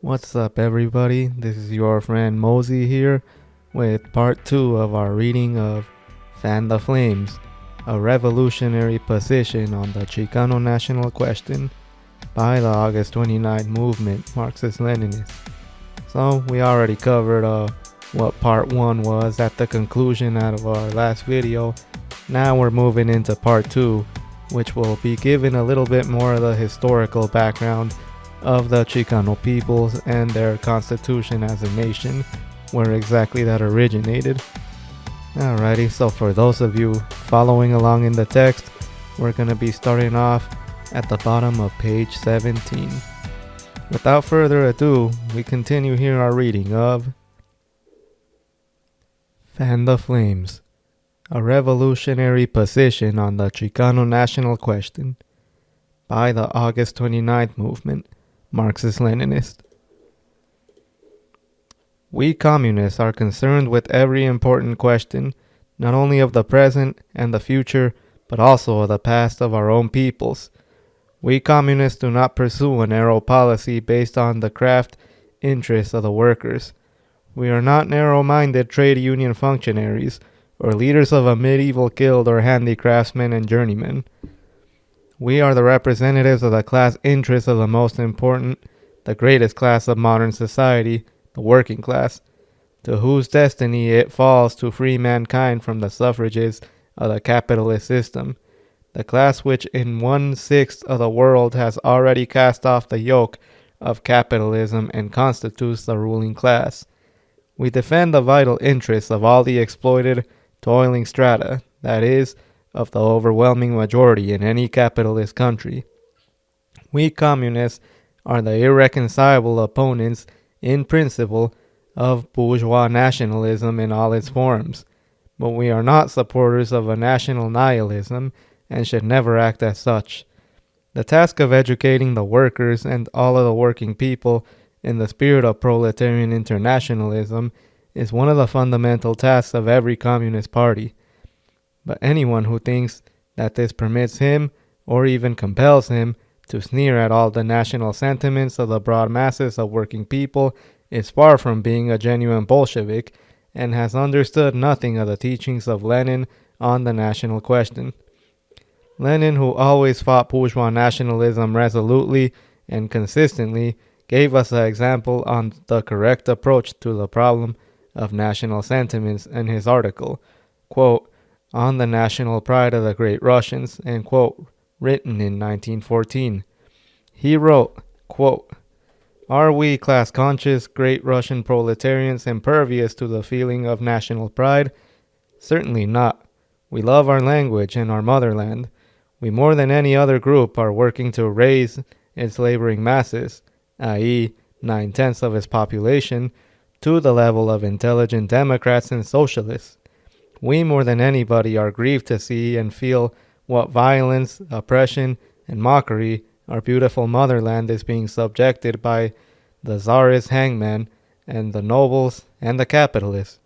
What's up, everybody? This is your friend Mosey here with part 2 of our reading of Fan the Flames, a revolutionary position on the Chicano national question by the August 29th movement, Marxist-Leninist. So, we already covered what part 1 was at the conclusion out of our last video. Now we're moving into part 2, which will be giving a little bit more of the historical background of the Chicano peoples and their constitution as a nation, where exactly that originated. Alrighty, so for those of you following along in the text, we're going to be starting off at the bottom of page 17. Without further ado, we continue here our reading of Fan the Flames, a revolutionary position on the Chicano national question by the August 29th movement, Marxist-Leninist. We communists are concerned with every important question, not only of the present and the future, but also of the past of our own peoples. We communists do not pursue a narrow policy based on the craft interests of the workers. We are not narrow-minded trade union functionaries or leaders of a medieval guild or handicraftsmen and journeymen. We are the representatives of the class interests of the most important, the greatest class of modern society, the working class, to whose destiny it falls to free mankind from the suffrages of the capitalist system, the class which in 1/6 of the world has already cast off the yoke of capitalism and constitutes the ruling class. We defend the vital interests of all the exploited, toiling strata, that is, of the overwhelming majority in any capitalist country. We communists are the irreconcilable opponents, in principle, of bourgeois nationalism in all its forms, but we are not supporters of a national nihilism and should never act as such. The task of educating the workers and all of the working people in the spirit of proletarian internationalism is one of the fundamental tasks of every communist party. But anyone who thinks that this permits him, or even compels him, to sneer at all the national sentiments of the broad masses of working people is far from being a genuine Bolshevik and has understood nothing of the teachings of Lenin on the national question. Lenin, who always fought bourgeois nationalism resolutely and consistently, gave us an example on the correct approach to the problem of national sentiments in his article, quote, On the National Pride of the Great Russians, end quote, written in 1914. He wrote, quote, Are we class-conscious, great Russian proletarians impervious to the feeling of national pride? Certainly not. We love our language and our motherland. We more than any other group are working to raise its laboring masses, i.e., 9/10 of its population, to the level of intelligent Democrats and socialists. We more than anybody are grieved to see and feel what violence, oppression, and mockery our beautiful motherland is being subjected by the czarist hangman and the nobles and the capitalists.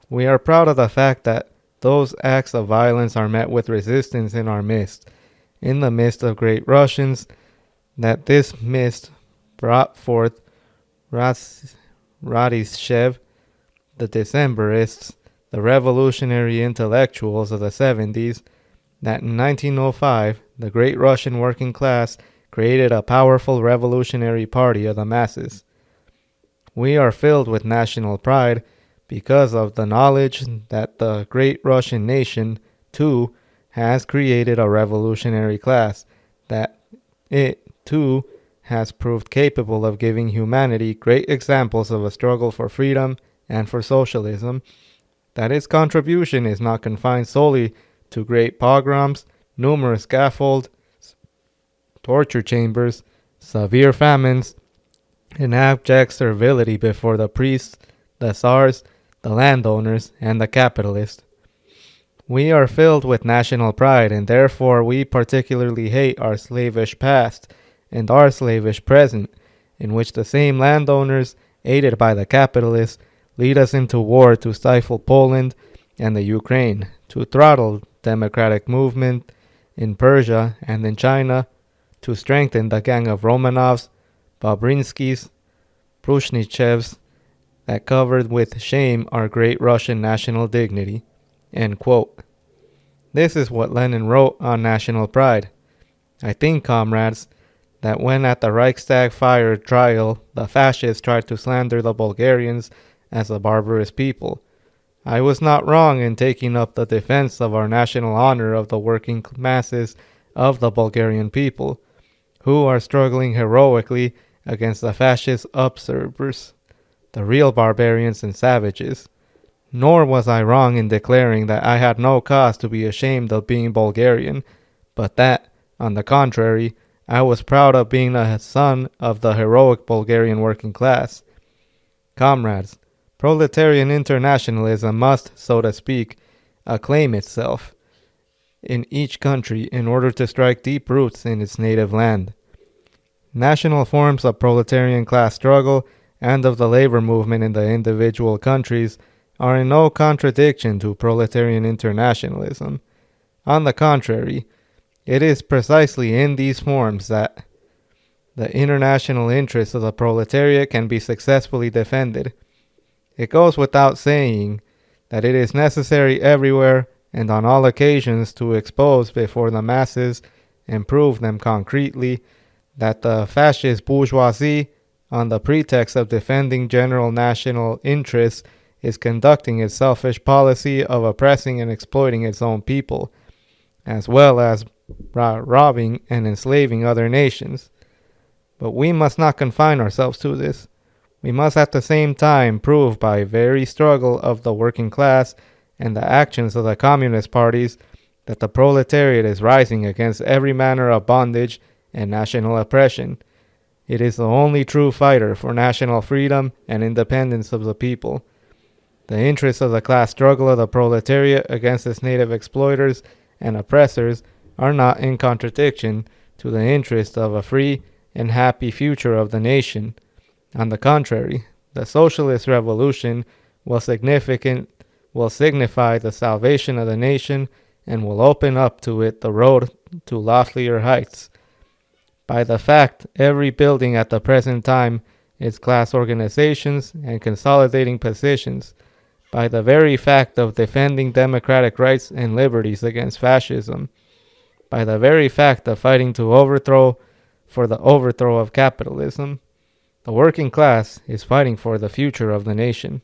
We are proud of the fact that those acts of violence are met with resistance in our midst, in the midst of great Russians, that this mist brought forth Radishchev, the Decembrists, the revolutionary intellectuals of the 70s, that in 1905 the great Russian working class created a powerful revolutionary party of the masses. We are filled with national pride because of the knowledge that the great Russian nation, too, has created a revolutionary class, that it, too, has proved capable of giving humanity great examples of a struggle for freedom and for socialism, that its contribution is not confined solely to great pogroms, numerous scaffolds, torture chambers, severe famines, and abject servility before the priests, the czars, the landowners, and the capitalists. We are filled with national pride, and therefore we particularly hate our slavish past and our slavish present, in which the same landowners, aided by the capitalists, lead us into war to stifle Poland and the Ukraine, to throttle democratic movement in Persia and in China, to strengthen the gang of Romanovs, Babrinskis, Prushnichevs that covered with shame our great Russian national dignity." End quote. This is what Lenin wrote on national pride. I think, comrades, that when at the Reichstag fire trial the fascists tried to slander the Bulgarians as a barbarous people, I was not wrong in taking up the defense of our national honor of the working masses of the Bulgarian people, who are struggling heroically against the fascist usurpers, the real barbarians and savages. Nor was I wrong in declaring that I had no cause to be ashamed of being Bulgarian, but that, on the contrary, I was proud of being a son of the heroic Bulgarian working class. Comrades, proletarian internationalism must, so to speak, acclaim itself in each country in order to strike deep roots in its native land. National forms of proletarian class struggle and of the labor movement in the individual countries are in no contradiction to proletarian internationalism. On the contrary, it is precisely in these forms that the international interests of the proletariat can be successfully defended. It goes without saying that it is necessary everywhere and on all occasions to expose before the masses and prove them concretely that the fascist bourgeoisie, on the pretext of defending general national interests, is conducting its selfish policy of oppressing and exploiting its own people, as well as robbing and enslaving other nations. But we must not confine ourselves to this. We must at the same time prove by very struggle of the working class and the actions of the communist parties that the proletariat is rising against every manner of bondage and national oppression. It is the only true fighter for national freedom and independence of the people. The interests of the class struggle of the proletariat against its native exploiters and oppressors are not in contradiction to the interest of a free and happy future of the nation. On the contrary, the socialist revolution will signify the salvation of the nation and will open up to it the road to loftier heights. By the fact every building at the present time is class organizations and consolidating positions, by the very fact of defending democratic rights and liberties against fascism, by the very fact of fighting for the overthrow of capitalism, the working class is fighting for the future of the nation.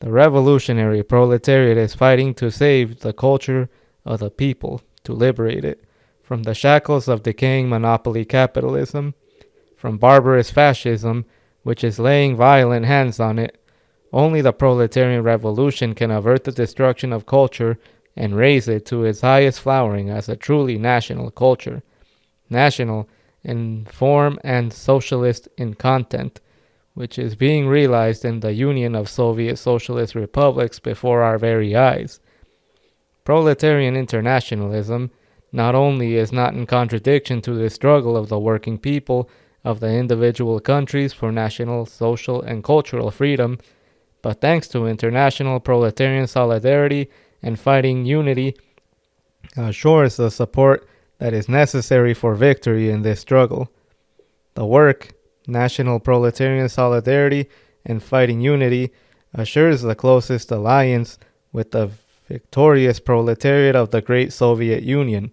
The revolutionary proletariat is fighting to save the culture of the people, to liberate it from the shackles of decaying monopoly capitalism, from barbarous fascism, which is laying violent hands on it. Only the proletarian revolution can avert the destruction of culture and raise it to its highest flowering as a truly national culture, national in form and socialist in content, which is being realized in the union of Soviet socialist republics before our very eyes. Proletarian internationalism not only is not in contradiction to the struggle of the working people of the individual countries for national, social, and cultural freedom, but thanks to international proletarian solidarity and fighting unity, assures the support that is necessary for victory in this struggle. The work, national proletarian solidarity, and fighting unity assures the closest alliance with the victorious proletariat of the great Soviet Union.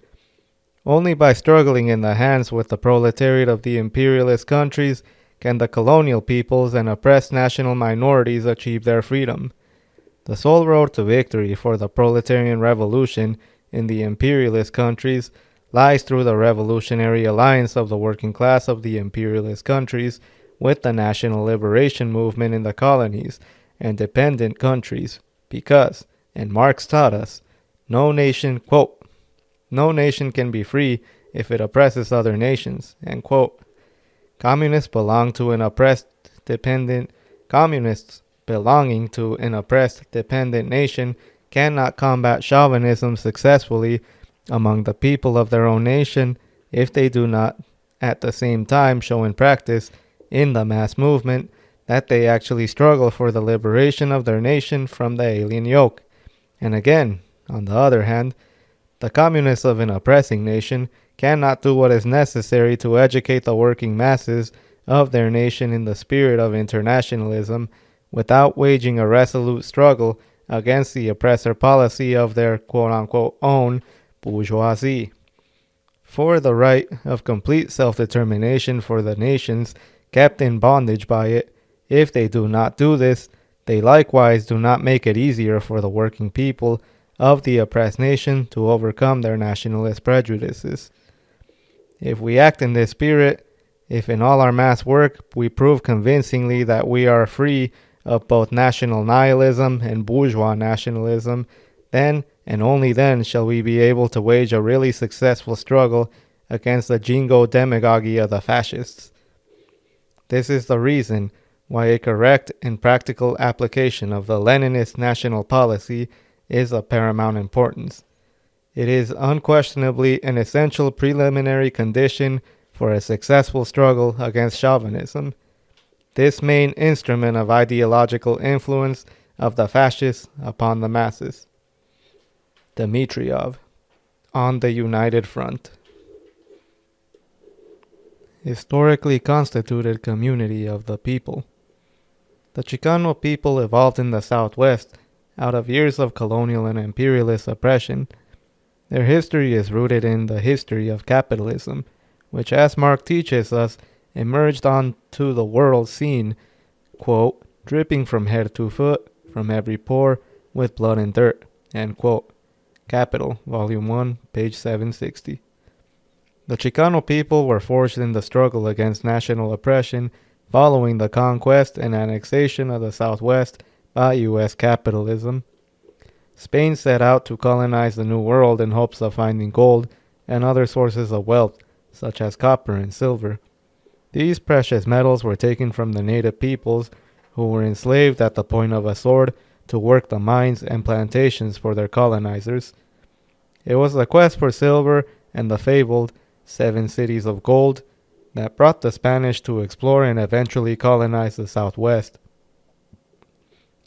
Only by struggling in the hands with the proletariat of the imperialist countries can the colonial peoples and oppressed national minorities achieve their freedom. The sole road to victory for the proletarian revolution in the imperialist countries lies through the revolutionary alliance of the working class of the imperialist countries with the national liberation movement in the colonies and dependent countries, because, and Marx taught us, no nation, quote, no nation can be free if it oppresses other nations, end quote. Communists belonging to an oppressed dependent nation cannot combat chauvinism successfully among the people of their own nation if they do not at the same time show in practice in the mass movement that they actually struggle for the liberation of their nation from the alien yoke. And again, on the other hand, the communists of an oppressing nation cannot do what is necessary to educate the working masses of their nation in the spirit of internationalism without waging a resolute struggle against the oppressor policy of their quote-unquote own bourgeoisie. For the right of complete self-determination for the nations kept in bondage by it, if they do not do this, they likewise do not make it easier for the working people of the oppressed nation to overcome their nationalist prejudices. If we act in this spirit, if in all our mass work we prove convincingly that we are free of both national nihilism and bourgeois nationalism, then and only then shall we be able to wage a really successful struggle against the jingo demagogy of the fascists. This is the reason why a correct and practical application of the Leninist national policy is of paramount importance. It is unquestionably an essential preliminary condition for a successful struggle against chauvinism, this main instrument of ideological influence of the fascists upon the masses. Dmitriev, on the United Front. Historically constituted community of the people. The Chicano people evolved in the Southwest out of years of colonial and imperialist oppression. Their history is rooted in the history of capitalism, which, as Marx teaches us, emerged onto the world scene, quote, dripping from head to foot, from every pore, with blood and dirt, end quote. Capital, Volume 1, page 760. The Chicano people were forged in the struggle against national oppression following the conquest and annexation of the Southwest by U.S. capitalism. Spain set out to colonize the New World in hopes of finding gold and other sources of wealth, such as copper and silver. These precious metals were taken from the native peoples, who were enslaved at the point of a sword to work the mines and plantations for their colonizers. It was the quest for silver and the fabled 7 cities of gold that brought the Spanish to explore and eventually colonize the Southwest.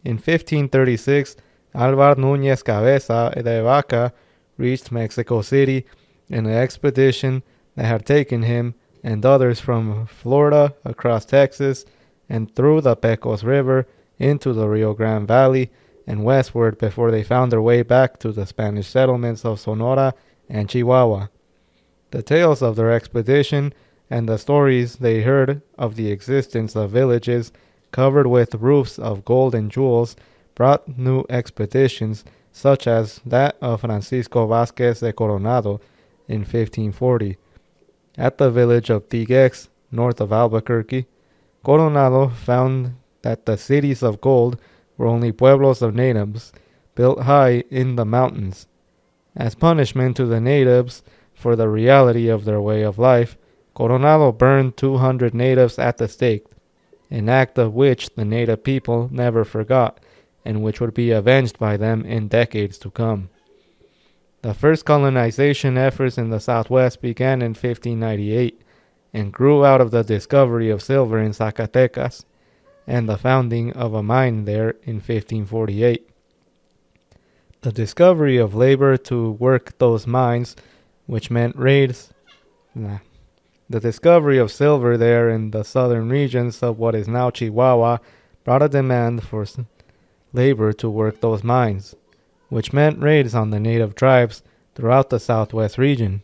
In 1536, Álvar Núñez Cabeza de Vaca reached Mexico City in an expedition that had taken him and others from Florida across Texas and through the Pecos River into the Rio Grande Valley and westward before they found their way back to the Spanish settlements of Sonora and Chihuahua. The tales of their expedition and the stories they heard of the existence of villages covered with roofs of gold and jewels brought new expeditions such as that of Francisco Vázquez de Coronado in 1540. At the village of Tiguex, north of Albuquerque, Coronado found that the cities of gold were only pueblos of natives built high in the mountains. As punishment to the natives for the reality of their way of life, Coronado burned 200 natives at the stake, an act of which the native people never forgot, and which would be avenged by them in decades to come. The first colonization efforts in the Southwest began in 1598 and grew out of the discovery of silver in Zacatecas and the founding of a mine there in 1548. The discovery of labor to work those mines, which meant raids. The discovery of silver there in the southern regions of what is now Chihuahua brought a demand for labor to work those mines, which meant raids on the native tribes throughout the Southwest region.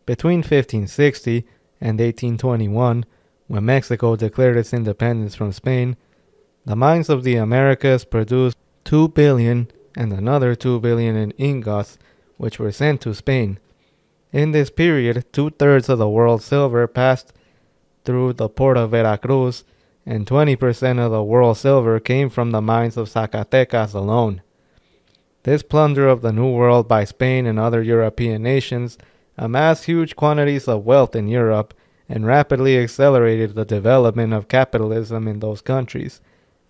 Between 1560 and 1821, when Mexico declared its independence from Spain, the mines of the Americas produced 2 billion and another 2 billion in ingots, which were sent to Spain. In this period, 2/3 of the world's silver passed through the port of Veracruz, and 20% of the world's silver came from the mines of Zacatecas alone. This plunder of the New World by Spain and other European nations amassed huge quantities of wealth in Europe and rapidly accelerated the development of capitalism in those countries,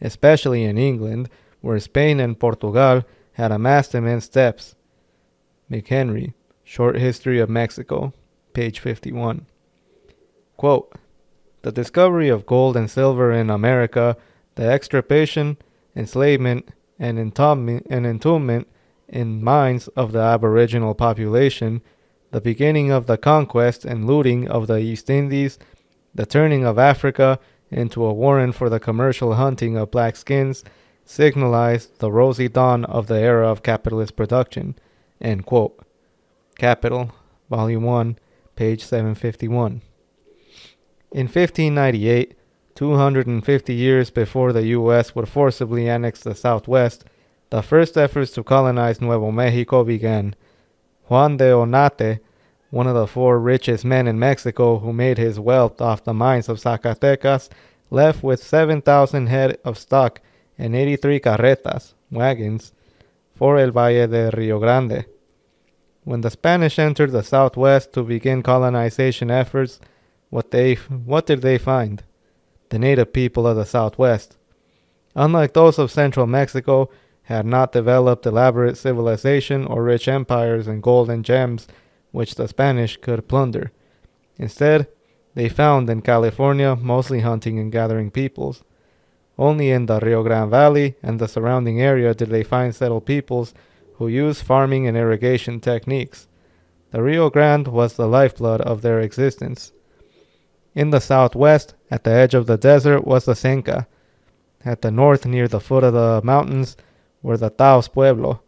especially in England, where Spain and Portugal had amassed immense debts. McHenry, Short History of Mexico, page 51. Quote, the discovery of gold and silver in America, the extirpation, enslavement, and entombment in mines of the aboriginal population, the beginning of the conquest and looting of the East Indies, The turning of Africa into a warren for the commercial hunting of black skins signalized the rosy dawn of the era of capitalist production. End quote. Capital, Volume 1, page 751. In 1598, 250 years before the U.S. would forcibly annex the Southwest, the first efforts to colonize Nuevo Mexico began. Juan de Onate, one of the 4 richest men in Mexico who made his wealth off the mines of Zacatecas, left with 7,000 head of stock and 83 carretas, wagons, for el Valle de Rio Grande. When the Spanish entered the Southwest to begin colonization efforts, what did they find? The native people of the Southwest, unlike those of central Mexico, had not developed elaborate civilization or rich empires and gold and gems which the Spanish could plunder. Instead, they found in California mostly hunting and gathering peoples. Only in the Rio Grande Valley and the surrounding area did they find settled peoples who used farming and irrigation techniques. The Rio Grande was the lifeblood of their existence. In the southwest, at the edge of the desert, was the Senca. At the north, near the foot of the mountains, were the Taos Pueblo.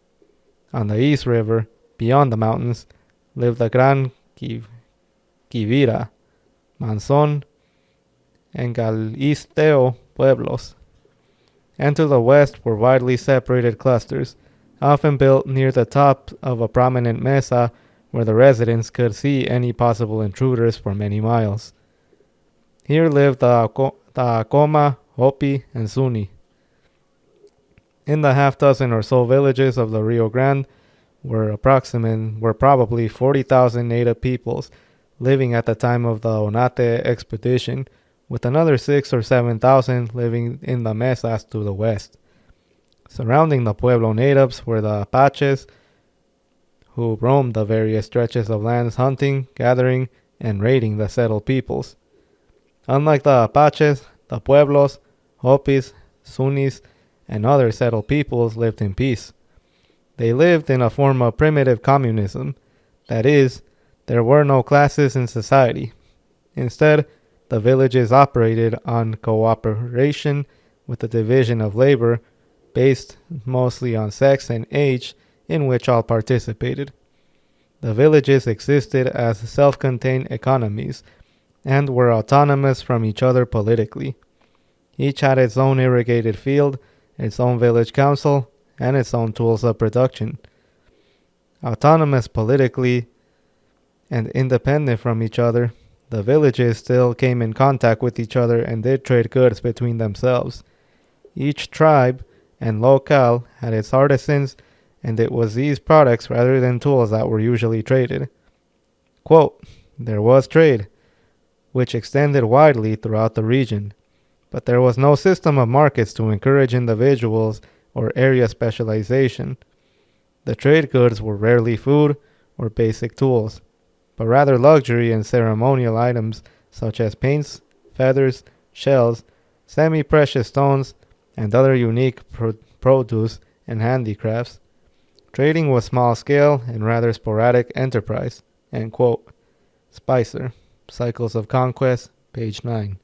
On the East River, beyond the mountains, lived the Gran Quivira, Manzon, and Galisteo pueblos. And to the west were widely separated clusters, often built near the top of a prominent mesa where the residents could see any possible intruders for many miles. Here lived the Acoma, Hopi, and Zuni. In the half-dozen or so villages of the Rio Grande were probably 40,000 native peoples living at the time of the Onate expedition, with another 6,000 or 7,000 living in the mesas to the west. Surrounding the Pueblo natives were the Apaches, who roamed the various stretches of lands hunting, gathering, and raiding the settled peoples. Unlike the Apaches, the Pueblos, Hopis, Zunis, and other settled peoples lived in peace. They lived in a form of primitive communism, that is, there were no classes in society. Instead, the villages operated on cooperation with the division of labor, based mostly on sex and age, in which all participated. The villages existed as self-contained economies, and were autonomous from each other politically. Each had its own irrigated field, its own village council, and its own tools of production. Autonomous politically and independent from each other, the villages still came in contact with each other and did trade goods between themselves. Each tribe and locale had its artisans, and it was these products rather than tools that were usually traded. Quote, there was trade, which extended widely throughout the region, but there was no system of markets to encourage individuals or area specialization. The trade goods were rarely food or basic tools, but rather luxury and ceremonial items such as paints, feathers, shells, semi-precious stones, and other unique produce and handicrafts. Trading was small-scale and rather sporadic enterprise. End quote. Spicer, Cycles of Conquest, page 9.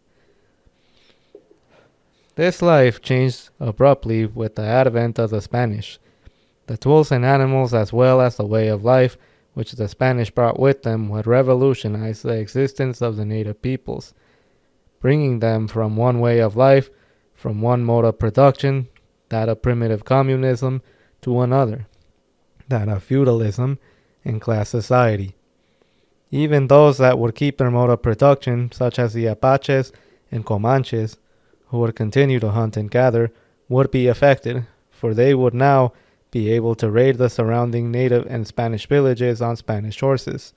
This life changed abruptly with the advent of the Spanish. The tools and animals, as well as the way of life which the Spanish brought with them, would revolutionize the existence of the native peoples, bringing them from one way of life, from one mode of production, that of primitive communism, to another, that of feudalism and class society. Even those that would keep their mode of production, such as the Apaches and Comanches, who would continue to hunt and gather, would be affected, for they would now be able to raid the surrounding native and Spanish villages on Spanish horses.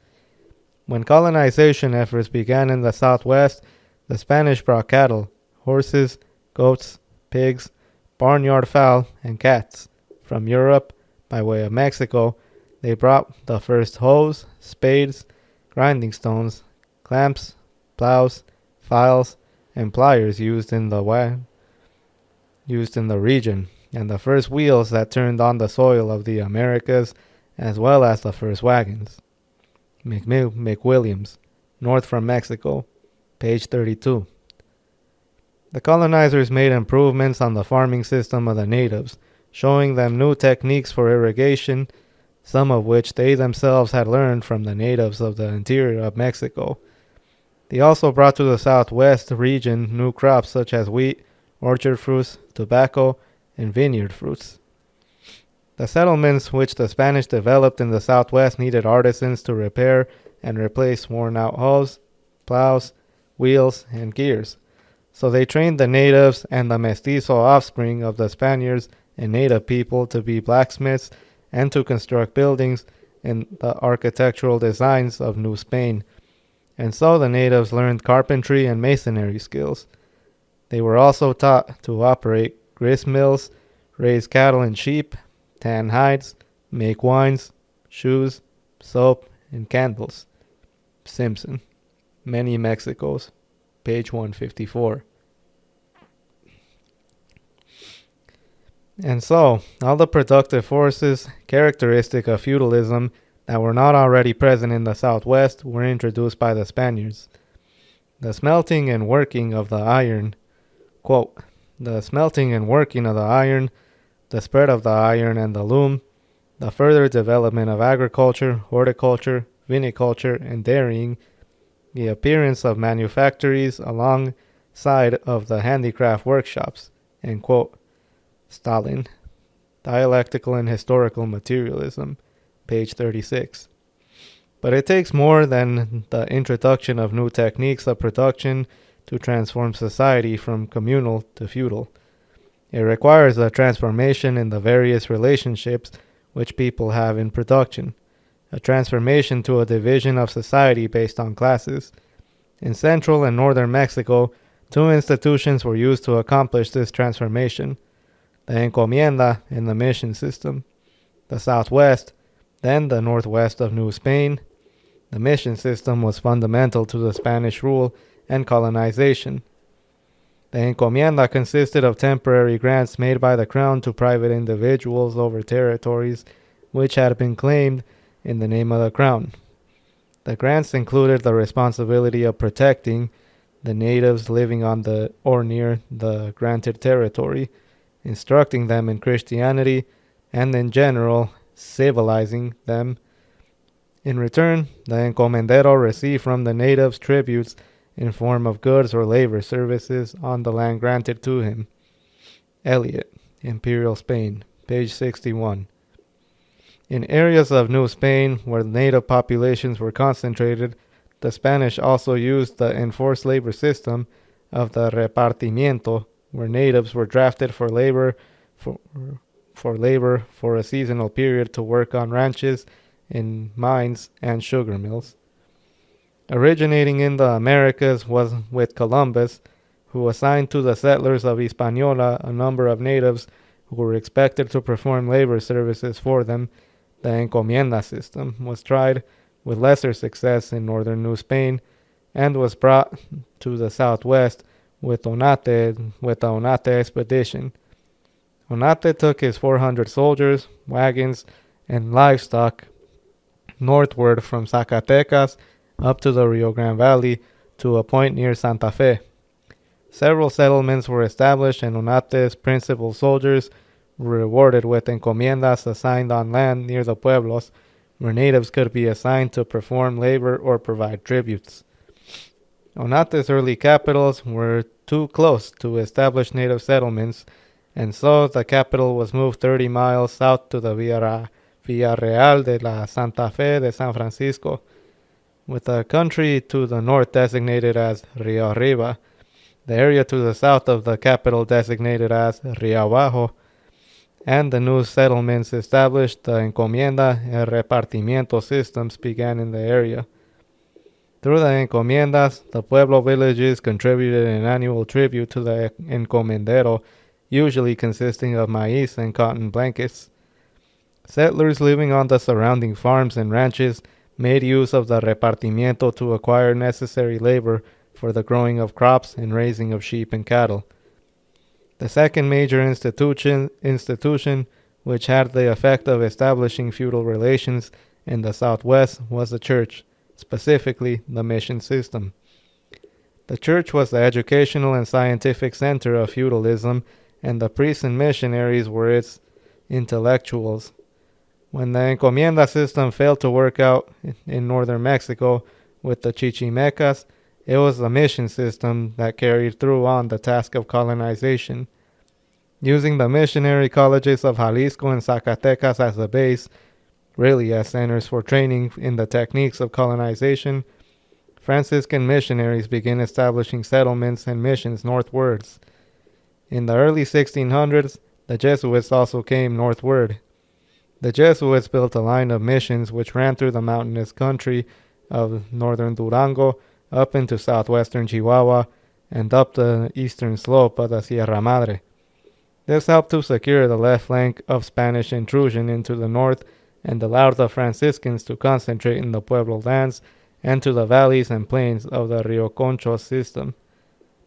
When colonization efforts began in the southwest, the Spanish brought cattle, horses, goats, pigs, barnyard fowl, and cats. From Europe, by way of Mexico, they brought the first hoes, spades, grinding stones, clamps, plows, files, and pliers used in the region, and the first wheels that turned on the soil of the Americas, as well as the first wagons. McWilliams, North from Mexico, page 32. The colonizers made improvements on the farming system of the natives, showing them new techniques for irrigation, some of which they themselves had learned from the natives of the interior of Mexico. They also brought to the southwest region new crops such as wheat, orchard fruits, tobacco, and vineyard fruits. The settlements which the Spanish developed in the southwest needed artisans to repair and replace worn-out hoes, plows, wheels, and gears. So they trained the natives and the mestizo offspring of the Spaniards and native people to be blacksmiths and to construct buildings in the architectural designs of New Spain. And so the natives learned carpentry and masonry skills. They were also taught to operate grist mills, raise cattle and sheep, tan hides, make wines, shoes, soap, and candles. Simpson, Many Mexicos, page 154. And so, all the productive forces characteristic of feudalism that were not already present in the Southwest were introduced by the Spaniards. The smelting and working of the iron, quote, the smelting and working of the iron, the spread of the iron and the loom, the further development of agriculture, horticulture, viniculture, and dairying, the appearance of manufactories alongside of the handicraft workshops, end quote. Stalin, Dialectical and Historical Materialism, page 36. But it takes more than the introduction of new techniques of production to transform society from communal to feudal. It requires a transformation in the various relationships which people have in production, a transformation to a division of society based on classes. In central and northern Mexico, two institutions were used to accomplish this transformation: the encomienda and the mission system. The southwest, then the northwest of New Spain. The mission system was fundamental to the Spanish rule and colonization. The encomienda consisted of temporary grants made by the crown to private individuals over territories which had been claimed in the name of the crown. The grants included the responsibility of protecting the natives living on the or near the granted territory, instructing them in Christianity, and in general, civilizing them. In return, the encomendero received from the natives tributes in form of goods or labor services on the land granted to him. Eliot, Imperial Spain, page 61. In areas of New Spain where native populations were concentrated, the Spanish also used the enforced labor system of the repartimiento, where natives were drafted for labor for a seasonal period to work on ranches, in mines, and sugar mills. Originating in the Americas was with Columbus, who assigned to the settlers of Hispaniola a number of natives who were expected to perform labor services for them. The encomienda system was tried with lesser success in northern New Spain and was brought to the southwest with the Onate expedition. Onate took his 400 soldiers, wagons, and livestock northward from Zacatecas up to the Rio Grande Valley to a point near Santa Fe. Several settlements were established, and Onate's principal soldiers were rewarded with encomiendas assigned on land near the pueblos, where natives could be assigned to perform labor or provide tributes. Onate's early capitals were too close to established native settlements, and so the capital was moved 30 miles south to the Villa Real de la Santa Fe de San Francisco, with the country to the north designated as Rio Arriba, the area to the south of the capital designated as Rio Abajo, and the new settlements established. The encomienda and repartimiento systems began in the area. Through the encomiendas, the pueblo villages contributed an annual tribute to the encomendero, usually consisting of maize and cotton blankets. Settlers living on the surrounding farms and ranches made use of the repartimiento to acquire necessary labor for the growing of crops and raising of sheep and cattle. The second major institution which had the effect of establishing feudal relations in the Southwest was the church, specifically the mission system. The church was the educational and scientific center of feudalism, and the priests and missionaries were its intellectuals. When the encomienda system failed to work out in northern Mexico with the Chichimecas, it was the mission system that carried through on the task of colonization. Using the missionary colleges of Jalisco and Zacatecas as a base, really as centers for training in the techniques of colonization, Franciscan missionaries began establishing settlements and missions northwards. In the early 1600s, the Jesuits also came northward. The Jesuits built a line of missions which ran through the mountainous country of northern Durango up into southwestern Chihuahua and up the eastern slope of the Sierra Madre. This helped to secure the left flank of Spanish intrusion into the north and allowed the Franciscans to concentrate in the Pueblo lands and to the valleys and plains of the Rio Concho system.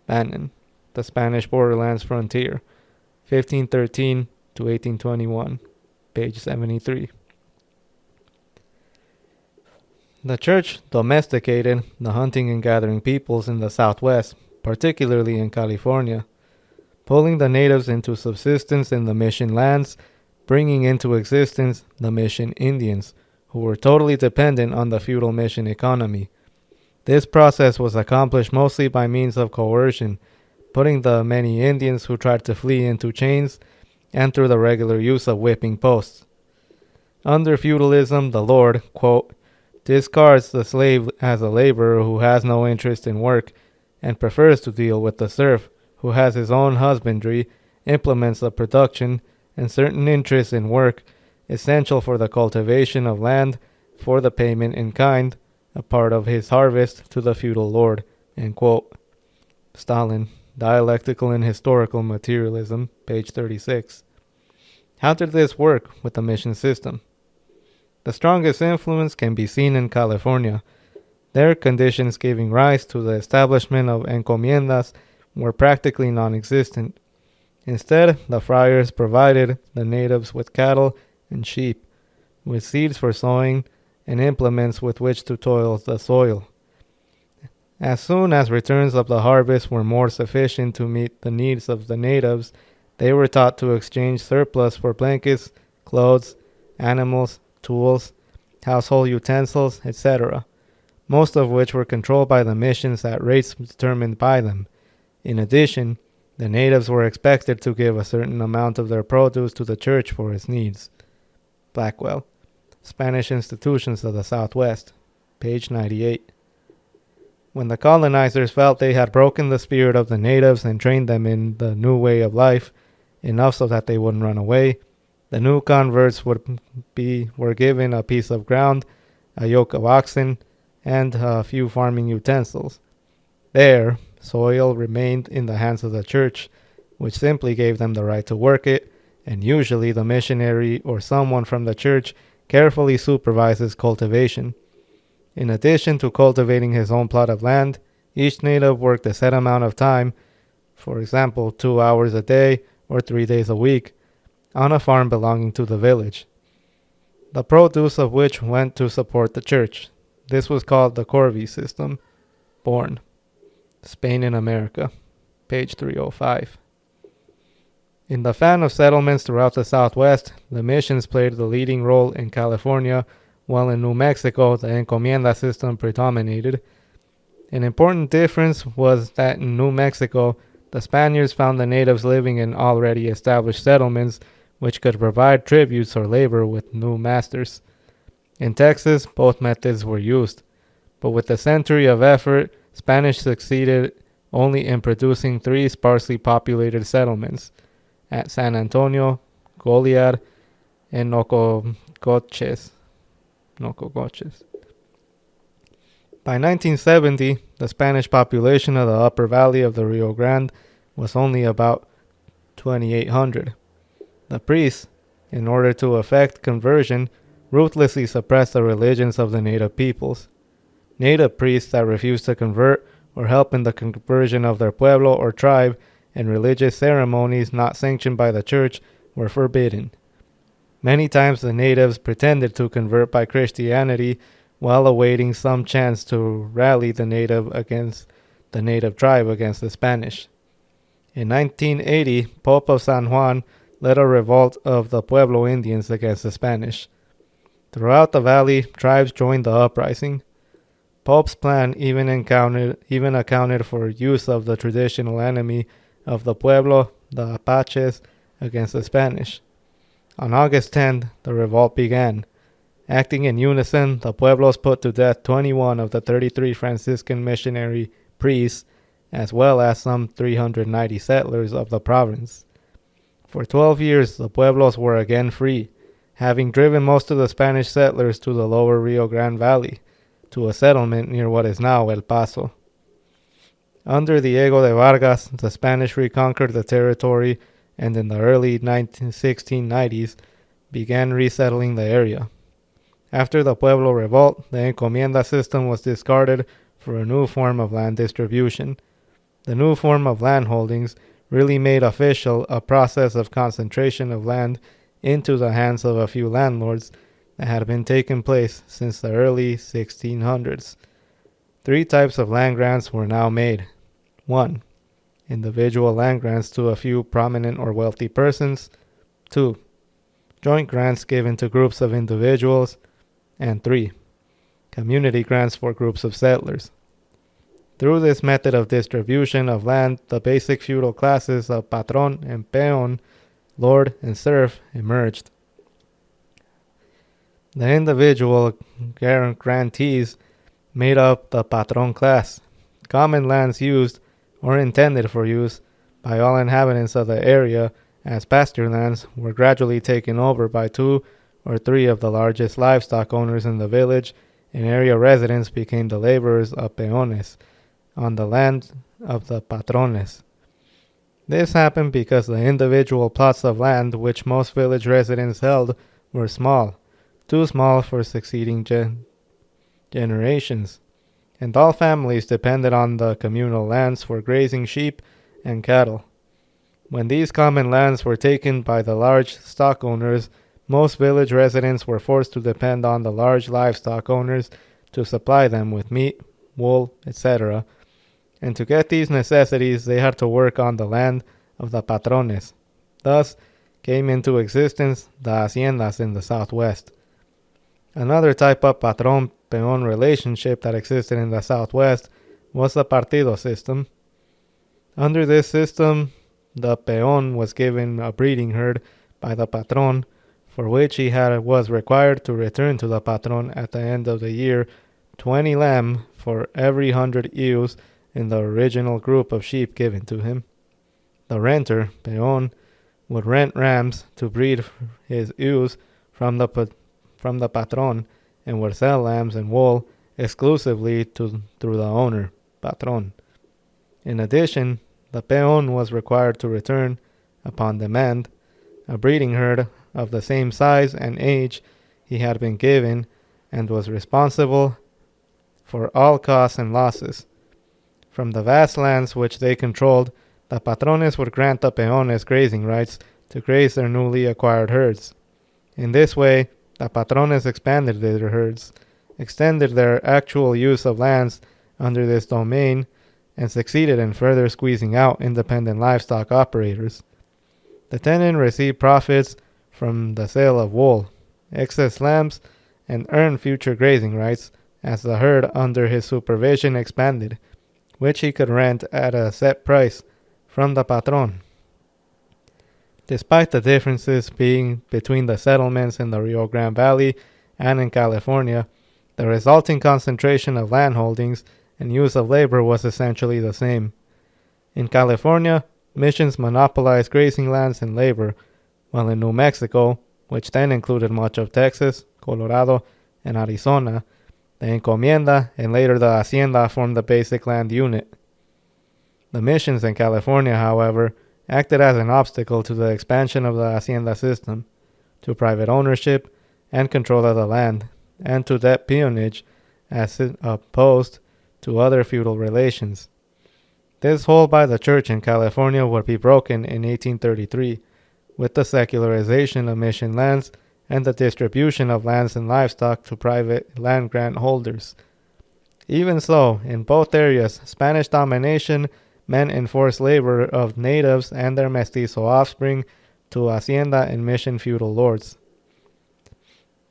Bannon, the Spanish borderlands frontier, 1513 to 1821, page 73. The church domesticated the hunting and gathering peoples in the Southwest, particularly in California, pulling the natives into subsistence in the mission lands, bringing into existence the mission Indians, who were totally dependent on the feudal mission economy. This process was accomplished mostly by means of coercion, putting the many Indians who tried to flee into chains, and through the regular use of whipping posts. Under feudalism, the lord, quote, discards the slave as a laborer who has no interest in work, and prefers to deal with the serf, who has his own husbandry, implements of production, and certain interests in work, essential for the cultivation of land, for the payment in kind, a part of his harvest, to the feudal lord. End quote. Stalin, Dialectical and Historical Materialism, page 36. How did this work with the mission system? The strongest influence can be seen in California. Their conditions giving rise to the establishment of encomiendas were practically non-existent. Instead, the friars provided the natives with cattle and sheep, with seeds for sowing, and implements with which to toil the soil. As soon as returns of the harvest were more sufficient to meet the needs of the natives, they were taught to exchange surplus for blankets, clothes, animals, tools, household utensils, etc., most of which were controlled by the missions at rates determined by them. In addition, the natives were expected to give a certain amount of their produce to the church for its needs. Blackwell, Spanish Institutions of the Southwest, page 98. When the colonizers felt they had broken the spirit of the natives and trained them in the new way of life, enough so that they wouldn't run away, the new converts were given a piece of ground, a yoke of oxen, and a few farming utensils. Their soil remained in the hands of the church, which simply gave them the right to work it, and usually the missionary or someone from the church carefully supervises cultivation. In addition to cultivating his own plot of land, each native worked a set amount of time, for example 2 hours a day or 3 days a week, on a farm belonging to the village, the produce of which went to support the church. This was called the corvée system. Born, Spain in America, page 305. In the fan of settlements throughout the Southwest, the missions played the leading role in California, while in New Mexico the encomienda system predominated. An important difference was that in New Mexico, the Spaniards found the natives living in already established settlements which could provide tributes or labor with new masters. In Texas, both methods were used, but with a century of effort, Spanish succeeded only in producing 3 sparsely populated settlements, at San Antonio, Goliad, and Nocogotches. By 1970, the Spanish population of the upper valley of the Rio Grande was only about 2,800. The priests, in order to effect conversion, ruthlessly suppressed the religions of the native peoples. Native priests that refused to convert or help in the conversion of their pueblo or tribe, and religious ceremonies not sanctioned by the church were forbidden. Many times the natives pretended to convert by Christianity while awaiting some chance to rally the native against the native tribe against the Spanish. In 1980, Pope of San Juan led a revolt of the Pueblo Indians against the Spanish. Throughout the valley, tribes joined the uprising. Pope's plan even accounted for use of the traditional enemy of the Pueblo, the Apaches, against the Spanish. On August 10th, the revolt began. Acting in unison, the Pueblos put to death 21 of the 33 Franciscan missionary priests, as well as some 390 settlers of the province. For 12 years, the Pueblos were again free, having driven most of the Spanish settlers to the lower Rio Grande Valley, to a settlement near what is now El Paso. Under Diego de Vargas, the Spanish reconquered the territory and in the early 1690s began resettling the area. After the Pueblo revolt, the encomienda system was discarded for a new form of land distribution. The new form of land holdings really made official a process of concentration of land into the hands of a few landlords that had been taking place since the early 1600s. 3 types of land grants were now made. 1. Individual land grants to a few prominent or wealthy persons. 2. Joint grants given to groups of individuals. And 3. Community grants for groups of settlers. Through this method of distribution of land, the basic feudal classes of patron and peon, lord and serf, emerged. The individual grantees made up the patron class. Common lands used, or intended for use, by all inhabitants of the area as pasture lands were gradually taken over by 2 or 3 of the largest livestock owners in the village, and area residents became the laborers of peones on the land of the patrones. This happened because the individual plots of land which most village residents held were small, too small for succeeding generations, and all families depended on the communal lands for grazing sheep and cattle. When these common lands were taken by the large stock owners, most village residents were forced to depend on the large livestock owners to supply them with meat, wool, etc., and to get these necessities they had to work on the land of the patrones. Thus came into existence the haciendas in the southwest. Another type of patron-peon relationship that existed in the southwest was the partido system. Under this system, the peon was given a breeding herd by the patron, for which he was required to return to the patron at the end of the year 20 lamb for every 100 ewes in the original group of sheep given to him. The renter, peon, would rent rams to breed his ewes from the patron, and would sell lambs and wool exclusively through the owner, patron. In addition, the peon was required to return, upon demand, a breeding herd of the same size and age he had been given, and was responsible for all costs and losses. From the vast lands which they controlled, the patrones would grant the peones grazing rights to graze their newly acquired herds. In this way, the patrones expanded their herds, extended their actual use of lands under this domain, and succeeded in further squeezing out independent livestock operators. The tenant received profits from the sale of wool, excess lambs, and earned future grazing rights as the herd under his supervision expanded, which he could rent at a set price from the patron. Despite the differences being between the settlements in the Rio Grande Valley and in California, the resulting concentration of land holdings and use of labor was essentially the same. In California, missions monopolized grazing lands and labor, while in New Mexico, which then included much of Texas, Colorado, and Arizona, the encomienda and later the hacienda formed the basic land unit. The missions in California, however, acted as an obstacle to the expansion of the hacienda system, to private ownership and control of the land, and to debt peonage as opposed to other feudal relations. This hold by the church in California would be broken in 1833 with the secularization of mission lands and the distribution of lands and livestock to private land grant holders. Even so, in both areas, Spanish domination meant enforced labor of natives and their mestizo offspring to hacienda and mission feudal lords.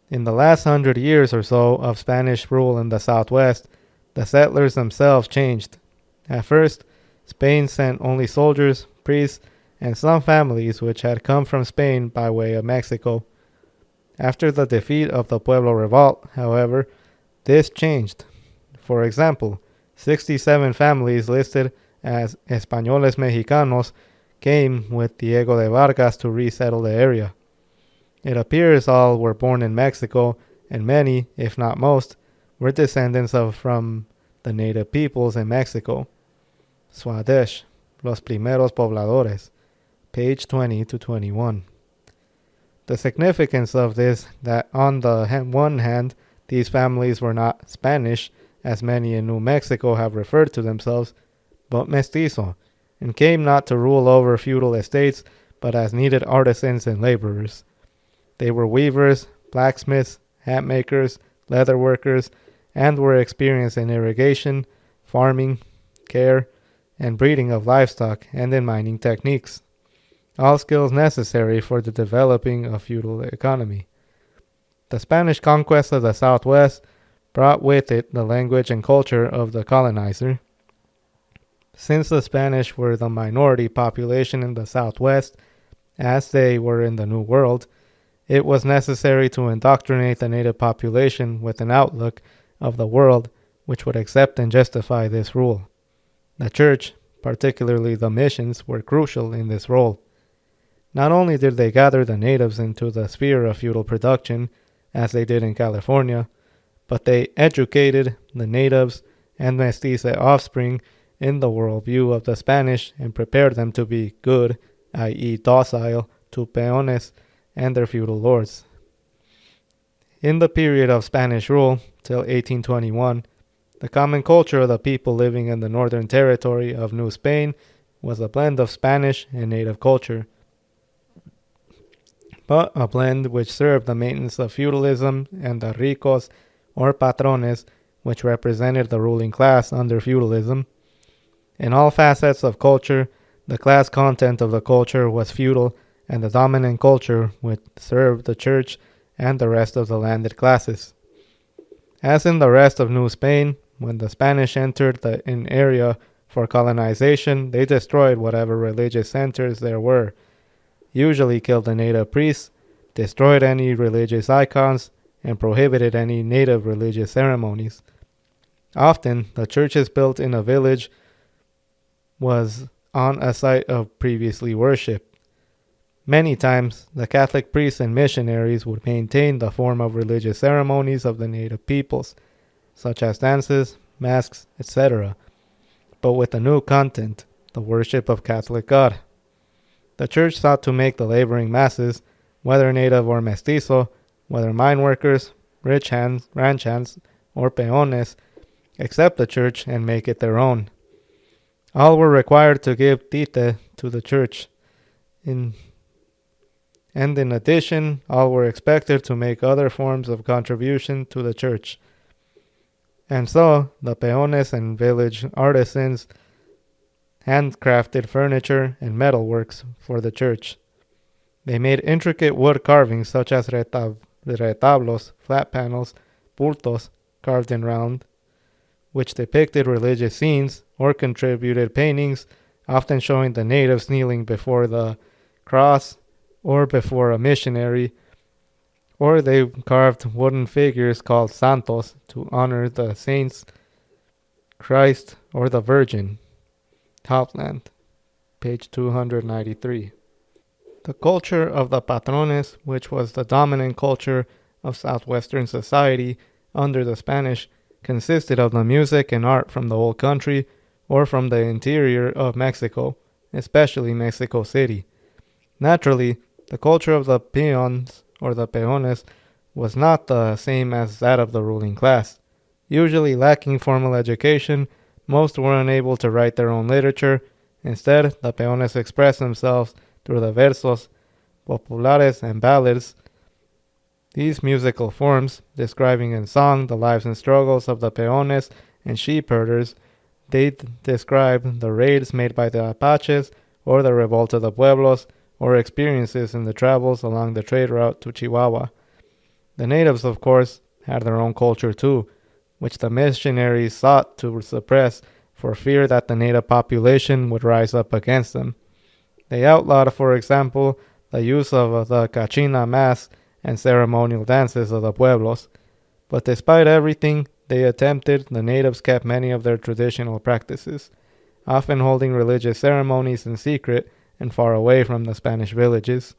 In the last 100 years or so of Spanish rule in the Southwest, the settlers themselves changed. At first, Spain sent only soldiers, priests, and some families which had come from Spain by way of Mexico. After the defeat of the Pueblo Revolt, however, this changed. For example, 67 families listed as Españoles Mexicanos came with Diego de Vargas to resettle the area. It appears all were born in Mexico, and many, if not most, were descendants from the native peoples in Mexico. Swadesh, Los Primeros Pobladores, page 20 to 21. The significance of this that on the one hand, these families were not Spanish, as many in New Mexico have referred to themselves, but mestizo, and came not to rule over feudal estates, but as needed artisans and laborers. They were weavers, blacksmiths, hat makers, leather workers, and were experienced in irrigation, farming, care, and breeding of livestock, and in mining techniques. All skills necessary for the developing of feudal economy. The Spanish conquest of the Southwest brought with it the language and culture of the colonizer. Since the Spanish were the minority population in the Southwest, as they were in the New World, it was necessary to indoctrinate the native population with an outlook of the world which would accept and justify this rule. The church, particularly the missions, were crucial in this role. Not only did they gather the natives into the sphere of feudal production, as they did in California, but they educated the natives and mestizo offspring in the worldview of the Spanish and prepared them to be good, i.e. docile, to peones and their feudal lords. In the period of Spanish rule, till 1821, the common culture of the people living in the northern territory of New Spain was a blend of Spanish and native culture, but a blend which served the maintenance of feudalism and the ricos, or patrones, which represented the ruling class under feudalism. In all facets of culture, the class content of the culture was feudal, and the dominant culture which served the church and the rest of the landed classes. As in the rest of New Spain, when the Spanish entered an area for colonization, they destroyed whatever religious centers there were, usually killed the native priests, destroyed any religious icons, and prohibited any native religious ceremonies. Often, the churches built in a village was on a site of previously worshipped. Many times, the Catholic priests and missionaries would maintain the form of religious ceremonies of the native peoples, such as dances, masks, etc., but with a new content, the worship of Catholic God. The church sought to make the laboring masses, whether native or mestizo, whether mine workers, ranch hands, or peones, accept the church and make it their own. All were required to give tite to the church. And in addition, all were expected to make other forms of contribution to the church. And so, the peones and village artisans handcrafted furniture and metalworks for the church. They made intricate wood carvings such as retablos, flat panels, pultos, carved in round, which depicted religious scenes, or contributed paintings, often showing the natives kneeling before the cross or before a missionary, or they carved wooden figures called santos to honor the saints, Christ, or the Virgin. Topland, page 293. The culture of the patrones, which was the dominant culture of southwestern society under the Spanish, consisted of the music and art from the old country or from the interior of Mexico, especially Mexico City. Naturally, the culture of the peons or the peones was not the same as that of the ruling class. Usually lacking formal education, most were unable to write their own literature. Instead, the peones expressed themselves through the versos, populares, and ballads. These musical forms, describing in song the lives and struggles of the peones and sheep herders, they describe the raids made by the Apaches or the revolt of the Pueblos or experiences in the travels along the trade route to Chihuahua. The natives, of course, had their own culture too, which the missionaries sought to suppress for fear that the native population would rise up against them. They outlawed, for example, the use of the cachina mask and ceremonial dances of the Pueblos. But despite everything they attempted, the natives kept many of their traditional practices, often holding religious ceremonies in secret and far away from the Spanish villages.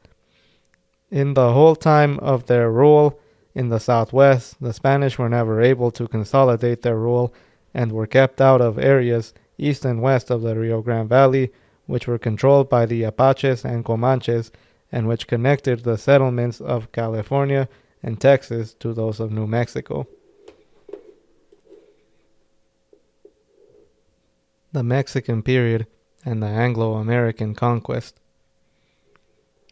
In the whole time of their rule in the Southwest, the Spanish were never able to consolidate their rule and were kept out of areas east and west of the Rio Grande Valley, which were controlled by the Apaches and Comanches, and which connected the settlements of California and Texas to those of New Mexico. The Mexican period and the Anglo-American conquest.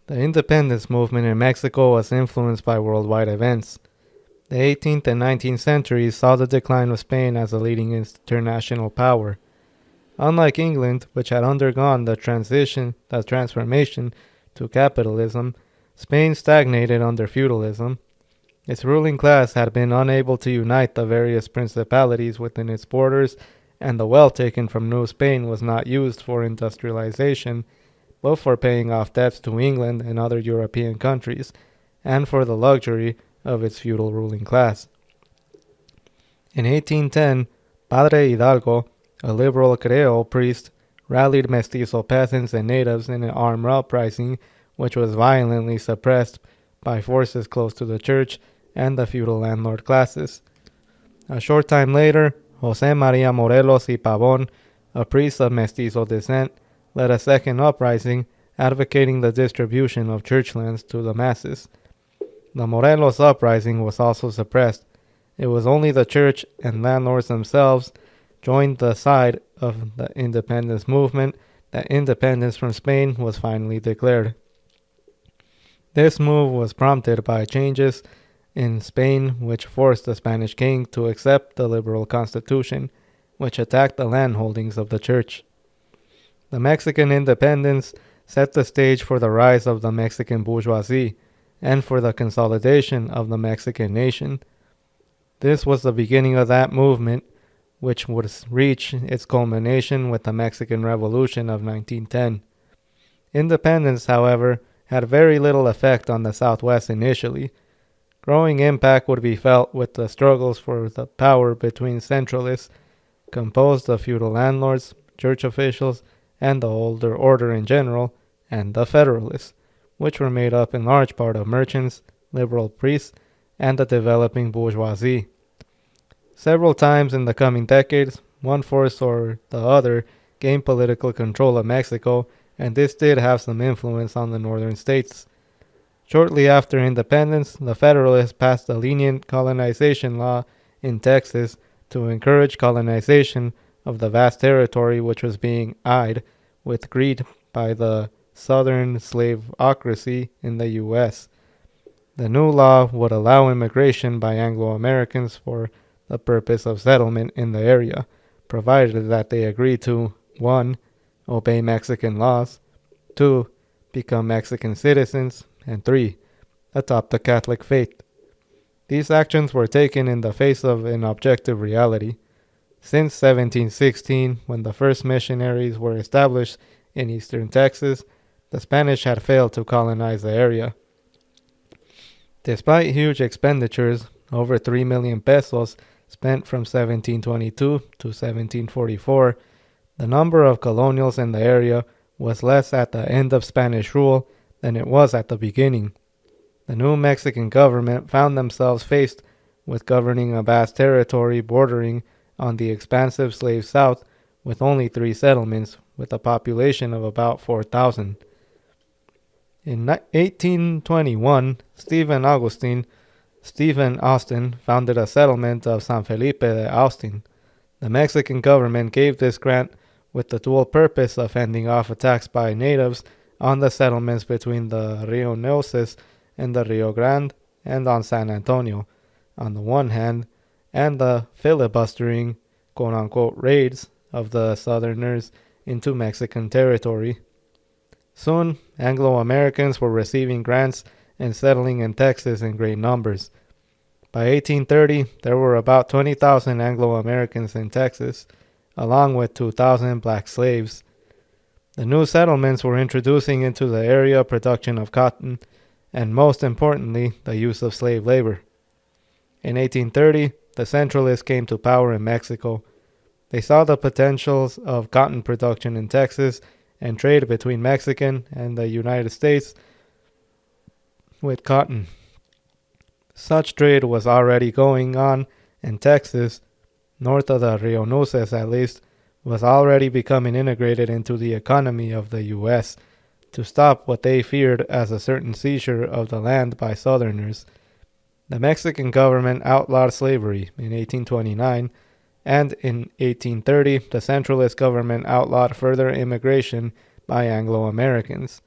The independence movement in Mexico was influenced by worldwide events. The 18th and 19th centuries saw the decline of Spain as a leading international power. Unlike England, which had undergone the transformation to capitalism, Spain stagnated under feudalism. Its ruling class had been unable to unite the various principalities within its borders, and the wealth taken from New Spain was not used for industrialization, but for paying off debts to England and other European countries, and for the luxury of its feudal ruling class. In 1810, Padre Hidalgo, a liberal Creole priest, rallied mestizo peasants and natives in an armed uprising which was violently suppressed by forces close to the church and the feudal landlord classes. A short time later, José María Morelos y Pavón, a priest of mestizo descent, led a second uprising advocating the distribution of church lands to the masses. The Morelos uprising was also suppressed. It was only the church and landlords themselves joined the side of the independence movement that independence from Spain was finally declared. This move was prompted by changes in Spain which forced the Spanish king to accept the liberal constitution, which attacked the landholdings of the church. The Mexican independence set the stage for the rise of the Mexican bourgeoisie and for the consolidation of the Mexican nation. This was the beginning of that movement, which would reach its culmination with the Mexican Revolution of 1910. Independence, however, had very little effect on the Southwest initially. Growing impact would be felt with the struggles for the power between centralists, composed of feudal landlords, church officials, and the older order in general, and the Federalists, which were made up in large part of merchants, liberal priests, and the developing bourgeoisie. Several times in the coming decades, one force or the other gained political control of Mexico, and this did have some influence on the northern states. Shortly after independence, the Federalists passed a lenient colonization law in Texas to encourage colonization of the vast territory which was being eyed with greed by the southern slaveocracy in the U.S. The new law would allow immigration by Anglo-Americans for the purpose of settlement in the area, provided that they agree to 1. Obey Mexican laws, 2. Become Mexican citizens, and 3. Adopt the Catholic faith. These actions were taken in the face of an objective reality. Since 1716, when the first missionaries were established in eastern Texas, the Spanish had failed to colonize the area. Despite huge expenditures, over 3 million pesos spent from 1722 to 1744, the number of colonials in the area was less at the end of Spanish rule than it was at the beginning. The new Mexican government found themselves faced with governing a vast territory bordering on the expansive slave South with only 3 settlements with a population of about 4,000. In 1821, Stephen Austin founded a settlement of San Felipe de Austin. The Mexican government gave this grant with the dual purpose of fending off attacks by natives on the settlements between the Rio Neuses and the Rio Grande and on San Antonio, on the one hand, and the filibustering quote-unquote raids of the Southerners into Mexican territory. Soon, Anglo-Americans were receiving grants and settling in Texas in great numbers. By 1830, there were about 20,000 Anglo-Americans in Texas, along with 2,000 black slaves. The new settlements were introducing into the area production of cotton, and most importantly, the use of slave labor. In 1830, the Centralists came to power in Mexico. They saw the potentials of cotton production in Texas and trade between Mexican and the United States with cotton. Such trade was already going on in Texas, north of the Rio Nueces at least, was already becoming integrated into the economy of the U.S. to stop what they feared as a certain seizure of the land by Southerners. The Mexican government outlawed slavery in 1829, and in 1830 the Centralist government outlawed further immigration by Anglo-Americans.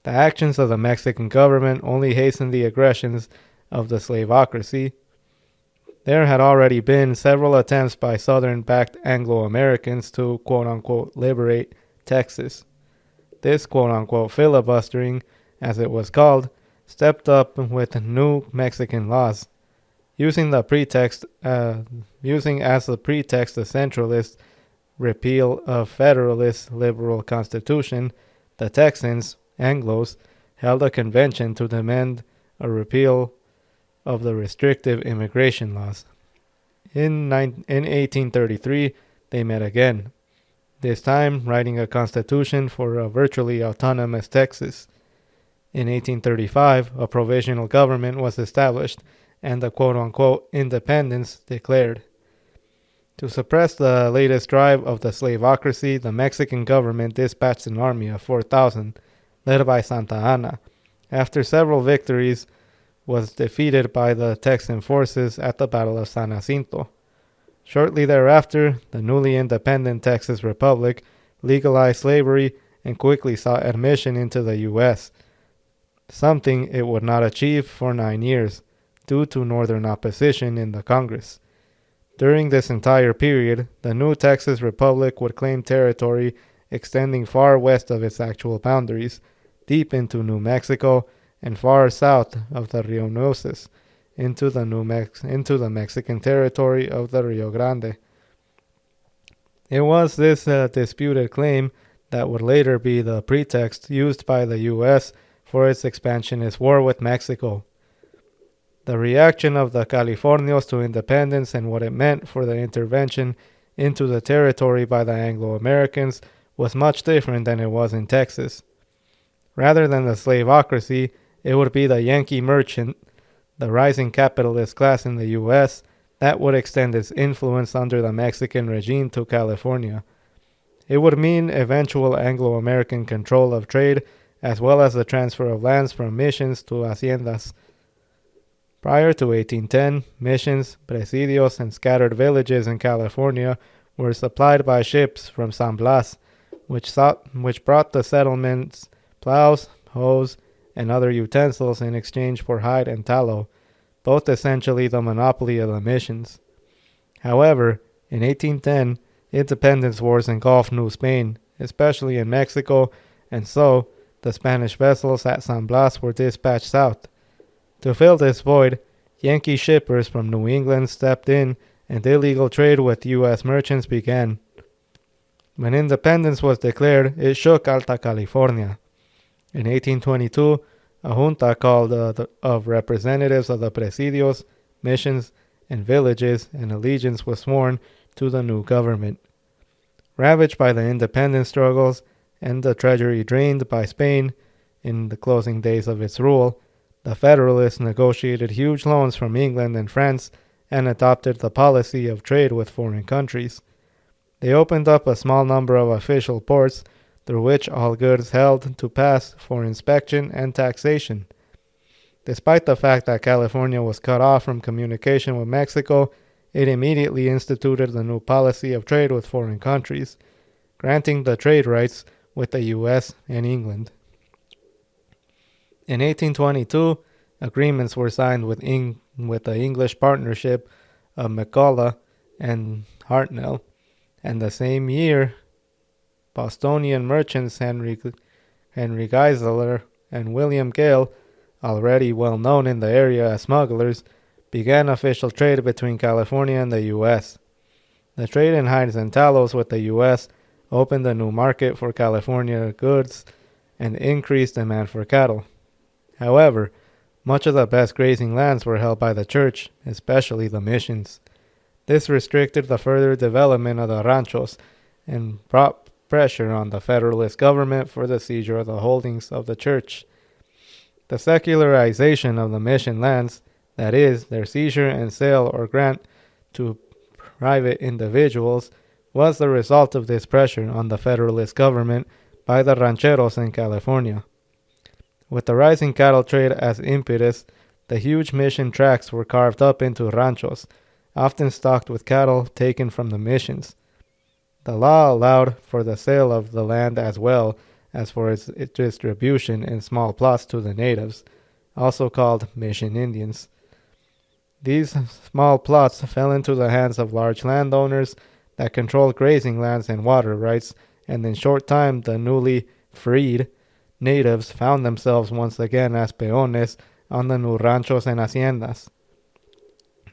The actions of the Mexican government only hastened the aggressions of the slavocracy. There had already been several attempts by Southern-backed Anglo-Americans to quote-unquote liberate Texas. This quote-unquote filibustering, as it was called, stepped up with new Mexican laws. Using as the pretext the Centralist repeal of Federalist liberal constitution, the Texans, Anglos, held a convention to demand a repeal of the restrictive immigration laws. In 1833, they met again, this time writing a constitution for a virtually autonomous Texas. In 1835, a provisional government was established and the quote-unquote independence declared. To suppress the latest drive of the slavocracy, the Mexican government dispatched an army of 4,000, led by Santa Anna. After several victories, was defeated by the Texan forces at the Battle of San Jacinto. Shortly thereafter, the newly independent Texas Republic legalized slavery and quickly sought admission into the U.S., something it would not achieve for 9 years, due to Northern opposition in the Congress. During this entire period, the new Texas Republic would claim territory extending far west of its actual boundaries, deep into New Mexico, and far south of the Rio Nueces, into the Mexican territory of the Rio Grande. It was this disputed claim that would later be the pretext used by the U.S. for its expansionist war with Mexico. The reaction of the Californios to independence and what it meant for the intervention into the territory by the Anglo-Americans was much different than it was in Texas. Rather than the slavocracy, it would be the Yankee merchant, the rising capitalist class in the U.S., that would extend its influence under the Mexican regime to California. It would mean eventual Anglo-American control of trade, as well as the transfer of lands from missions to haciendas. Prior to 1810, missions, presidios, and scattered villages in California were supplied by ships from San Blas, which brought the settlements plows, hoes, and other utensils in exchange for hide and tallow, both essentially the monopoly of the missions. However, in 1810, independence wars engulfed New Spain, especially in Mexico, and so the Spanish vessels at San Blas were dispatched south. To fill this void, Yankee shippers from New England stepped in and illegal trade with U.S. merchants began. When independence was declared, it shook Alta California. In 1822, a junta called of representatives of the presidios, missions, and villages and allegiance was sworn to the new government. Ravaged by the independence struggles and the treasury drained by Spain in the closing days of its rule, the Federalists negotiated huge loans from England and France and adopted the policy of trade with foreign countries. They opened up a small number of official ports through which all goods held to pass for inspection and taxation. Despite the fact that California was cut off from communication with Mexico, it immediately instituted the new policy of trade with foreign countries, granting the trade rights with the U.S. and England. In 1822, agreements were signed with the English partnership of McCulloch and Hartnell, and the same year, Bostonian merchants Henry Geisler and William Gale, already well known in the area as smugglers, began official trade between California and the U.S. The trade in hides and tallows with the U.S. opened a new market for California goods and increased demand for cattle. However, much of the best grazing lands were held by the church, especially the missions. This restricted the further development of the ranchos and brought pressure on the Federalist government for the seizure of the holdings of the church. The secularization of the mission lands, that is, their seizure and sale or grant to private individuals, was the result of this pressure on the Federalist government by the rancheros in California. With the rising cattle trade as impetus, the huge mission tracts were carved up into ranchos, often stocked with cattle taken from the missions. The law allowed for the sale of the land as well as for its distribution in small plots to the natives, also called mission Indians. These small plots fell into the hands of large landowners that controlled grazing lands and water rights, and in short time the newly freed natives found themselves once again as peones on the new ranchos and haciendas.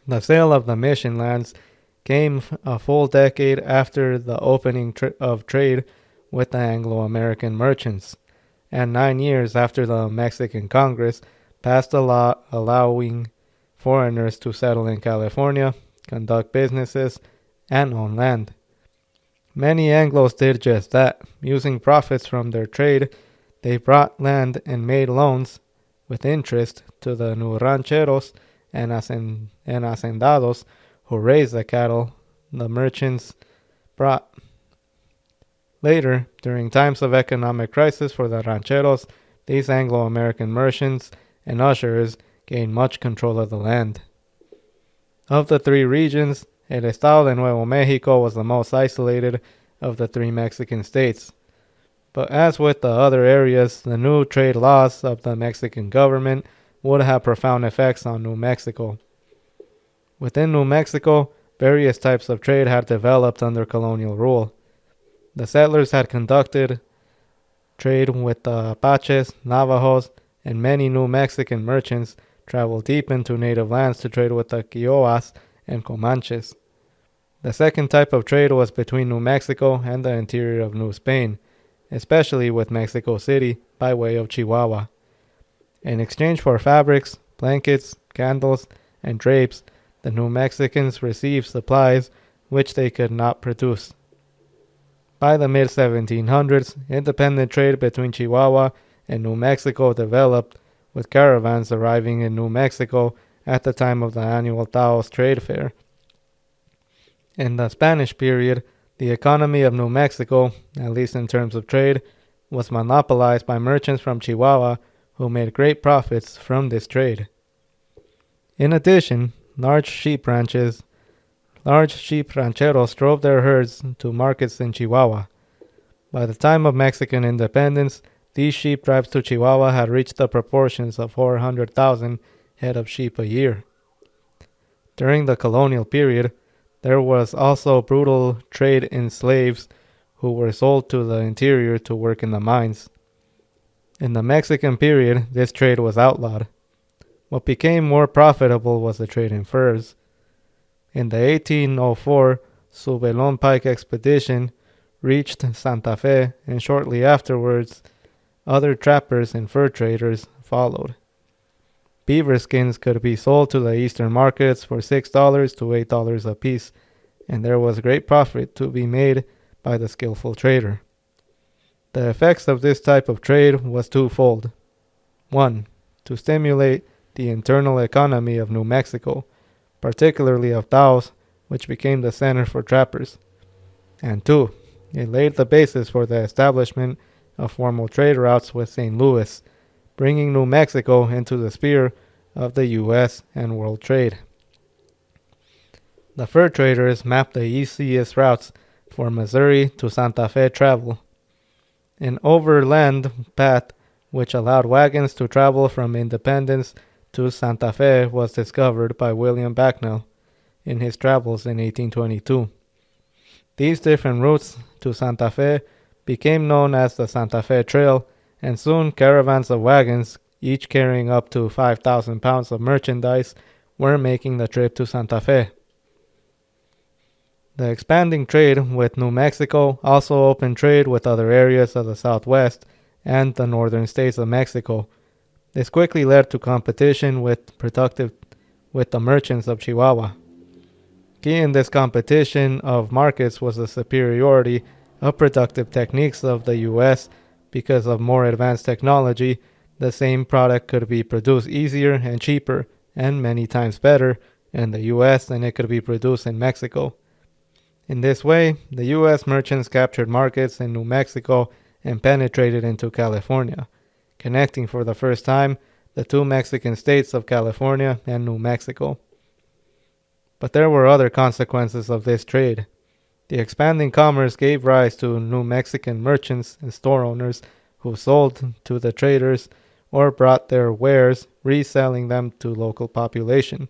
The sale of the mission lands came a full decade after the opening of trade with the Anglo-American merchants, and 9 years after the Mexican Congress passed a law allowing foreigners to settle in California, conduct businesses, and own land. Many Anglos did just that. Using profits from their trade, they bought land and made loans with interest to the new rancheros and hacendados who raised the cattle the merchants brought. Later, during times of economic crisis for the rancheros, these Anglo-American merchants and usurers gained much control of the land. Of the three regions, el estado de Nuevo Mexico was the most isolated of the three Mexican states. But as with the other areas, the new trade laws of the Mexican government would have profound effects on New Mexico. Within New Mexico, various types of trade had developed under colonial rule. The settlers had conducted trade with the Apaches, Navajos, and many New Mexican merchants traveled deep into native lands to trade with the Kiowas and Comanches. The second type of trade was between New Mexico and the interior of New Spain, especially with Mexico City by way of Chihuahua. In exchange for fabrics, blankets, candles, and drapes, the New Mexicans received supplies which they could not produce. By the mid-1700s, independent trade between Chihuahua and New Mexico developed, with caravans arriving in New Mexico at the time of the annual Taos Trade Fair. In the Spanish period, the economy of New Mexico, at least in terms of trade, was monopolized by merchants from Chihuahua who made great profits from this trade. In addition, large sheep rancheros drove their herds to markets in Chihuahua. By the time of Mexican independence, these sheep drives to Chihuahua had reached the proportions of 400,000 head of sheep a year. During the colonial period, there was also brutal trade in slaves who were sold to the interior to work in the mines. In the Mexican period, this trade was outlawed. What became more profitable was the trade in furs. In the 1804 Subelon Pike expedition reached Santa Fe, and shortly afterwards, other trappers and fur traders followed. Beaver skins could be sold to the eastern markets for $6 to $8 apiece, and there was great profit to be made by the skillful trader. The effects of this type of trade was twofold. 1. To stimulate the internal economy of New Mexico, particularly of Taos, which became the center for trappers. And 2. It laid the basis for the establishment of formal trade routes with St. Louis, bringing New Mexico into the sphere of the U.S. and world trade. The fur traders mapped the easiest routes for Missouri to Santa Fe travel. An overland path which allowed wagons to travel from Independence to Santa Fe was discovered by William Backnell in his travels in 1822. These different routes to Santa Fe became known as the Santa Fe Trail, and soon caravans of wagons, each carrying up to 5,000 pounds of merchandise, were making the trip to Santa Fe. The expanding trade with New Mexico also opened trade with other areas of the Southwest and the northern states of Mexico. This quickly led to competition with the merchants of Chihuahua. Key in this competition of markets was the superiority of productive techniques of the U.S. Because of more advanced technology, the same product could be produced easier and cheaper, and many times better, in the U.S. than it could be produced in Mexico. In this way, the U.S. merchants captured markets in New Mexico and penetrated into California, connecting for the first time the two Mexican states of California and New Mexico. But there were other consequences of this trade. The expanding commerce gave rise to New Mexican merchants and store owners who sold to the traders or brought their wares, reselling them to local population.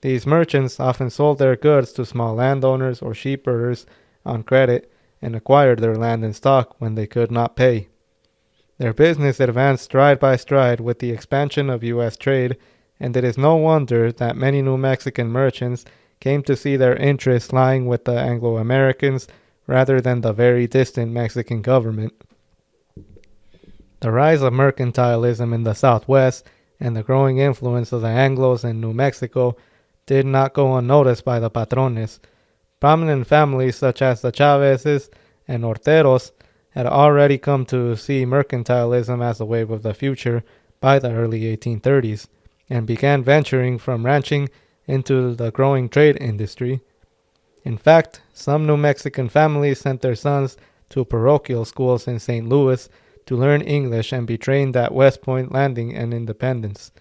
These merchants often sold their goods to small landowners or sheep herders on credit and acquired their land in stock when they could not pay. Their business advanced stride by stride with the expansion of U.S. trade, and it is no wonder that many New Mexican merchants came to see their interests lying with the Anglo-Americans rather than the very distant Mexican government. The rise of mercantilism in the Southwest and the growing influence of the Anglos in New Mexico did not go unnoticed by the patrones. Prominent families such as the Chavezes and Orteros had already come to see mercantilism as a wave of the future by the early 1830s, and began venturing from ranching into the growing trade industry. In fact, some New Mexican families sent their sons to parochial schools in St. Louis to learn English and be trained at West Point Landing and Independence.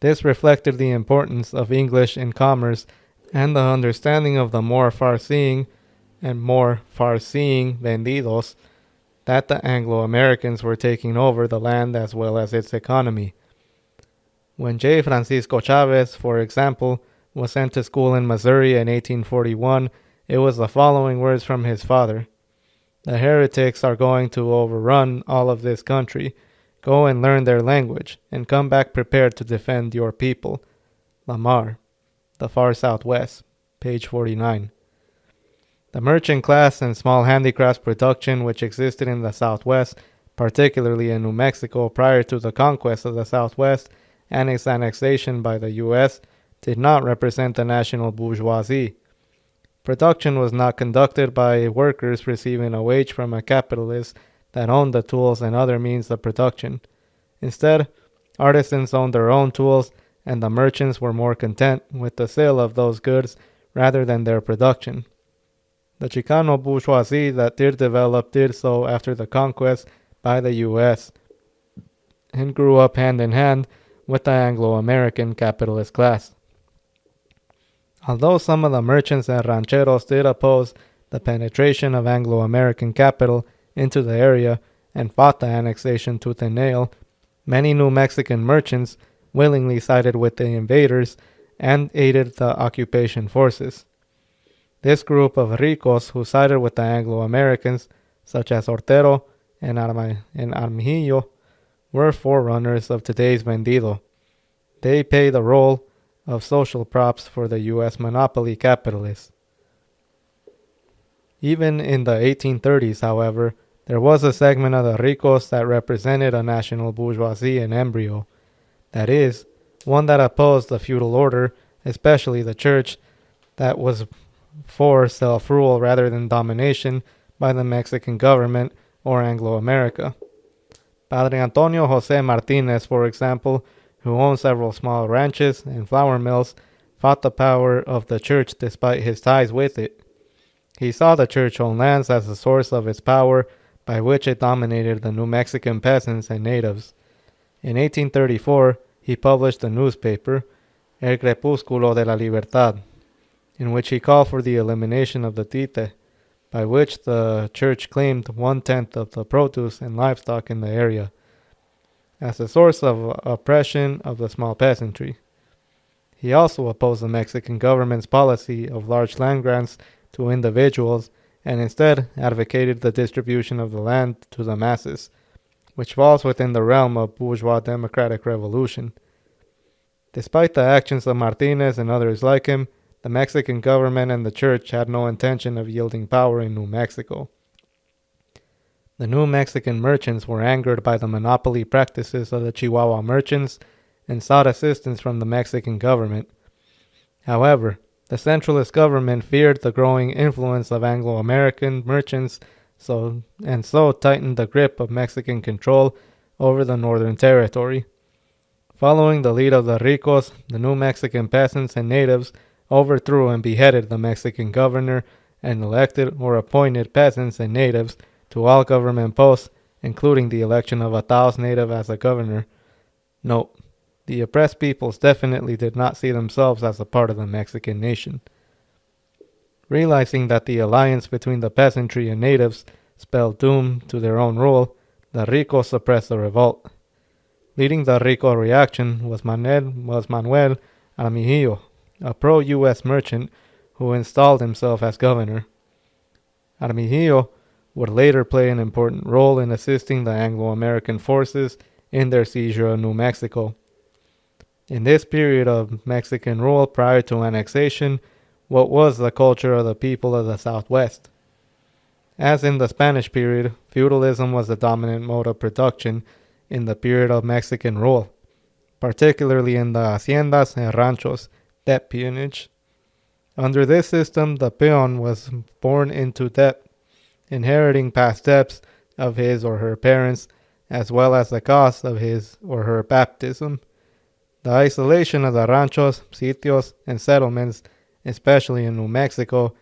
This reflected the importance of English in commerce and the understanding of the more far-seeing vendidos that the Anglo-Americans were taking over the land as well as its economy. When J. Francisco Chavez, for example, was sent to school in Missouri in 1841, it was the following words from his father: "The heretics are going to overrun all of this country. Go and learn their language, and come back prepared to defend your people." Lamar, The Far Southwest, page 49. The merchant class and small handicrafts production which existed in the Southwest, particularly in New Mexico prior to the conquest of the Southwest and its annexation by the U.S., did not represent the national bourgeoisie. Production was not conducted by workers receiving a wage from a capitalist that owned the tools and other means of production. Instead, artisans owned their own tools, and the merchants were more content with the sale of those goods rather than their production. The Chicano bourgeoisie that did develop did so after the conquest by the U.S. and grew up hand in hand with the Anglo-American capitalist class. Although some of the merchants and rancheros did oppose the penetration of Anglo-American capital into the area and fought the annexation tooth and nail, many New Mexican merchants willingly sided with the invaders and aided the occupation forces. This group of ricos who sided with the Anglo-Americans, such as Ortero and Armijillo, were forerunners of today's vendido. They play the role of social props for the U.S. monopoly capitalists. Even in the 1830s, however, there was a segment of the ricos that represented a national bourgeoisie in embryo. That is, one that opposed the feudal order, especially the church, that was for self-rule rather than domination by the Mexican government or Anglo-America. Padre Antonio José Martinez, for example, who owned several small ranches and flour mills, fought the power of the church despite his ties with it. He saw the church-owned lands as the source of its power by which it dominated the New Mexican peasants and natives. In 1834, he published a newspaper, El Crepúsculo de la Libertad, in which he called for the elimination of the tite, by which the church claimed 1/10 of the produce and livestock in the area, as a source of oppression of the small peasantry. He also opposed the Mexican government's policy of large land grants to individuals and instead advocated the distribution of the land to the masses, which falls within the realm of bourgeois democratic revolution. Despite the actions of Martinez and others like him, the Mexican government and the church had no intention of yielding power in New Mexico. The New Mexican merchants were angered by the monopoly practices of the Chihuahua merchants and sought assistance from the Mexican government. However, the centralist government feared the growing influence of Anglo-American merchants so tightened the grip of Mexican control over the northern territory. Following the lead of the ricos, the New Mexican peasants and natives overthrew and beheaded the Mexican governor and elected or appointed peasants and natives to all government posts, including the election of a Taos native as a governor. Note: the oppressed peoples definitely did not see themselves as a part of the Mexican nation. Realizing that the alliance between the peasantry and natives spelled doom to their own rule, the ricos suppressed the revolt. Leading the rico reaction was Manuel Armijillo, a pro-U.S. merchant who installed himself as governor. Armijillo would later play an important role in assisting the Anglo-American forces in their seizure of New Mexico. In this period of Mexican rule prior to annexation, what was the culture of the people of the Southwest? As in the Spanish period, feudalism was the dominant mode of production in the period of Mexican rule, particularly in the haciendas and ranchos, debt peonage. Under this system, the peon was born into debt, inheriting past debts of his or her parents, as well as the cost of his or her baptism. The isolation of the ranchos, sitios, and settlements, especially in New Mexico,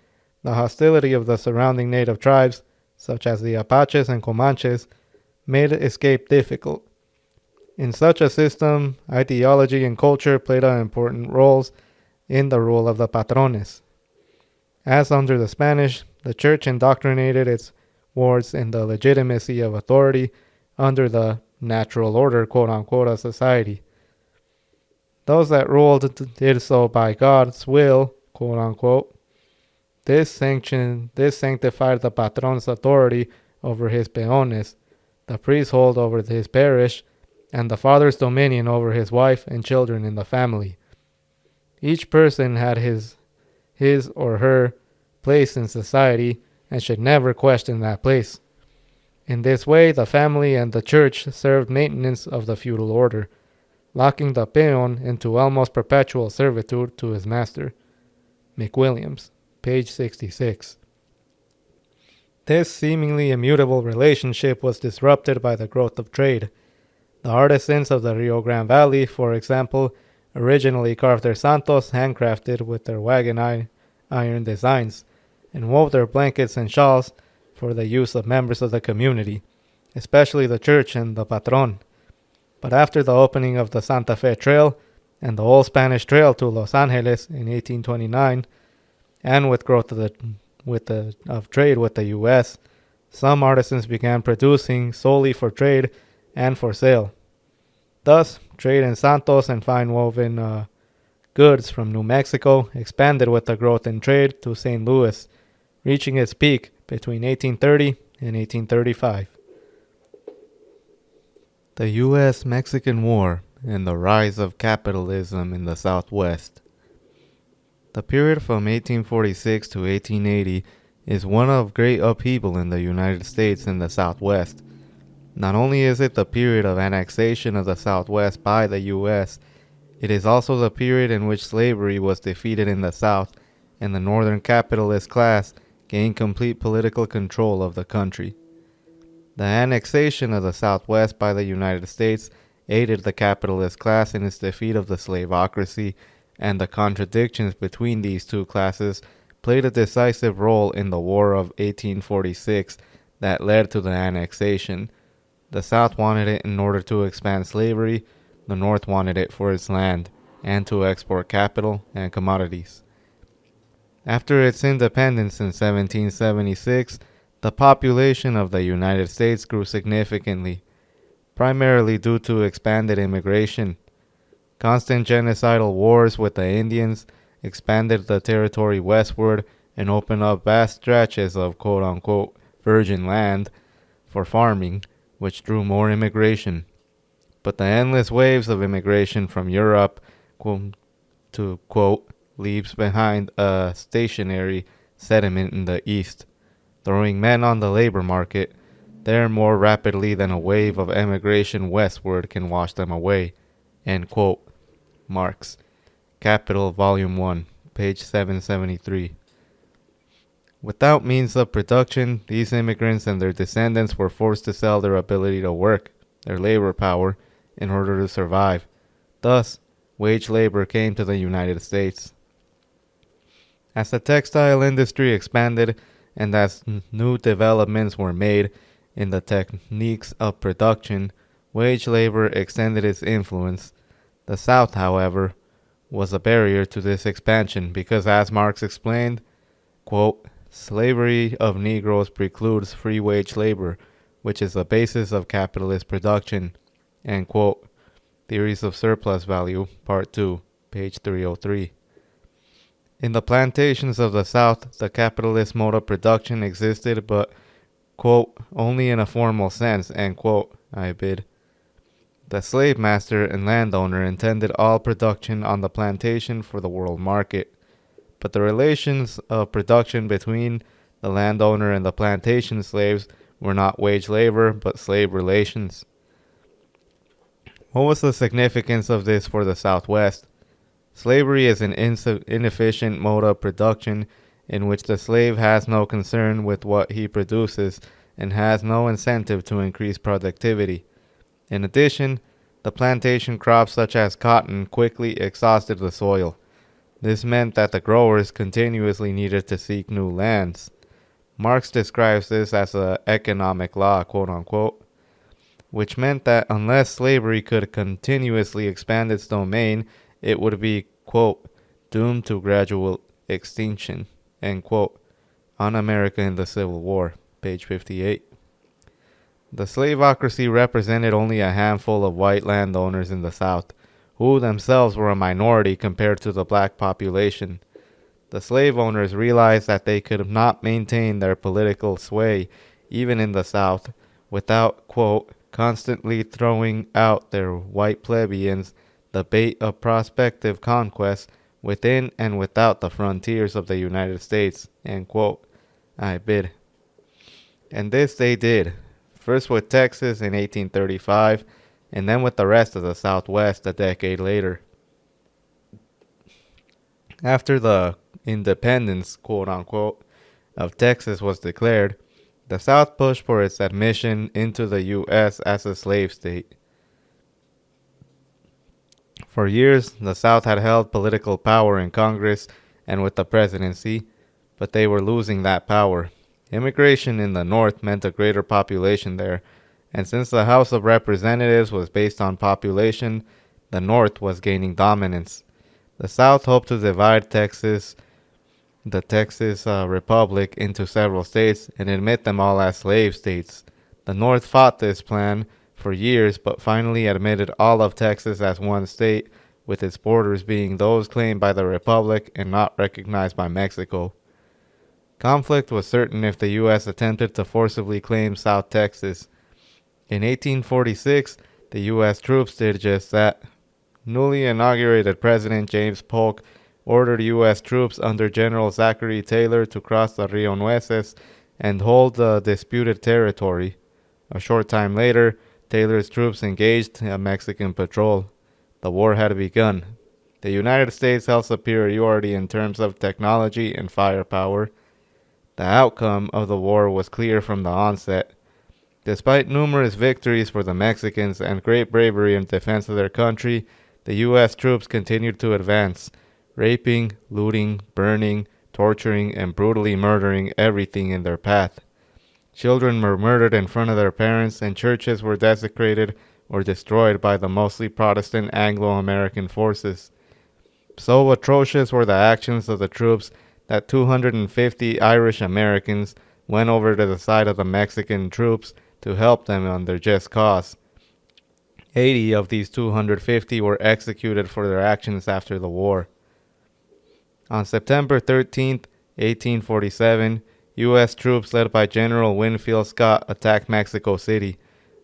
the hostility of the surrounding native tribes, such as the Apaches and Comanches, made escape difficult. In such a system, ideology and culture played important roles in the rule of the patrones. As under the Spanish, the church indoctrinated its wards in the legitimacy of authority under the natural order, quote-unquote, of society. Those that ruled did so by God's will, quote-unquote. This sanctified the patron's authority over his peones, the priest's hold over his parish, and the father's dominion over his wife and children in the family. Each person had his or her place in society and should never question that place. In this way, the family and the church served maintenance of the feudal order, locking the peon into almost perpetual servitude to his master. McWilliams, page 66. This seemingly immutable relationship was disrupted by the growth of trade. The artisans of the Rio Grande Valley, for example, originally carved their santos handcrafted with their wagon iron designs, and wove their blankets and shawls for the use of members of the community, especially the church and the patron. But after the opening of the Santa Fe Trail and the Old Spanish Trail to Los Angeles in 1829, and with growth of trade with the U.S., some artisans began producing solely for trade and for sale. Thus, trade in santos and fine woven goods from New Mexico expanded with the growth in trade to St. Louis, reaching its peak between 1830 and 1835. The U.S.-Mexican War and the rise of capitalism in the Southwest. The period from 1846 to 1880 is one of great upheaval in the United States and the Southwest. Not only is it the period of annexation of the Southwest by the U.S., it is also the period in which slavery was defeated in the South and the northern capitalist class gained complete political control of the country. The annexation of the Southwest by the United States aided the capitalist class in its defeat of the slaveocracy, and the contradictions between these two classes played a decisive role in the War of 1846 that led to the annexation. The South wanted it in order to expand slavery, the North wanted it for its land and to export capital and commodities. After its independence in 1776, the population of the United States grew significantly, primarily due to expanded immigration. Constant genocidal wars with the Indians expanded the territory westward and opened up vast stretches of quote-unquote virgin land for farming, which drew more immigration. But the endless waves of immigration from Europe to quote leaves behind a stationary sediment in the East, throwing men on the labor market there more rapidly than a wave of emigration westward can wash them away. End quote. Marx. Capital, Volume 1, page 773. Without means of production, these immigrants and their descendants were forced to sell their ability to work, their labor power, in order to survive. Thus, wage labor came to the United States. As the textile industry expanded and as new developments were made in the techniques of production, wage labor extended its influence. The South, however, was a barrier to this expansion because, as Marx explained, quote, slavery of Negroes precludes free wage labor, which is the basis of capitalist production. End quote. Theories of Surplus Value, Part 2, page 303. In the plantations of the South, the capitalist mode of production existed, but, quote, only in a formal sense, end quote, I bid. The slave master and landowner intended all production on the plantation for the world market, but the relations of production between the landowner and the plantation slaves were not wage labor, but slave relations. What was the significance of this for the Southwest? Slavery is an inefficient mode of production in which the slave has no concern with what he produces and has no incentive to increase productivity. In addition, the plantation crops such as cotton quickly exhausted the soil. This meant that the growers continuously needed to seek new lands. Marx describes this as an economic law, quote unquote, which meant that unless slavery could continuously expand its domain, it would be, quote, doomed to gradual extinction, end quote. On America in the Civil War, page 58. The slaveocracy represented only a handful of white landowners in the South, who themselves were a minority compared to the black population. The slave owners realized that they could not maintain their political sway, even in the South, without, quote, constantly throwing out their white plebeians the bait of prospective conquest within and without the frontiers of the United States, end quote. I bid. And this they did, first with Texas in 1835, and then with the rest of the Southwest a decade later. After the independence, quote unquote, of Texas was declared, the South pushed for its admission into the U.S. as a slave state. For years, the South had held political power in Congress and with the presidency, but they were losing that power. Immigration in the North meant a greater population there, and since the House of Representatives was based on population, the North was gaining dominance. The South hoped to divide the Texas Republic into several states and admit them all as slave states. The North fought this plan for years, but finally admitted all of Texas as one state, with its borders being those claimed by the Republic and not recognized by Mexico. Conflict was certain if the U.S. attempted to forcibly claim South Texas. In 1846, the U.S. troops did just that. Newly inaugurated President James Polk ordered U.S. troops under General Zachary Taylor to cross the Rio Nueces and hold the disputed territory. A short time later, Taylor's troops engaged a Mexican patrol. The war had begun. The United States held superiority in terms of technology and firepower. The outcome of the war was clear from the onset. Despite numerous victories for the Mexicans and great bravery in defense of their country, the U.S. troops continued to advance, raping, looting, burning, torturing, and brutally murdering everything in their path. Children were murdered in front of their parents, and churches were desecrated or destroyed by the mostly Protestant Anglo-American forces. So atrocious were the actions of the troops that 250 Irish Americans went over to the side of the Mexican troops to help them on their just cause. 80 of these 250 were executed for their actions after the war. On September 13, 1847, U.S. troops led by General Winfield Scott attacked Mexico City.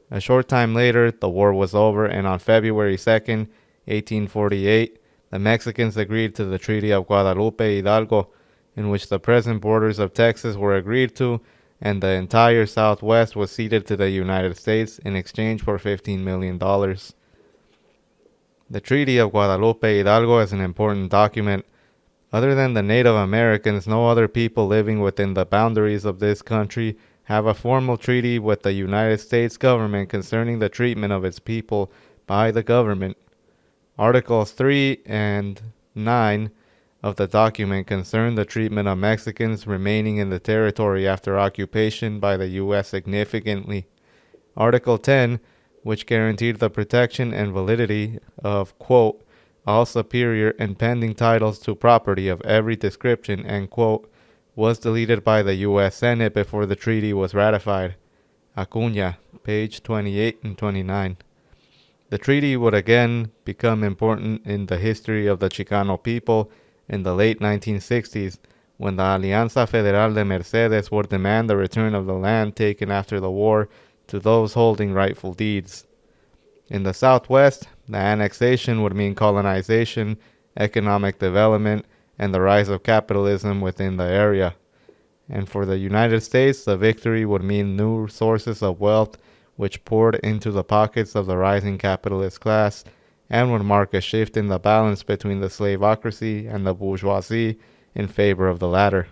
A short time later, the war was over, and on February 2nd, 1848, the Mexicans agreed to the Treaty of Guadalupe Hidalgo, in which the present borders of Texas were agreed to, and the entire Southwest was ceded to the United States in exchange for $15 million. The Treaty of Guadalupe Hidalgo is an important document. Other than the Native Americans, no other people living within the boundaries of this country have a formal treaty with the United States government concerning the treatment of its people by the government. Articles 3 and 9 of the document concern the treatment of Mexicans remaining in the territory after occupation by the U.S. significantly. Article 10, which guaranteed the protection and validity of, quote, all superior and pending titles to property of every description, end quote, was deleted by the U.S. Senate before the treaty was ratified. Acuña, page 28 and 29. The treaty would again become important in the history of the Chicano people in the late 1960s, when the Alianza Federal de Mercedes would demand the return of the land taken after the war to those holding rightful deeds. In the Southwest, the annexation would mean colonization, economic development, and the rise of capitalism within the area. And for the United States, the victory would mean new sources of wealth which poured into the pockets of the rising capitalist class, and would mark a shift in the balance between the slaveocracy and the bourgeoisie in favor of the latter.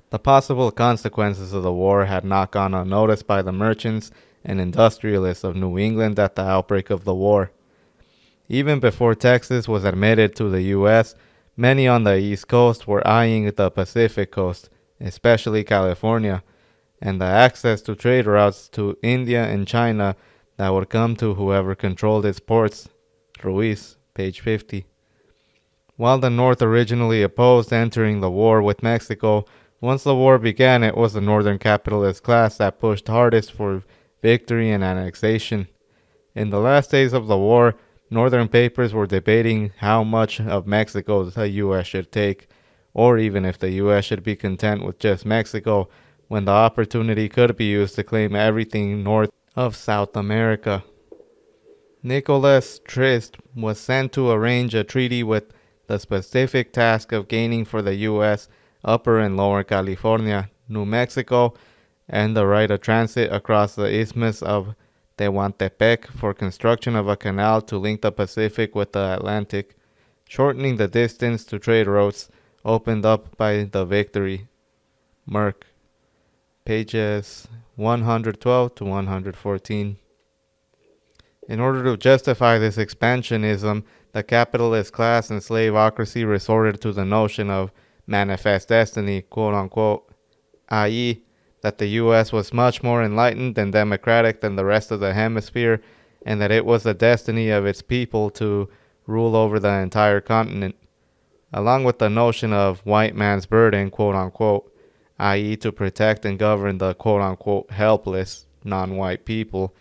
The possible consequences of the war had not gone unnoticed by the merchants and industrialists of New England at the outbreak of the war. Even before Texas was admitted to the U.S., many on the East Coast were eyeing the Pacific Coast, especially California, and the access to trade routes to India and China that would come to whoever controlled its ports. Ruiz, page 50. While the North originally opposed entering the war with Mexico, once the war began, it was the northern capitalist class that pushed hardest for victory and annexation. In the last days of the war, northern papers were debating how much of Mexico the U.S. should take, or even if the U.S. should be content with just Mexico, when the opportunity could be used to claim everything north of South America. Nicholas Trist was sent to arrange a treaty with the specific task of gaining for the U.S. Upper and Lower California, New Mexico, and the right of transit across the Isthmus of Tehuantepec for construction of a canal to link the Pacific with the Atlantic, shortening the distance to trade routes opened up by the victory. Merck, pages 112 to 114. In order to justify this expansionism, the capitalist class and slaveocracy resorted to the notion of manifest destiny, quote-unquote, i.e., that the U.S. was much more enlightened and democratic than the rest of the hemisphere, and that it was the destiny of its people to rule over the entire continent, along with the notion of white man's burden, quote-unquote, i.e. to protect and govern the quote-unquote helpless non-white people.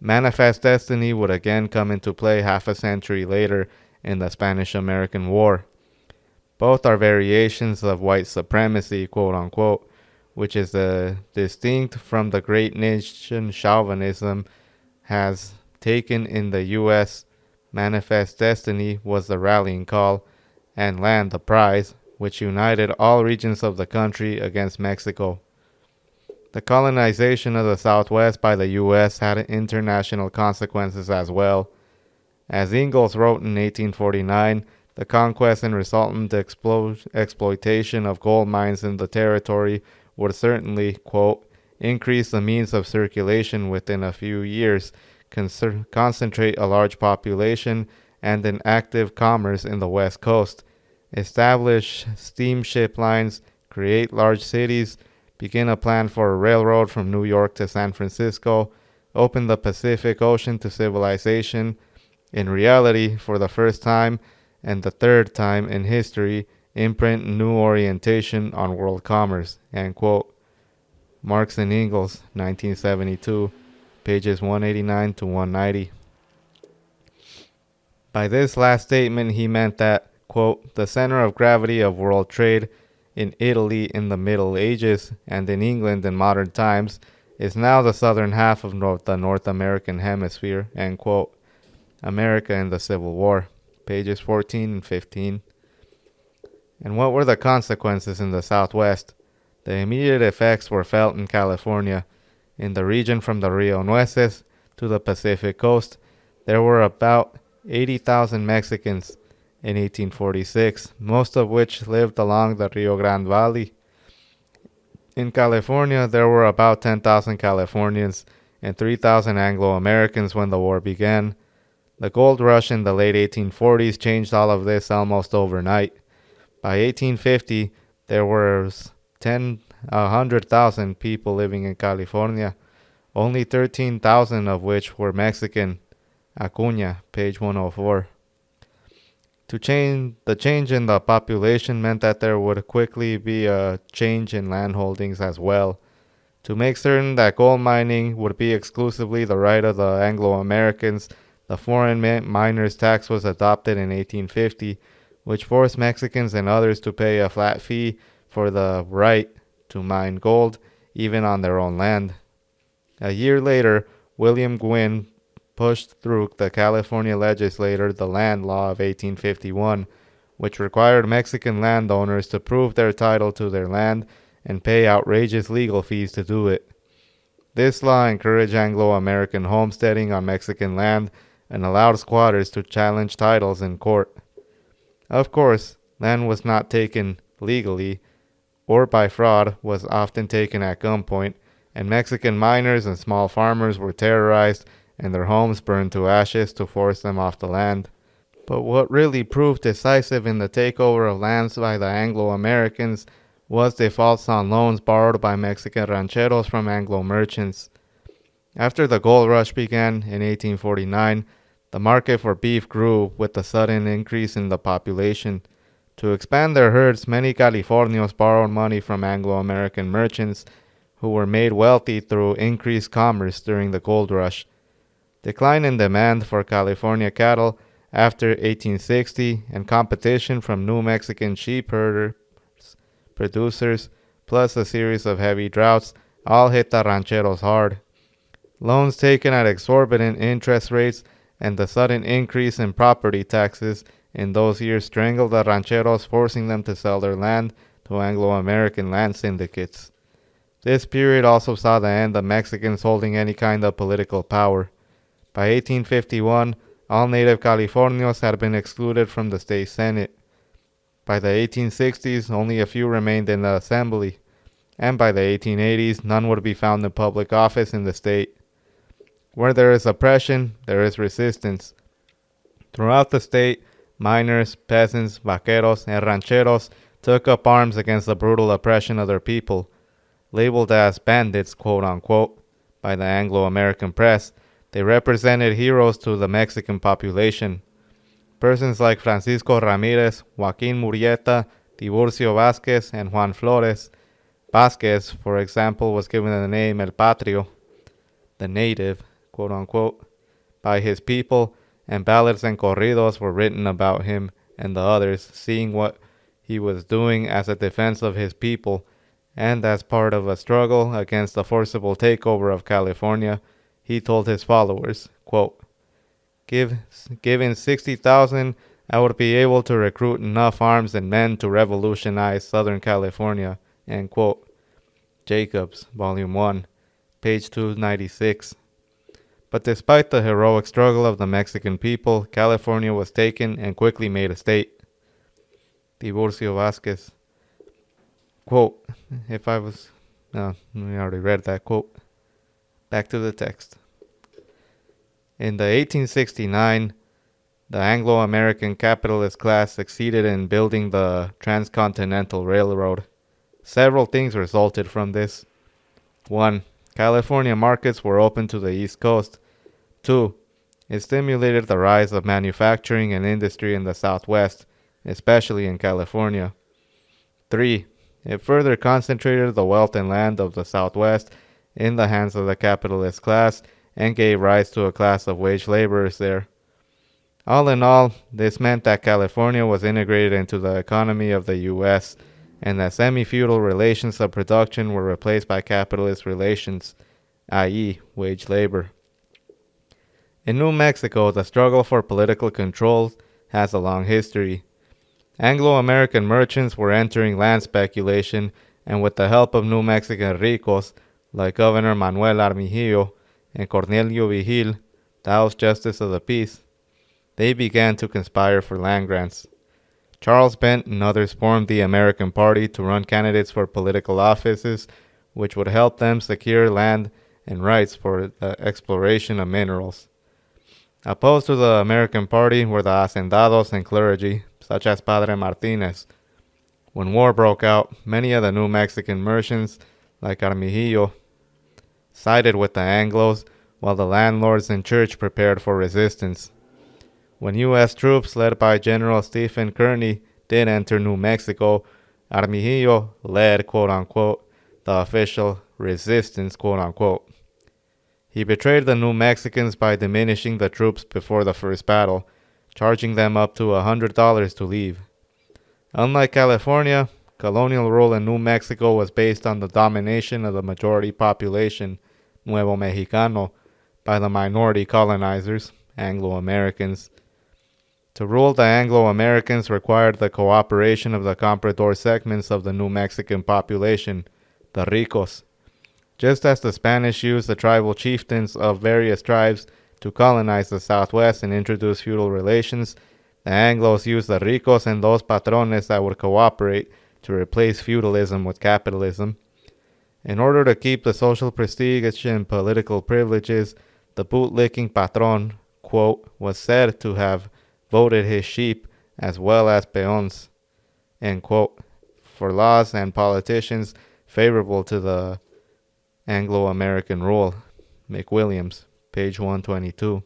Manifest destiny would again come into play half a century later in the Spanish-American War. Both are variations of white supremacy, quote-unquote, which is distinct from the great nation chauvinism has taken in the U.S. Manifest destiny was the rallying call, and land the prize, which united all regions of the country against Mexico. The colonization of the Southwest by the U.S. had international consequences as well. As Ingalls wrote in 1849, the conquest and resultant exploitation of gold mines in the territory would certainly, quote, increase the means of circulation within a few years, concentrate a large population and an active commerce in the West Coast, establish steamship lines, create large cities, begin a plan for a railroad from New York to San Francisco, open the Pacific Ocean to civilization, in reality, for the first time and the third time in history, imprint new orientation on world commerce, end quote. Marx and Engels, 1972, pages 189 to 190. By this last statement, he meant that, quote, the center of gravity of world trade, in Italy in the Middle Ages and in England in modern times, is now the southern half of the North American hemisphere, end quote. America in the Civil War, pages 14 and 15. And what were the consequences in the Southwest? The immediate effects were felt in California. In the region from the Rio Nueces to the Pacific coast, there were about 80,000 Mexicans in 1846, most of which lived along the Rio Grande Valley. In California, there were about 10,000 Californians and 3,000 Anglo-Americans when the war began. The gold rush in the late 1840s changed all of this almost overnight. By 1850, there were 100,000 people living in California, only 13,000 of which were Mexican. Acuña, page 104. The change in the population meant that there would quickly be a change in land holdings as well. To make certain that gold mining would be exclusively the right of the Anglo-Americans, the foreign miners' tax was adopted in 1850, which forced Mexicans and others to pay a flat fee for the right to mine gold, even on their own land. A year later, William Gwynn pushed through the California legislature the Land Law of 1851, which required Mexican landowners to prove their title to their land and pay outrageous legal fees to do it. This law encouraged Anglo-American homesteading on Mexican land and allowed squatters to challenge titles in court. Of course, land was not taken legally or by fraud, was often taken at gunpoint, and Mexican miners and small farmers were terrorized and their homes burned to ashes to force them off the land. But what really proved decisive in the takeover of lands by the Anglo-Americans was defaults on loans borrowed by Mexican rancheros from Anglo merchants. After the gold rush began in 1849, the market for beef grew with the sudden increase in the population. To expand their herds, many Californios borrowed money from Anglo-American merchants who were made wealthy through increased commerce during the gold rush. Decline in demand for California cattle after 1860 and competition from new Mexican sheep producers, plus a series of heavy droughts, all hit the rancheros hard. Loans taken at exorbitant interest rates and the sudden increase in property taxes in those years strangled the rancheros, forcing them to sell their land to Anglo-American land syndicates. This period also saw the end of Mexicans holding any kind of political power. By 1851, all native Californios had been excluded from the state senate. By the 1860s, only a few remained in the assembly, and by the 1880s, none would be found in public office in the state. Where there is oppression, there is resistance. Throughout the state, miners, peasants, vaqueros, and rancheros took up arms against the brutal oppression of their people. Labeled as bandits, quote-unquote, by the Anglo-American press, they represented heroes to the Mexican population. Persons like Francisco Ramirez, Joaquin Murrieta, Tiburcio Vázquez, and Juan Flores. Vázquez, for example, was given the name El Patrio, the native, quote-unquote, by his people, and ballads and corridos were written about him and the others, seeing what he was doing as a defense of his people, and as part of a struggle against the forcible takeover of California. He told his followers, quote, given 60,000, I would be able to recruit enough arms and men to revolutionize Southern California, end quote. Jacobs, Volume 1, page 296. But despite the heroic struggle of the Mexican people, California was taken and quickly made a state. Tiburcio Vázquez, quote, we already read that quote. Back to the text. In the 1869, the Anglo-American capitalist class succeeded in building the Transcontinental Railroad. Several things resulted from this. 1. California markets were open to the East Coast. 2. It stimulated the rise of manufacturing and industry in the Southwest, especially in California. 3. It further concentrated the wealth and land of the Southwest in the hands of the capitalist class and gave rise to a class of wage laborers there. All in all, this meant that California was integrated into the economy of the U.S., and that semi-feudal relations of production were replaced by capitalist relations, i.e., wage labor. In New Mexico, the struggle for political control has a long history. Anglo-American merchants were entering land speculation, and with the help of New Mexican ricos like Governor Manuel Armijillo and Cornelio Vigil, the House Justice of the Peace, they began to conspire for land grants. Charles Bent and others formed the American Party to run candidates for political offices, which would help them secure land and rights for the exploration of minerals. Opposed to the American Party were the hacendados and clergy, such as Padre Martinez. When war broke out, many of the New Mexican merchants, like Armijillo, sided with the Anglos, while the landlords and church prepared for resistance. When U.S. troops led by General Stephen Kearny did enter New Mexico, Armijillo led, quote-unquote, the official resistance, quote-unquote. He betrayed the New Mexicans by diminishing the troops before the first battle, charging them up to $100 to leave. Unlike California, colonial rule in New Mexico was based on the domination of the majority population, Nuevo Mexicano, by the minority colonizers, Anglo-Americans. To rule the Anglo-Americans required the cooperation of the comprador segments of the New Mexican population, the ricos. Just as the Spanish used the tribal chieftains of various tribes to colonize the Southwest and introduce feudal relations, the Anglos used the ricos and those patrones that would cooperate to replace feudalism with capitalism. In order to keep the social prestige and political privileges, the bootlicking patron, quote, was said to have voted his sheep as well as peons, end quote, for laws and politicians favorable to the Anglo-American rule. McWilliams, page 122.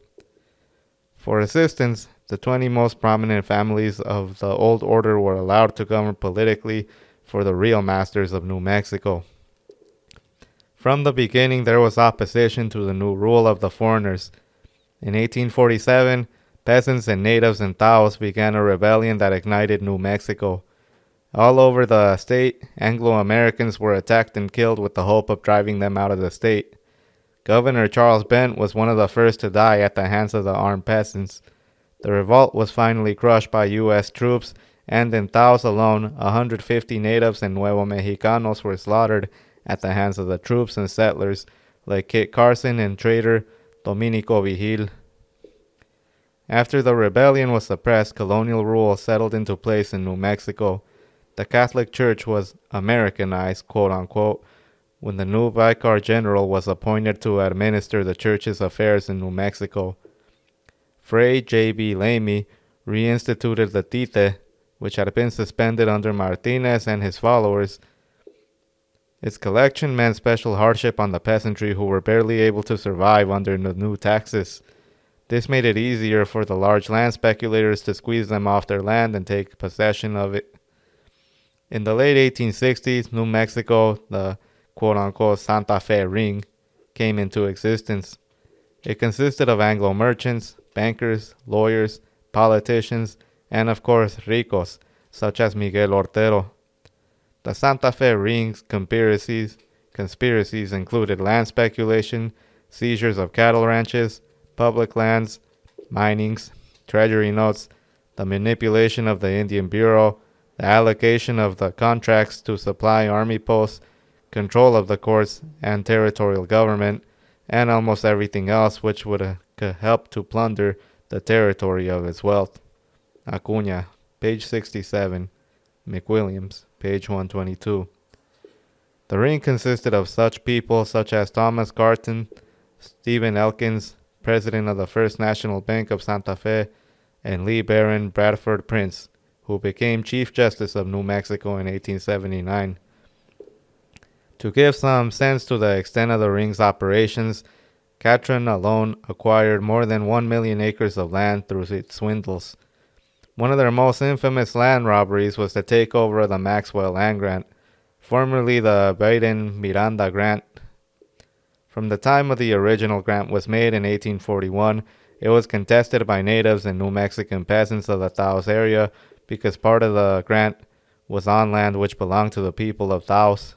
For assistance, the 20 most prominent families of the old order were allowed to govern politically for the real masters of New Mexico. From the beginning, there was opposition to the new rule of the foreigners. In 1847, peasants and natives and Taos began a rebellion that ignited New Mexico. All over the state, Anglo-Americans were attacked and killed with the hope of driving them out of the state. Governor Charles Bent was one of the first to die at the hands of the armed peasants. The revolt was finally crushed by U.S. troops, and in Taos alone, 150 natives and Nuevo Mexicanos were slaughtered at the hands of the troops and settlers like Kit Carson and trader Dominico Vigil. After the rebellion was suppressed, colonial rule settled into place in New Mexico. The Catholic Church was Americanized, quote-unquote, when the new Vicar General was appointed to administer the church's affairs in New Mexico. Fray J.B. Lamy reinstituted the tite, which had been suspended under Martinez and his followers. Its collection meant special hardship on the peasantry who were barely able to survive under the new taxes. This made it easier for the large land speculators to squeeze them off their land and take possession of it. In the late 1860s, New Mexico, the quote-unquote Santa Fe Ring, came into existence. It consisted of Anglo merchants, bankers, lawyers, politicians, and of course ricos, such as Miguel Ortero. The Santa Fe Ring's conspiracies included land speculation, seizures of cattle ranches, public lands, minings, treasury notes, the manipulation of the Indian Bureau, the allocation of the contracts to supply army posts, control of the courts and territorial government, and almost everything else which would help to plunder the territory of its wealth. Acuña, page 67. McWilliams, page 122. The ring consisted of such people such as Thomas Garton, Stephen Elkins, president of the First National Bank of Santa Fe, and Lee Baron Bradford Prince, who became Chief Justice of New Mexico in 1879. To give some sense to the extent of the ring's operations, Catron alone acquired more than 1 million acres of land through its swindles. One of their most infamous land robberies was the takeover of the Maxwell Land Grant, formerly the Baden-Miranda Grant. From the time of the original grant was made in 1841, it was contested by natives and New Mexican peasants of the Taos area because part of the grant was on land which belonged to the people of Taos.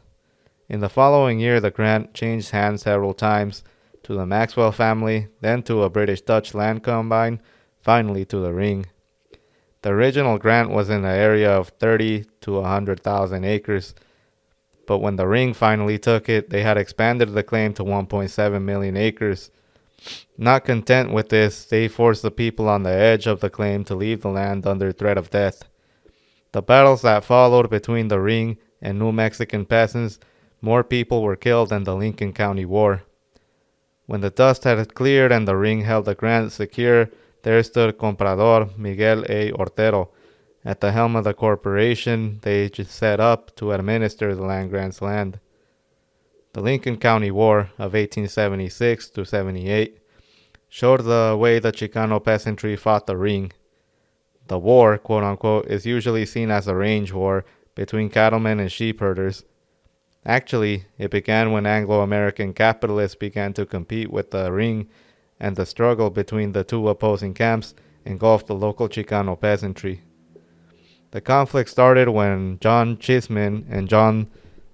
In the following year, the grant changed hands several times, to the Maxwell family, then to a British-Dutch land combine, finally to the Ring. The original grant was in the area of 30 to 100,000 acres, but when the Ring finally took it, they had expanded the claim to 1.7 million acres. Not content with this, they forced the people on the edge of the claim to leave the land under threat of death. The battles that followed between the Ring and New Mexican peasants, more people were killed than the Lincoln County War. When the dust had cleared and the Ring held the grant secure, there stood Comprador Miguel A. Ortero. At the helm of the corporation they just set up to administer the land grant's land. The Lincoln County War of 1876 to 78 showed the way the Chicano peasantry fought the Ring. The war, quote-unquote, is usually seen as a range war between cattlemen and sheep herders. Actually, it began when Anglo-American capitalists began to compete with the Ring, and the struggle between the two opposing camps engulfed the local Chicano peasantry. The conflict started when John Chisman and John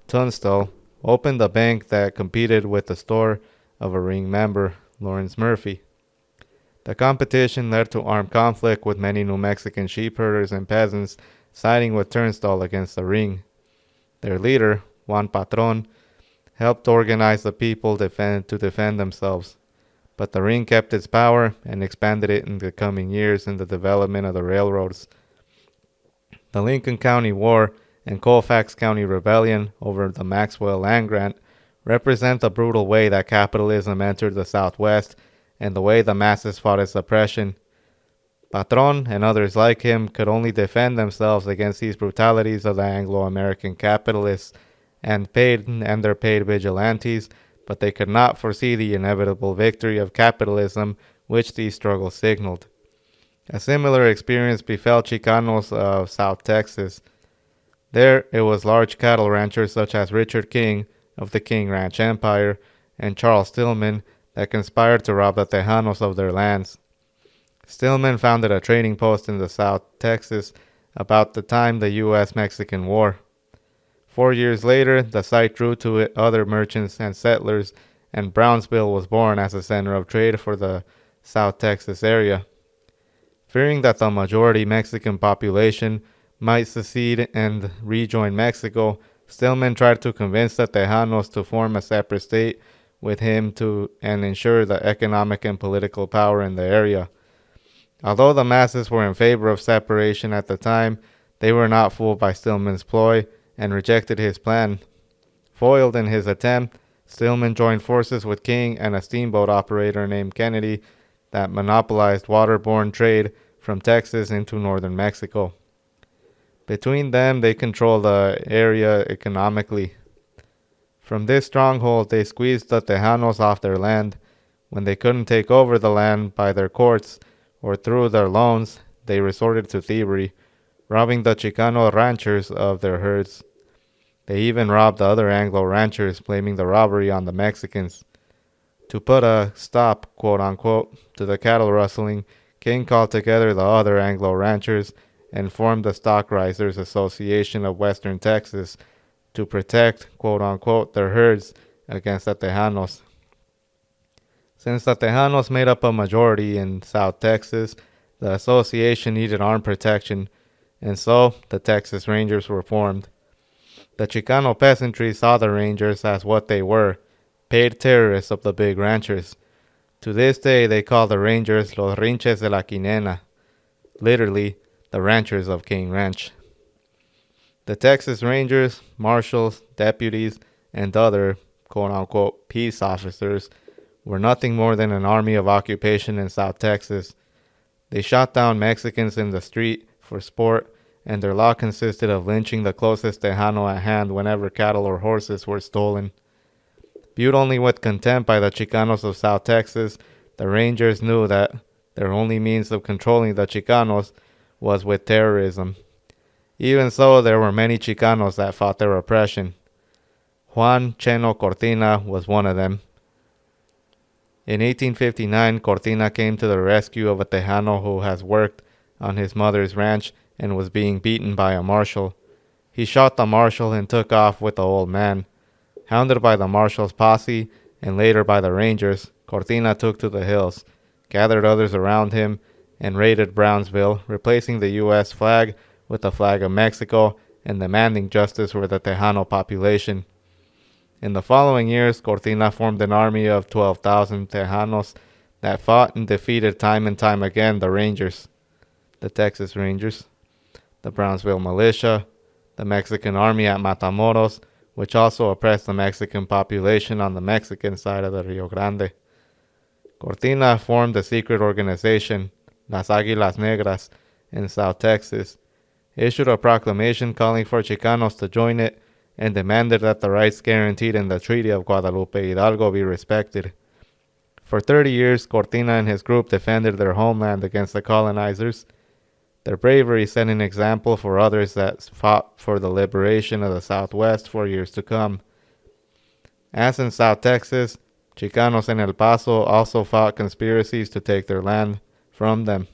Tunstall opened a bank that competed with the store of a Ring member, Lawrence Murphy. The competition led to armed conflict, with many New Mexican sheep herders and peasants siding with Tunstall against the Ring. Their leader, Juan Patron, helped organize the people to defend themselves, but the Ring kept its power and expanded it in the coming years in the development of the railroads. The Lincoln County War and Colfax County Rebellion over the Maxwell land grant represent the brutal way that capitalism entered the Southwest and the way the masses fought its oppression. Patron and others like him could only defend themselves against these brutalities of the Anglo-American capitalists and their paid vigilantes, but they could not foresee the inevitable victory of capitalism which these struggles signaled. A similar experience befell Chicanos of South Texas. There it was large cattle ranchers such as Richard King of the King Ranch Empire and Charles Stillman that conspired to rob the Tejanos of their lands. Stillman founded a trading post in the South Texas about the time the U.S.-Mexican War. 4 years later, the site drew to it other merchants and settlers, and Brownsville was born as a center of trade for the South Texas area. Fearing that the majority Mexican population might secede and rejoin Mexico, Stillman tried to convince the Tejanos to form a separate state with him and ensure the economic and political power in the area. Although the masses were in favor of separation at the time, they were not fooled by Stillman's ploy and rejected his plan. Foiled in his attempt, Stillman joined forces with King and a steamboat operator named Kennedy that monopolized waterborne trade from Texas into northern Mexico. Between them, they controlled the area economically. From this stronghold, they squeezed the Tejanos off their land. When they couldn't take over the land by their courts or through their loans, they resorted to thievery, robbing the Chicano ranchers of their herds. They even robbed the other Anglo ranchers, blaming the robbery on the Mexicans. To put a stop, quote-unquote, to the cattle rustling, King called together the other Anglo ranchers and formed the Stock Raisers Association of Western Texas to protect, quote-unquote, their herds against the Tejanos. Since the Tejanos made up a majority in South Texas, the association needed armed protection, and so the Texas Rangers were formed. The Chicano peasantry saw the Rangers as what they were, paid terrorists of the big ranchers. To this day, they call the Rangers Los Rinches de la Quinena, literally, the ranchers of King Ranch. The Texas Rangers, marshals, deputies, and other, quote-unquote, peace officers were nothing more than an army of occupation in South Texas. They shot down Mexicans in the street for sport, and their law consisted of lynching the closest Tejano at hand whenever cattle or horses were stolen. Viewed only with contempt by the Chicanos of South Texas, the Rangers knew that their only means of controlling the Chicanos was with terrorism. Even so, there were many Chicanos that fought their oppression. Juan Cheno Cortina was one of them. In 1859, Cortina came to the rescue of a Tejano who has worked on his mother's ranch and was being beaten by a marshal. He shot the marshal and took off with the old man. Hounded by the marshal's posse and later by the Rangers, Cortina took to the hills, gathered others around him, and raided Brownsville, replacing the U.S. flag with the flag of Mexico and demanding justice for the Tejano population. In the following years, Cortina formed an army of 12,000 Tejanos that fought and defeated time and time again the Rangers, the Texas Rangers, the Brownsville Militia, the Mexican army at Matamoros, which also oppressed the Mexican population on the Mexican side of the Rio Grande. Cortina formed a secret organization, Las Águilas Negras, in South Texas, issued a proclamation calling for Chicanos to join it, and demanded that the rights guaranteed in the Treaty of Guadalupe Hidalgo be respected. For 30 years, Cortina and his group defended their homeland against the colonizers. Their bravery set an example for others that fought for the liberation of the Southwest for years to come. As in South Texas, Chicanos in El Paso also fought conspiracies to take their land from them.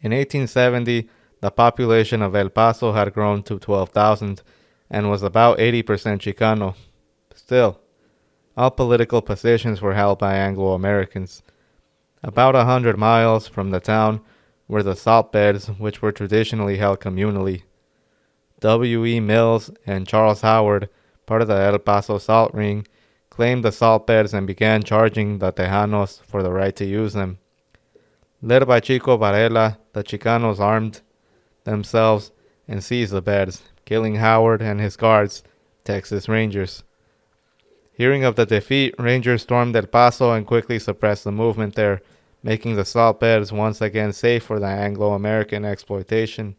In 1870, the population of El Paso had grown to 12,000 and was about 80% Chicano. Still, all political positions were held by Anglo-Americans. About 100 miles from the town were the salt beds, which were traditionally held communally. W.E. Mills and Charles Howard, part of the El Paso salt ring, claimed the salt beds and began charging the Tejanos for the right to use them. Led by Chico Varela, the Chicanos armed themselves and seized the beds, killing Howard and his guards, Texas Rangers. Hearing of the defeat, Rangers stormed El Paso and quickly suppressed the movement there, making the salt beds once again safe for the Anglo-American exploitation.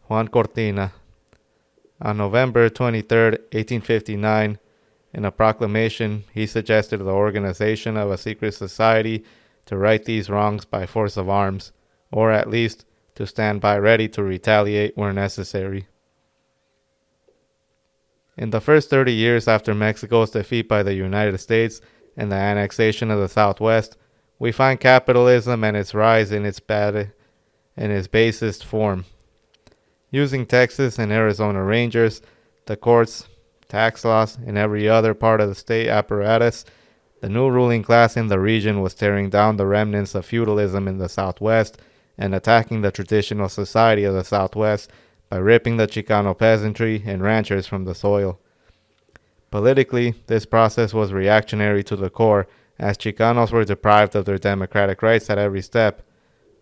Juan Cortina. On November 23, 1859, in a proclamation, he suggested the organization of a secret society to right these wrongs by force of arms, or at least to stand by ready to retaliate where necessary. In the first 30 years after Mexico's defeat by the United States and the annexation of the Southwest, we find capitalism and its rise in its basest form. Using Texas and Arizona Rangers, the courts, tax laws, and every other part of the state apparatus, the new ruling class in the region was tearing down the remnants of feudalism in the Southwest and attacking the traditional society of the Southwest by ripping the Chicano peasantry and ranchers from the soil. Politically, this process was reactionary to the core, as Chicanos were deprived of their democratic rights at every step.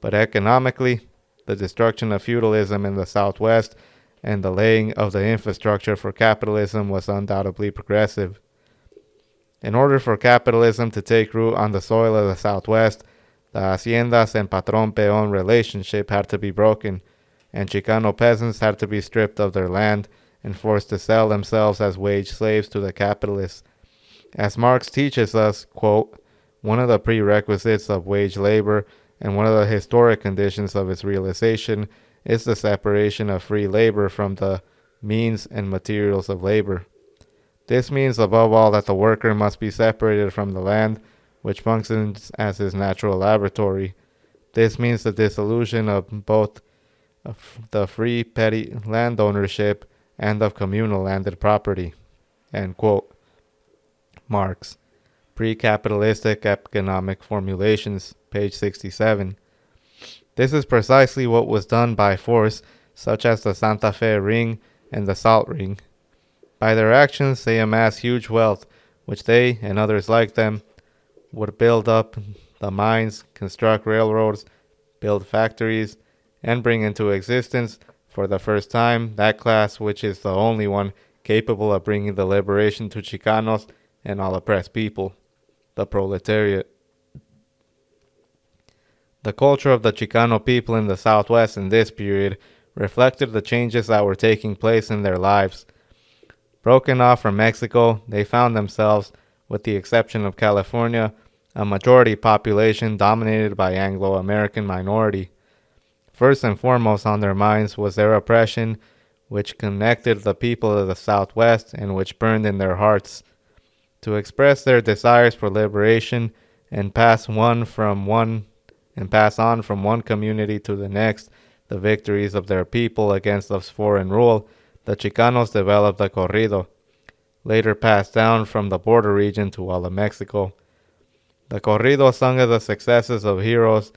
But economically, the destruction of feudalism in the Southwest and the laying of the infrastructure for capitalism was undoubtedly progressive. In order for capitalism to take root on the soil of the Southwest, the haciendas and patron-peon relationship had to be broken, and Chicano peasants had to be stripped of their land and forced to sell themselves as wage slaves to the capitalists. As Marx teaches us, quote, one of the prerequisites of wage labor and one of the historic conditions of its realization is the separation of free labor from the means and materials of labor. This means above all that the worker must be separated from the land, which functions as his natural laboratory. This means the dissolution of both the free petty land ownership and of communal landed property. End quote. Marx. Pre-capitalistic economic formulations, page 67. This is precisely what was done by force, such as the Santa Fe Ring and the Salt Ring. By their actions, they amassed huge wealth, which they, and others like them, would build up the mines, construct railroads, build factories, and bring into existence, for the first time, that class which is the only one capable of bringing the liberation to Chicanos and all oppressed people, the proletariat. The culture of the Chicano people in the Southwest in this period reflected the changes that were taking place in their lives. Broken off from Mexico, they found themselves, with the exception of California, a majority population dominated by Anglo-American minority. First and foremost on their minds was their oppression, which connected the people of the Southwest and which burned in their hearts. To express their desires for liberation and pass on from one community to the next, the victories of their people against the foreign rule, the Chicanos developed the corrido, later passed down from the border region to all of Mexico. The corrido sung of the successes of heroes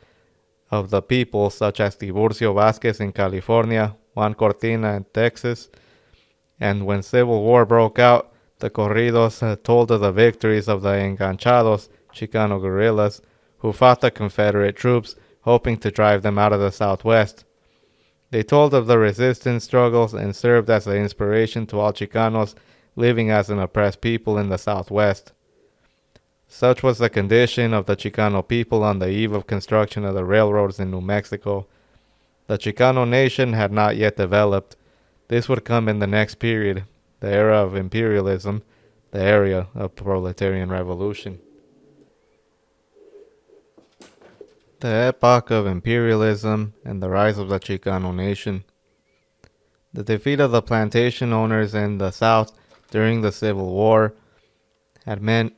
of the people such as Tiburcio Vázquez in California, Juan Cortina in Texas, and when Civil War broke out, the corridos told of the victories of the enganchados, Chicano guerrillas, who fought the Confederate troops, hoping to drive them out of the Southwest. They told of the resistance struggles and served as an inspiration to all Chicanos living as an oppressed people in the Southwest. Such was the condition of the Chicano people on the eve of construction of the railroads in New Mexico. The Chicano nation had not yet developed. This would come in the next period, the era of imperialism, the era of proletarian revolution. The epoch of imperialism and the rise of the Chicano nation. The defeat of the plantation owners in the South during the Civil War had meant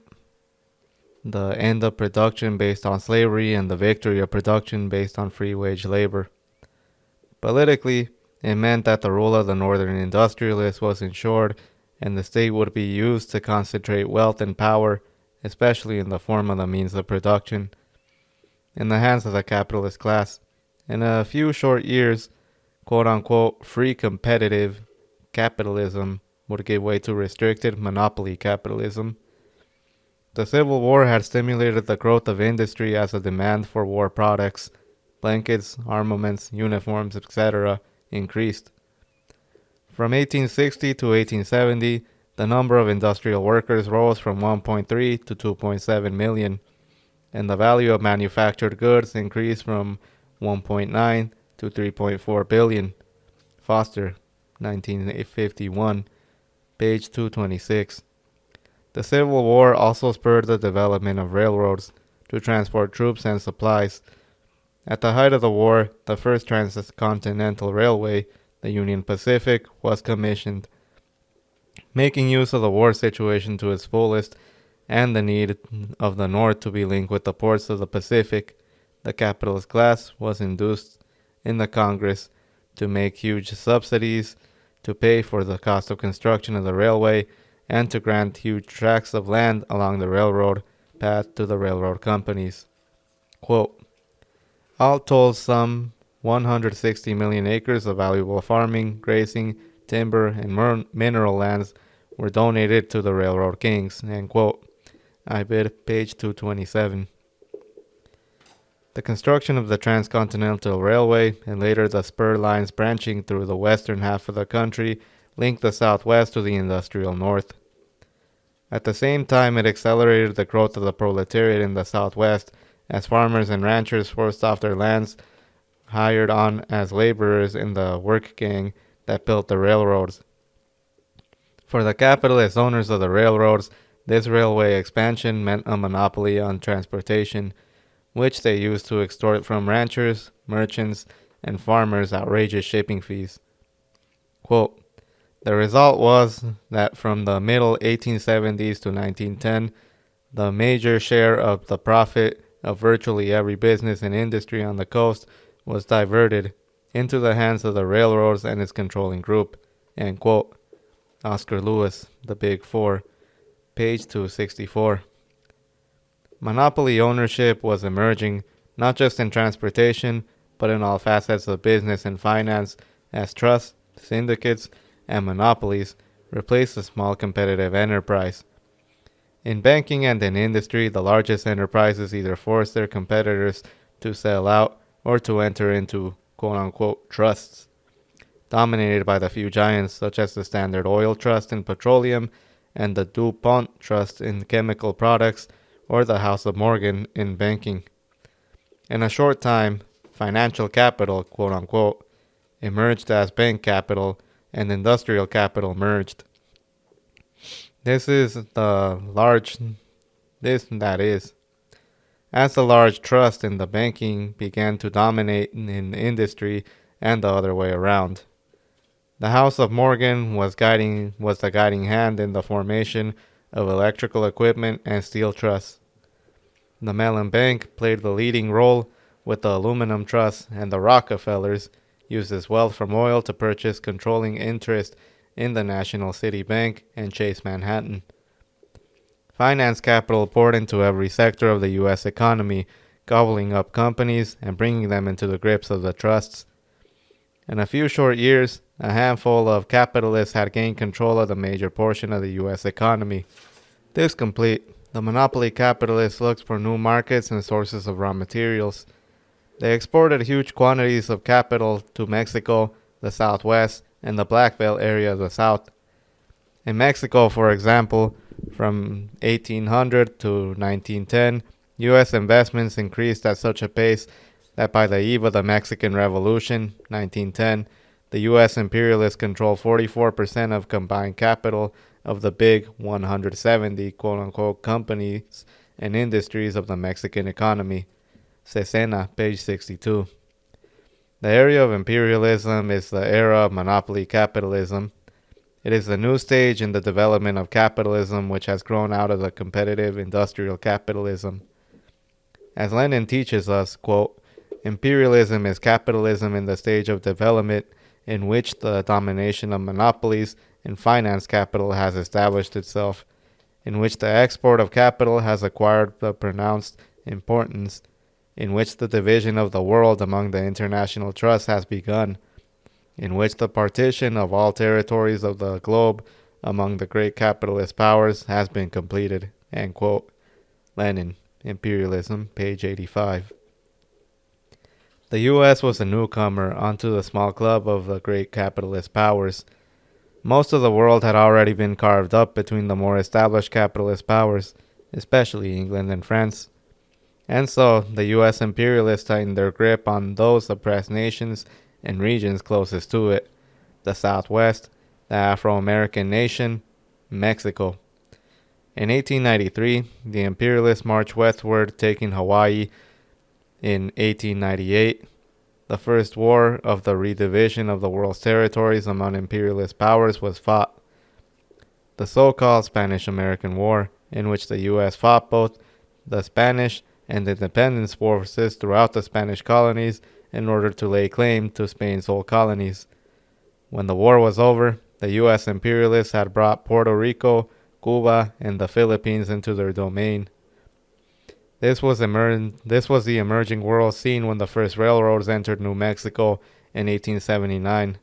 the end of production based on slavery and the victory of production based on free wage labor. Politically, it meant that the rule of the northern industrialists was ensured and the state would be used to concentrate wealth and power, especially in the form of the means of production, in the hands of the capitalist class. In a few short years, quote-unquote free competitive capitalism would give way to restricted monopoly capitalism. The Civil War had stimulated the growth of industry as the demand for war products, blankets, armaments, uniforms, etc., increased. From 1860 to 1870, the number of industrial workers rose from 1.3 to 2.7 million, and the value of manufactured goods increased from 1.9 to 3.4 billion. Foster, 1951, page 226. The Civil War also spurred the development of railroads to transport troops and supplies. At the height of the war, the first transcontinental railway, the Union Pacific, was commissioned. Making use of the war situation to its fullest and the need of the North to be linked with the ports of the Pacific, the capitalist class was induced in the Congress to make huge subsidies to pay for the cost of construction of the railway and to grant huge tracts of land along the railroad path to the railroad companies. Quote, all told, some 160 million acres of valuable farming, grazing, timber, and mineral lands were donated to the railroad kings. End quote. I bid page 227. The construction of the Transcontinental Railway and later the spur lines branching through the western half of the country linked the Southwest to the industrial North. At the same time, it accelerated the growth of the proletariat in the Southwest as farmers and ranchers forced off their lands, hired on as laborers in the work gang that built the railroads. For the capitalist owners of the railroads, this railway expansion meant a monopoly on transportation, which they used to extort from ranchers, merchants, and farmers outrageous shipping fees. Quote, the result was that from the middle 1870s to 1910, the major share of the profit of virtually every business and industry on the coast was diverted into the hands of the railroads and its controlling group. End quote. Oscar Lewis, The Big Four, page 264. Monopoly ownership was emerging, not just in transportation, but in all facets of business and finance, as trusts, syndicates, and monopolies replaced the small competitive enterprise. In banking and in industry, the largest enterprises either forced their competitors to sell out or to enter into quote-unquote trusts, dominated by the few giants such as the Standard Oil Trust in petroleum and the DuPont Trust in chemical products, or the House of Morgan in banking. In a short time, financial capital, quote-unquote, emerged as bank capital and industrial capital merged. As the large trust in the banking began to dominate in industry and the other way around. The House of Morgan was the guiding hand in the formation of electrical equipment and steel trusts. The Mellon Bank played the leading role with the aluminum trust, and the Rockefellers, used his wealth from oil to purchase controlling interest in the National City Bank and Chase Manhattan. Finance capital poured into every sector of the U.S. economy, gobbling up companies and bringing them into the grips of the trusts. In a few short years, a handful of capitalists had gained control of the major portion of the U.S. economy. This complete, the monopoly capitalists looked for new markets and sources of raw materials. They exported huge quantities of capital to Mexico, the Southwest, and the Black Belt area of the South. In Mexico, for example, from 1800 to 1910, U.S. investments increased at such a pace that by the eve of the Mexican Revolution, 1910, the U.S. imperialists controlled 44% of combined capital of the big 170 quote-unquote companies and industries of the Mexican economy. Cesena, page 62. The area of imperialism is the era of monopoly capitalism. It is the new stage in the development of capitalism which has grown out of the competitive industrial capitalism. As Lenin teaches us, quote, imperialism is capitalism in the stage of development in which the domination of monopolies and finance capital has established itself, in which the export of capital has acquired the pronounced importance, in which the division of the world among the international trusts has begun, in which the partition of all territories of the globe among the great capitalist powers has been completed. End quote. Lenin, Imperialism, page 85. The U.S. was a newcomer onto the small club of the great capitalist powers. Most of the world had already been carved up between the more established capitalist powers, especially England and France. And so, the U.S. imperialists tightened their grip on those oppressed nations and regions closest to it, the Southwest, the Afro-American nation, Mexico. In 1893, the imperialists marched westward, taking Hawaii. In 1898, the first war of the redivision of the world's territories among imperialist powers was fought. The so-called Spanish-American War, in which the U.S. fought both the Spanish and independence forces throughout the Spanish colonies in order to lay claim to Spain's old colonies. When the war was over, the U.S. imperialists had brought Puerto Rico, Cuba, and the Philippines into their domain. This was the emerging world scene when the first railroads entered New Mexico in 1879.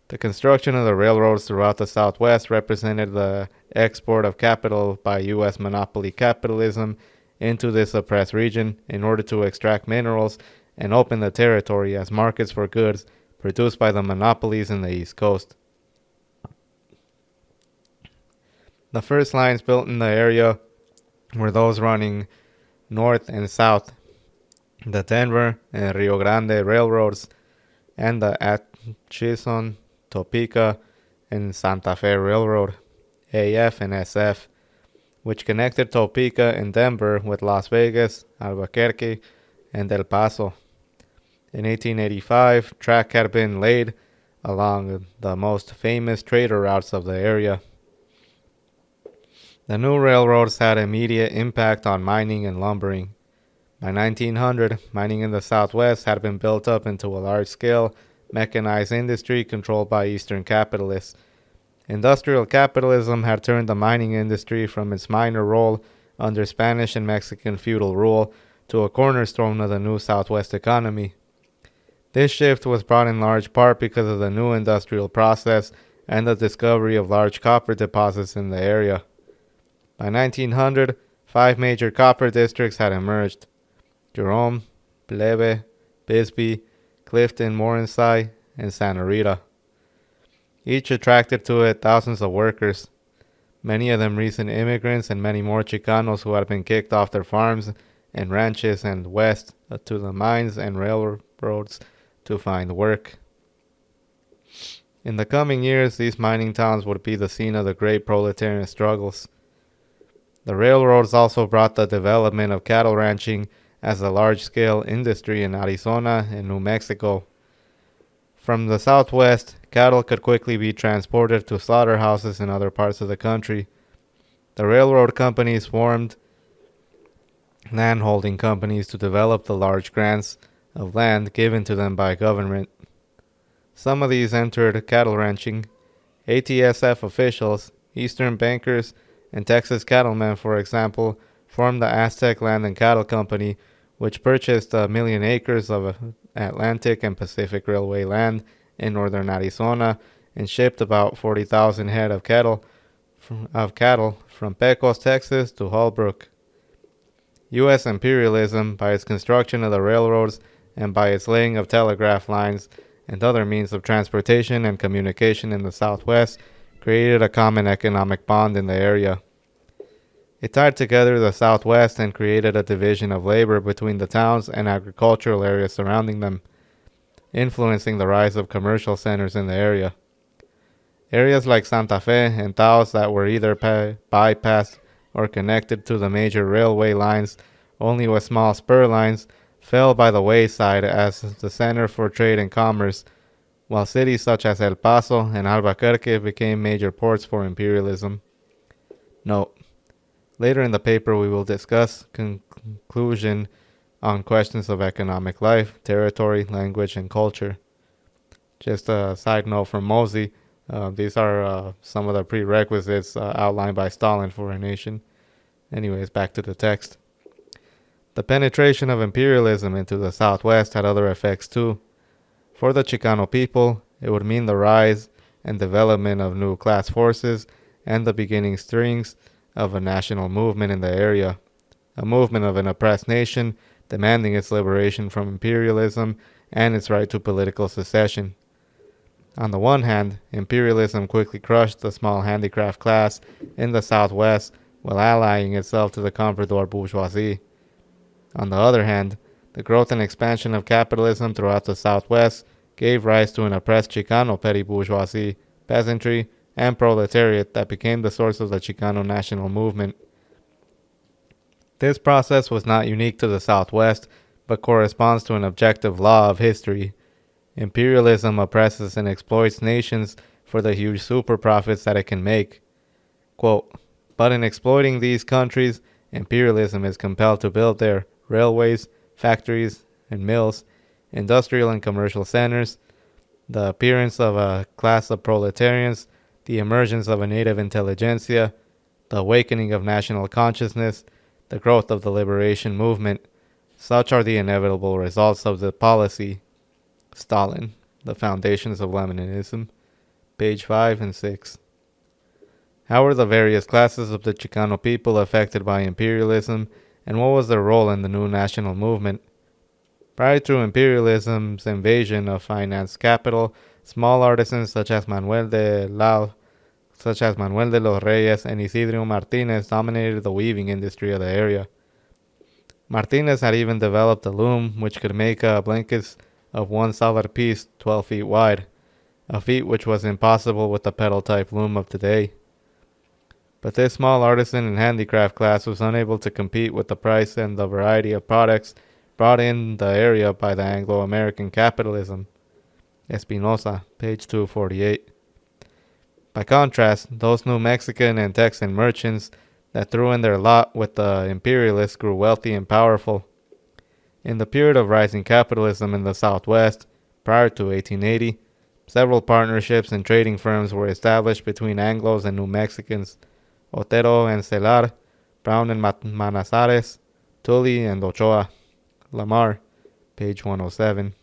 The construction of the railroads throughout the Southwest represented the export of capital by U.S. monopoly capitalism into this oppressed region in order to extract minerals and open the territory as markets for goods produced by the monopolies in the East Coast. The first lines built in the area were those running north and south, the Denver and Rio Grande railroads, and the Atchison, Topeka, and Santa Fe Railroad, AF and SF, which connected Topeka and Denver with Las Vegas, Albuquerque, and El Paso. In 1885, track had been laid along the most famous trader routes of the area. The new railroads had immediate impact on mining and lumbering. By 1900, mining in the Southwest had been built up into a large-scale, mechanized industry controlled by Eastern capitalists. Industrial capitalism had turned the mining industry from its minor role under Spanish and Mexican feudal rule to a cornerstone of the new Southwest economy. This shift was brought in large part because of the new industrial process and the discovery of large copper deposits in the area. By 1900, 5 major copper districts had emerged: Jerome, Plebe, Bisbee, Clifton, Morningside, and Santa Rita. Each attracted to it thousands of workers, many of them recent immigrants and many more Chicanos who had been kicked off their farms and ranches and west to the mines and railroads to find work. In the coming years, these mining towns would be the scene of the great proletarian struggles. The railroads also brought the development of cattle ranching as a large-scale industry in Arizona and New Mexico. From the Southwest, cattle could quickly be transported to slaughterhouses in other parts of the country. The railroad companies formed landholding companies to develop the large grants of land given to them by government. Some of these entered cattle ranching. ATSF officials, Eastern bankers, and Texas cattlemen, for example, formed the Aztec Land and Cattle Company, which purchased 1,000,000 acres of Atlantic and Pacific Railway land in northern Arizona and shipped about 40,000 head of cattle from Pecos, Texas to Holbrook. U.S. imperialism, by its construction of the railroads and by its laying of telegraph lines and other means of transportation and communication in the Southwest, created a common economic bond in the area. It tied together the Southwest and created a division of labor between the towns and agricultural areas surrounding them, influencing the rise of commercial centers in the area. Areas like Santa Fe and Taos that were either bypassed or connected to the major railway lines only with small spur lines fell by the wayside as the center for trade and commerce, while cities such as El Paso and Albuquerque became major ports for imperialism. Note: later in the paper we will discuss conclusion on questions of economic life, territory, language, and culture. Just a side note from Mosey, these are some of the prerequisites outlined by Stalin for a nation. Anyways, back to the text. The penetration of imperialism into the Southwest had other effects too. For the Chicano people, it would mean the rise and development of new class forces and the beginning strings of a national movement in the area, a movement of an oppressed nation demanding its liberation from imperialism and its right to political secession. On the one hand, imperialism quickly crushed the small handicraft class in the Southwest while allying itself to the comprador bourgeoisie. On the other hand, the growth and expansion of capitalism throughout the Southwest gave rise to an oppressed Chicano petty bourgeoisie, peasantry, and proletariat that became the source of the Chicano national movement. This process was not unique to the Southwest, but corresponds to an objective law of history. Imperialism oppresses and exploits nations for the huge super profits that it can make. Quote, but in exploiting these countries, imperialism is compelled to build their railways, factories, and mills, industrial and commercial centers, the appearance of a class of proletarians, the emergence of a native intelligentsia, the awakening of national consciousness, the growth of the liberation movement. Such are the inevitable results of the policy. Stalin, The Foundations of Leninism, page 5 and 6. How were the various classes of the Chicano people affected by imperialism, and what was their role in the new national movement? Prior to imperialism's invasion of finance capital, small artisans such as Manuel de los Reyes and Isidro Martinez dominated the weaving industry of the area. Martinez had even developed a loom which could make blankets of one solid piece 12 feet wide, a feat which was impossible with the pedal-type loom of today. But this small artisan and handicraft class was unable to compete with the price and the variety of products brought in the area by the Anglo-American capitalism. Espinosa, page 248. By contrast, those New Mexican and Texan merchants that threw in their lot with the imperialists grew wealthy and powerful. In the period of rising capitalism in the Southwest, prior to 1880, several partnerships and trading firms were established between Anglos and New Mexicans: Otero and Celar, Brown and Manazares, Tully and Ochoa. Lamar, page 107.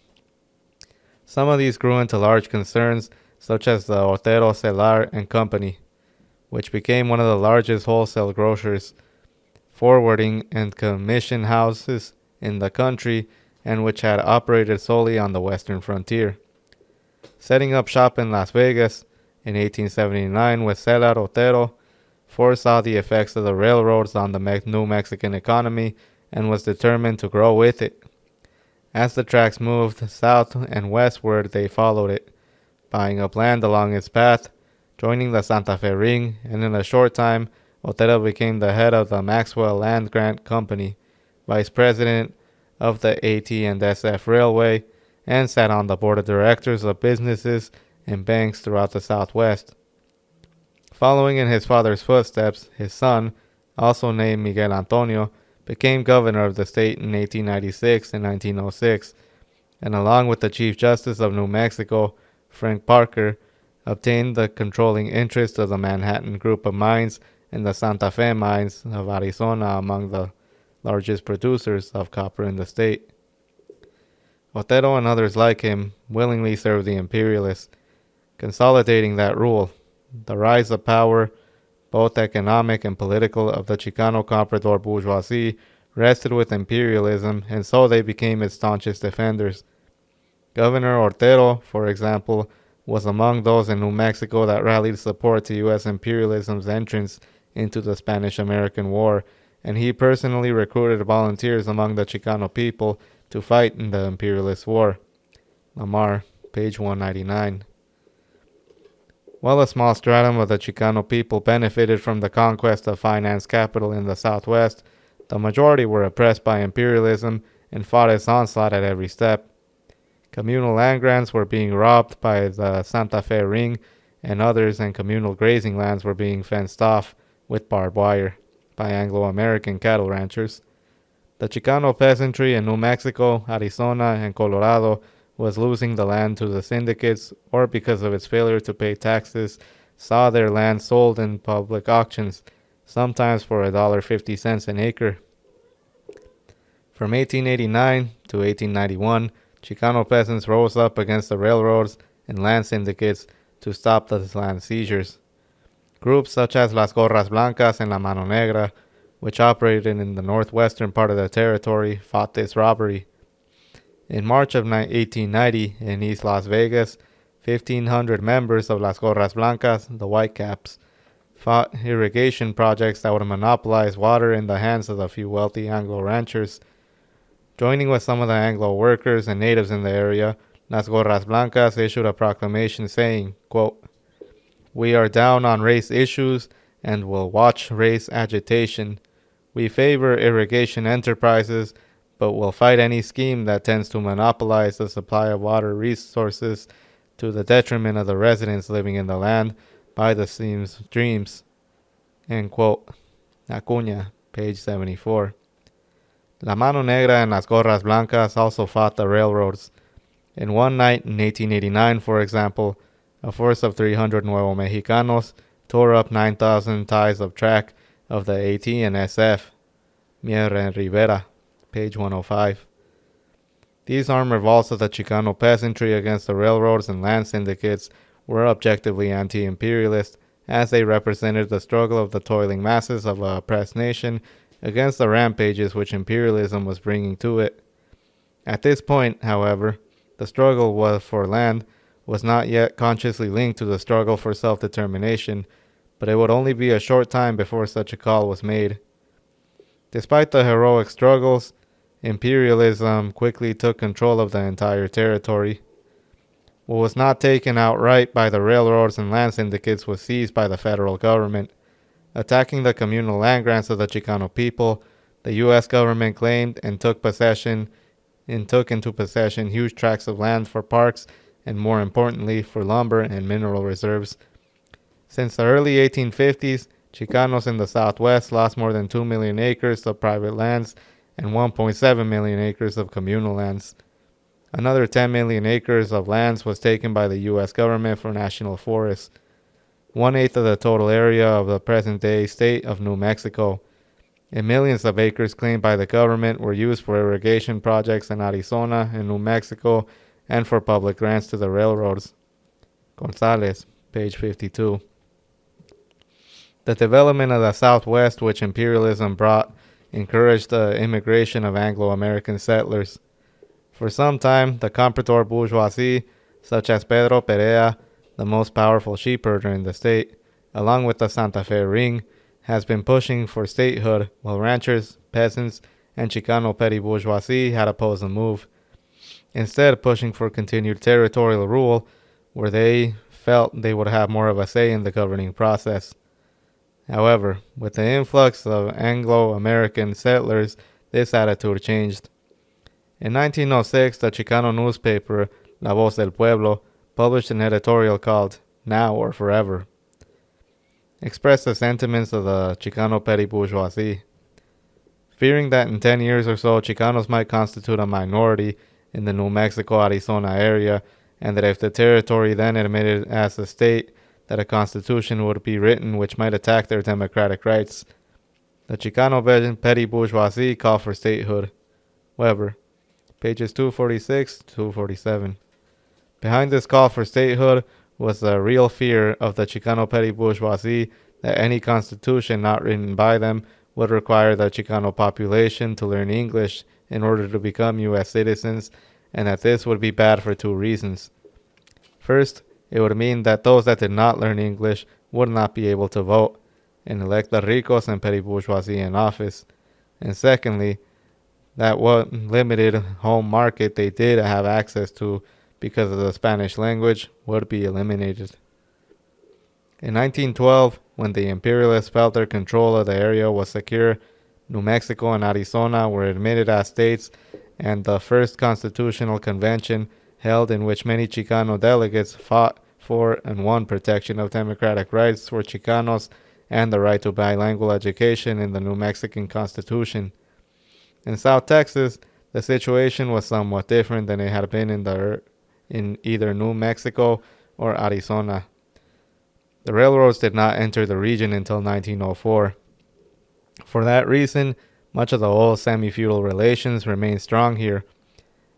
Some of these grew into large concerns, such as the Otero, Celar and Company, which became one of the largest wholesale grocers, forwarding and commission houses in the country, and which had operated solely on the western frontier. Setting up shop in Las Vegas in 1879 with Celar Otero, foresaw the effects of the railroads on the New Mexican economy and was determined to grow with it. As the tracks moved south and westward, they followed it, buying up land along its path, joining the Santa Fe Ring, and in a short time, Otero became the head of the Maxwell Land Grant Company, vice president of the AT&SF Railway, and sat on the board of directors of businesses and banks throughout the Southwest. Following in his father's footsteps, his son, also named Miguel Antonio, became governor of the state in 1896 and 1906, and along with the Chief Justice of New Mexico, Frank Parker, obtained the controlling interest of the Manhattan Group of Mines and the Santa Fe Mines of Arizona, among the largest producers of copper in the state. Otero and others like him willingly served the imperialists, consolidating that rule. The rise of power, both economic and political, of the Chicano comprador bourgeoisie rested with imperialism, and so they became its staunchest defenders. Governor Otero, for example, was among those in New Mexico that rallied support to U.S. imperialism's entrance into the Spanish-American War, and he personally recruited volunteers among the Chicano people to fight in the imperialist war. Lamar, page 199. While a small stratum of the Chicano people benefited from the conquest of finance capital in the Southwest, the majority were oppressed by imperialism and fought its onslaught at every step. Communal land grants were being robbed by the Santa Fe Ring and others, and communal grazing lands were being fenced off with barbed wire by Anglo-American cattle ranchers. The Chicano peasantry in New Mexico, Arizona, and Colorado was losing the land to the syndicates, or because of its failure to pay taxes, saw their land sold in public auctions, sometimes for $1.50 an acre. From 1889 to 1891, Chicano peasants rose up against the railroads and land syndicates to stop the land seizures. Groups such as Las Gorras Blancas and La Mano Negra, which operated in the northwestern part of the territory, fought this robbery. In March of 1890, in East Las Vegas, 1,500 members of Las Gorras Blancas, the Whitecaps, fought irrigation projects that would monopolize water in the hands of a few wealthy Anglo ranchers. Joining with some of the Anglo workers and natives in the area, Las Gorras Blancas issued a proclamation saying, quote, "We are down on race issues and will watch race agitation. We favor irrigation enterprises, but will fight any scheme that tends to monopolize the supply of water resources to the detriment of the residents living in the land by the streams." End quote. Acuña, page 74. La Mano Negra and Las Gorras Blancas also fought the railroads. In one night in 1889, for example, a force of 300 Nuevo Mexicanos tore up 9,000 ties of track of the AT and SF. Mier and Rivera, page 105. These armed revolts of the Chicano peasantry against the railroads and land syndicates were objectively anti-imperialist, as they represented the struggle of the toiling masses of an oppressed nation against the rampages which imperialism was bringing to it. At this point, however, the struggle for land was not yet consciously linked to the struggle for self-determination, but it would only be a short time before such a call was made. Despite the heroic struggles, imperialism quickly took control of the entire territory. What was not taken outright by the railroads and land syndicates was seized by the federal government. Attacking the communal land grants of the Chicano people, the U.S. government claimed and took into possession huge tracts of land for parks and, more importantly, for lumber and mineral reserves. Since the early 1850s, Chicanos in the Southwest lost more than 2 million acres of private lands and 1.7 million acres of communal lands. Another 10 million acres of lands was taken by the U.S. government for national forests, 1/8 of the total area of the present-day state of New Mexico, and millions of acres claimed by the government were used for irrigation projects in Arizona and New Mexico and for public grants to the railroads. Gonzalez, page 52. The development of the Southwest, which imperialism brought, encouraged the immigration of Anglo-American settlers. For some time, the comprador bourgeoisie, such as Pedro Perea, the most powerful sheep herder in the state, along with the Santa Fe Ring, has been pushing for statehood, while ranchers, peasants, and Chicano petty bourgeoisie had opposed the move, instead pushing for continued territorial rule, where they felt they would have more of a say in the governing process. However, with the influx of Anglo-American settlers, this attitude changed. In 1906, the Chicano newspaper La Voz del Pueblo published an editorial called Now or Forever, expressed the sentiments of the Chicano petty bourgeoisie. Fearing that in 10 years or so, Chicanos might constitute a minority in the New Mexico-Arizona area and that if the territory then admitted as a state, that a constitution would be written which might attack their democratic rights. The Chicano petty bourgeoisie called for statehood. Weber, pages 246 to 247. Behind this call for statehood was the real fear of the Chicano petty bourgeoisie that any constitution not written by them would require the Chicano population to learn English in order to become U.S. citizens, and that this would be bad for two reasons. First, it would mean that those that did not learn English would not be able to vote and elect the ricos and petty bourgeoisie in office. And secondly, that what limited home market they did have access to because of the Spanish language would be eliminated. In 1912, when the imperialists felt their control of the area was secure, New Mexico and Arizona were admitted as states, and the first constitutional convention held in which many Chicano delegates fought for and won protection of democratic rights for Chicanos and the right to bilingual education in the New Mexican Constitution. In South Texas, the situation was somewhat different than it had been in either New Mexico or Arizona. The railroads did not enter the region until 1904. For that reason, much of the old semi-feudal relations remained strong here.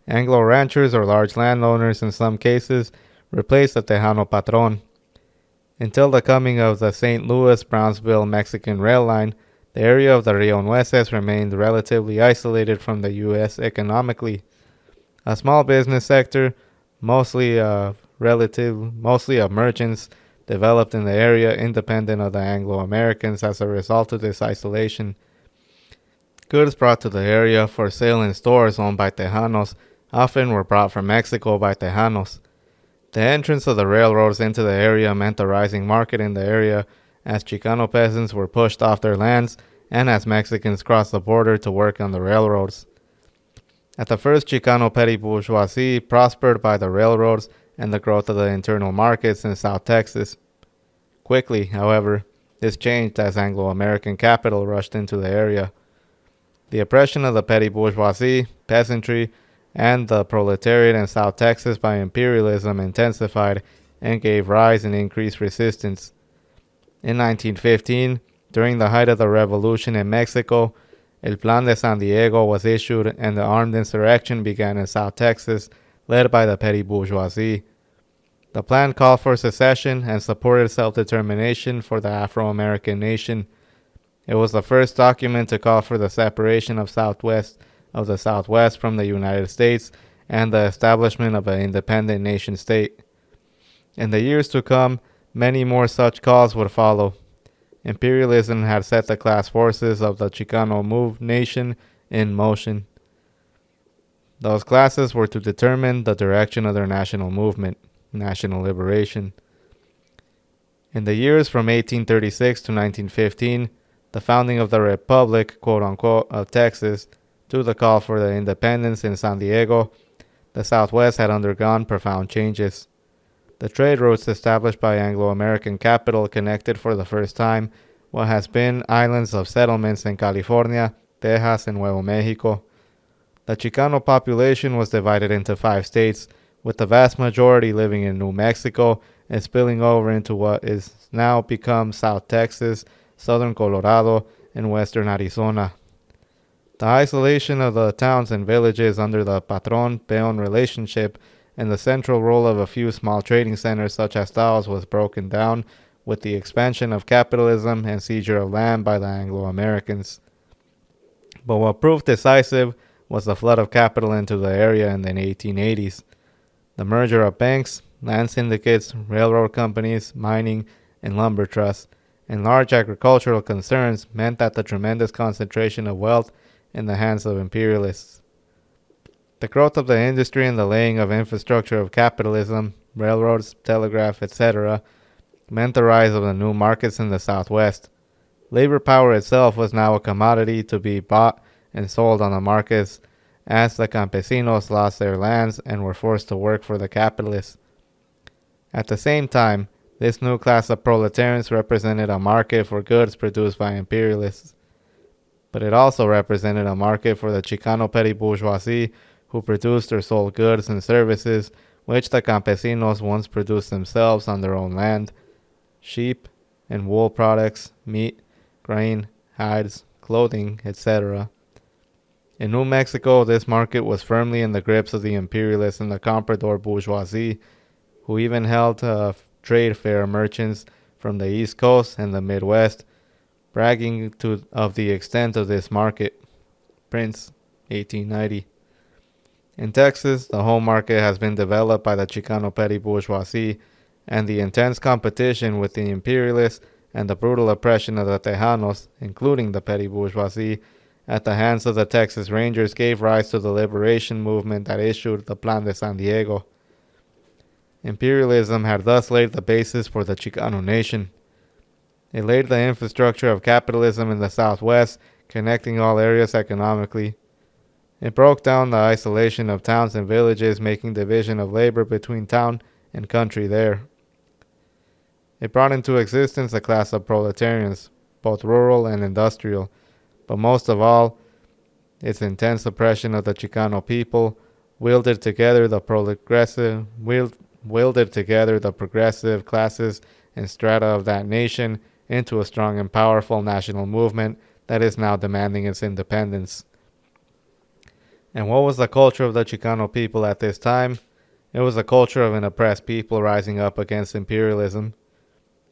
Anglo ranchers or large landowners in some cases replaced the Tejano patron. Until the coming of the St. Louis-Brownsville Mexican rail line, the area of the Rio Nueces remained relatively isolated from the U.S. economically. A small business sector, mostly of merchants, developed in the area independent of the Anglo-Americans as a result of this isolation. Goods brought to the area for sale in stores owned by Tejanos often were brought from Mexico by Tejanos. The entrance of the railroads into the area meant a rising market in the area as Chicano peasants were pushed off their lands and as Mexicans crossed the border to work on the railroads. At the first, Chicano petty bourgeoisie prospered by the railroads and the growth of the internal markets in South Texas. Quickly, however, this changed as Anglo-American capital rushed into the area. The oppression of the petty bourgeoisie, peasantry, and the proletariat in South Texas by imperialism intensified and gave rise and increased resistance. In 1915, during the height of the revolution in Mexico, El Plan de San Diego was issued and the armed insurrection began in South Texas, led by the petty bourgeoisie. The plan called for secession and supported self-determination for the Afro-American nation. It was the first document to call for the separation of the Southwest from the United States and the establishment of an independent nation state. In the years to come, many more such calls would follow. Imperialism had set the class forces of the Chicano nation in motion. Those classes were to determine the direction of their national movement, national liberation. In the years from 1836 to 1915, the founding of the Republic, quote-unquote, of Texas, to the call for the independence in San Diego, the Southwest had undergone profound changes. The trade routes established by Anglo-American capital connected for the first time what has been islands of settlements in California, Texas, and Nuevo Mexico. The Chicano population was divided into 5 states, with the vast majority living in New Mexico and spilling over into what is now become South Texas, southern Colorado, and western Arizona. The isolation of the towns and villages under the patron-peon relationship and the central role of a few small trading centers such as Taos was broken down with the expansion of capitalism and seizure of land by the Anglo-Americans. But what proved decisive was the flood of capital into the area in the 1880s. The merger of banks, land syndicates, railroad companies, mining, and lumber trusts, and large agricultural concerns meant that the tremendous concentration of wealth in the hands of imperialists. The growth of the industry and the laying of infrastructure of capitalism, railroads, telegraph, etc., meant the rise of the new markets in the Southwest. Labor power itself was now a commodity to be bought and sold on the markets as the campesinos lost their lands and were forced to work for the capitalists. At the same time, this new class of proletarians represented a market for goods produced by imperialists. But it also represented a market for the Chicano petty bourgeoisie who produced or sold goods and services which the campesinos once produced themselves on their own land: sheep and wool products, meat, grain, hides, clothing, etc. In New Mexico, this market was firmly in the grips of the imperialists and the comprador bourgeoisie, who even held trade fair merchants from the East Coast and the Midwest, bragging of the extent of this market. Prince, 1890. In Texas, the home market has been developed by the Chicano petty bourgeoisie, and the intense competition with the imperialists and the brutal oppression of the Tejanos, including the petty bourgeoisie, at the hands of the Texas Rangers gave rise to the liberation movement that issued the Plan de San Diego. Imperialism had thus laid the basis for the Chicano nation. It laid the infrastructure of capitalism in the Southwest, connecting all areas economically. It broke down the isolation of towns and villages, making division of labor between town and country there. It brought into existence a class of proletarians, both rural and industrial, but most of all, its intense oppression of the Chicano people wielded together the progressive classes and strata of that nation into a strong and powerful national movement that is now demanding its independence. And what was the culture of the Chicano people at this time? It was the culture of an oppressed people rising up against imperialism.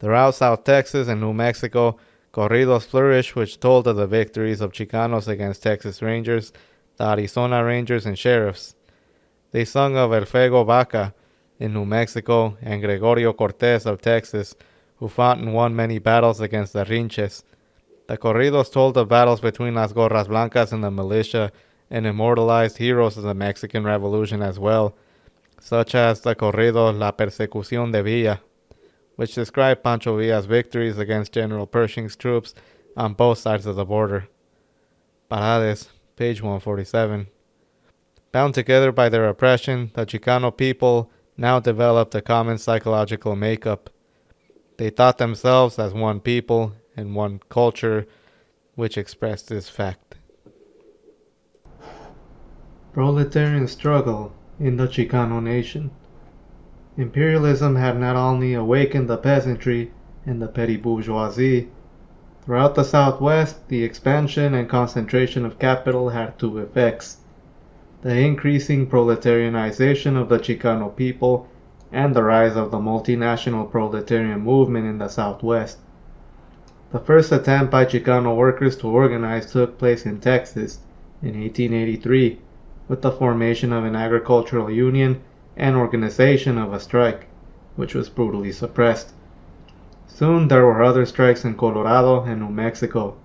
Throughout South Texas and New Mexico, corridos flourished which told of the victories of Chicanos against Texas Rangers, the Arizona Rangers, and sheriffs. They sung of El Fuego Vaca in New Mexico and Gregorio Cortez of Texas, who fought and won many battles against the Rinches. The corridos told of battles between Las Gorras Blancas and the militia, and immortalized heroes of the Mexican Revolution as well, such as the corrido La Persecución de Villa, which described Pancho Villa's victories against General Pershing's troops on both sides of the border. Parades, page 147. Bound together by their oppression, the Chicano people now developed a common psychological makeup. They thought themselves as one people and one culture, which expressed this fact. Proletarian struggle in the Chicano nation. Imperialism had not only awakened the peasantry and the petty bourgeoisie. Throughout the Southwest, the expansion and concentration of capital had two effects: the increasing proletarianization of the Chicano people and the rise of the multinational proletarian movement in the Southwest. The first attempt by Chicano workers to organize took place in Texas in 1883, with the formation of an agricultural union and organization of a strike, which was brutally suppressed. Soon there were other strikes in Colorado and New Mexico.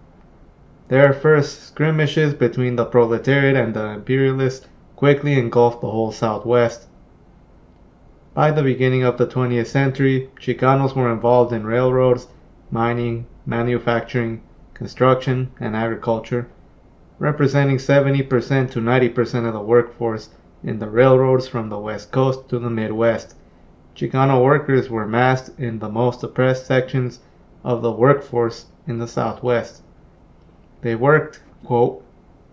Their first skirmishes between the proletariat and the imperialists quickly engulfed the whole Southwest. By the beginning of the 20th century, Chicanos were involved in railroads, mining, manufacturing, construction, and agriculture, representing 70% to 90% of the workforce in the railroads from the West Coast to the Midwest. Chicano workers were massed in the most oppressed sections of the workforce in the Southwest. They worked, quote,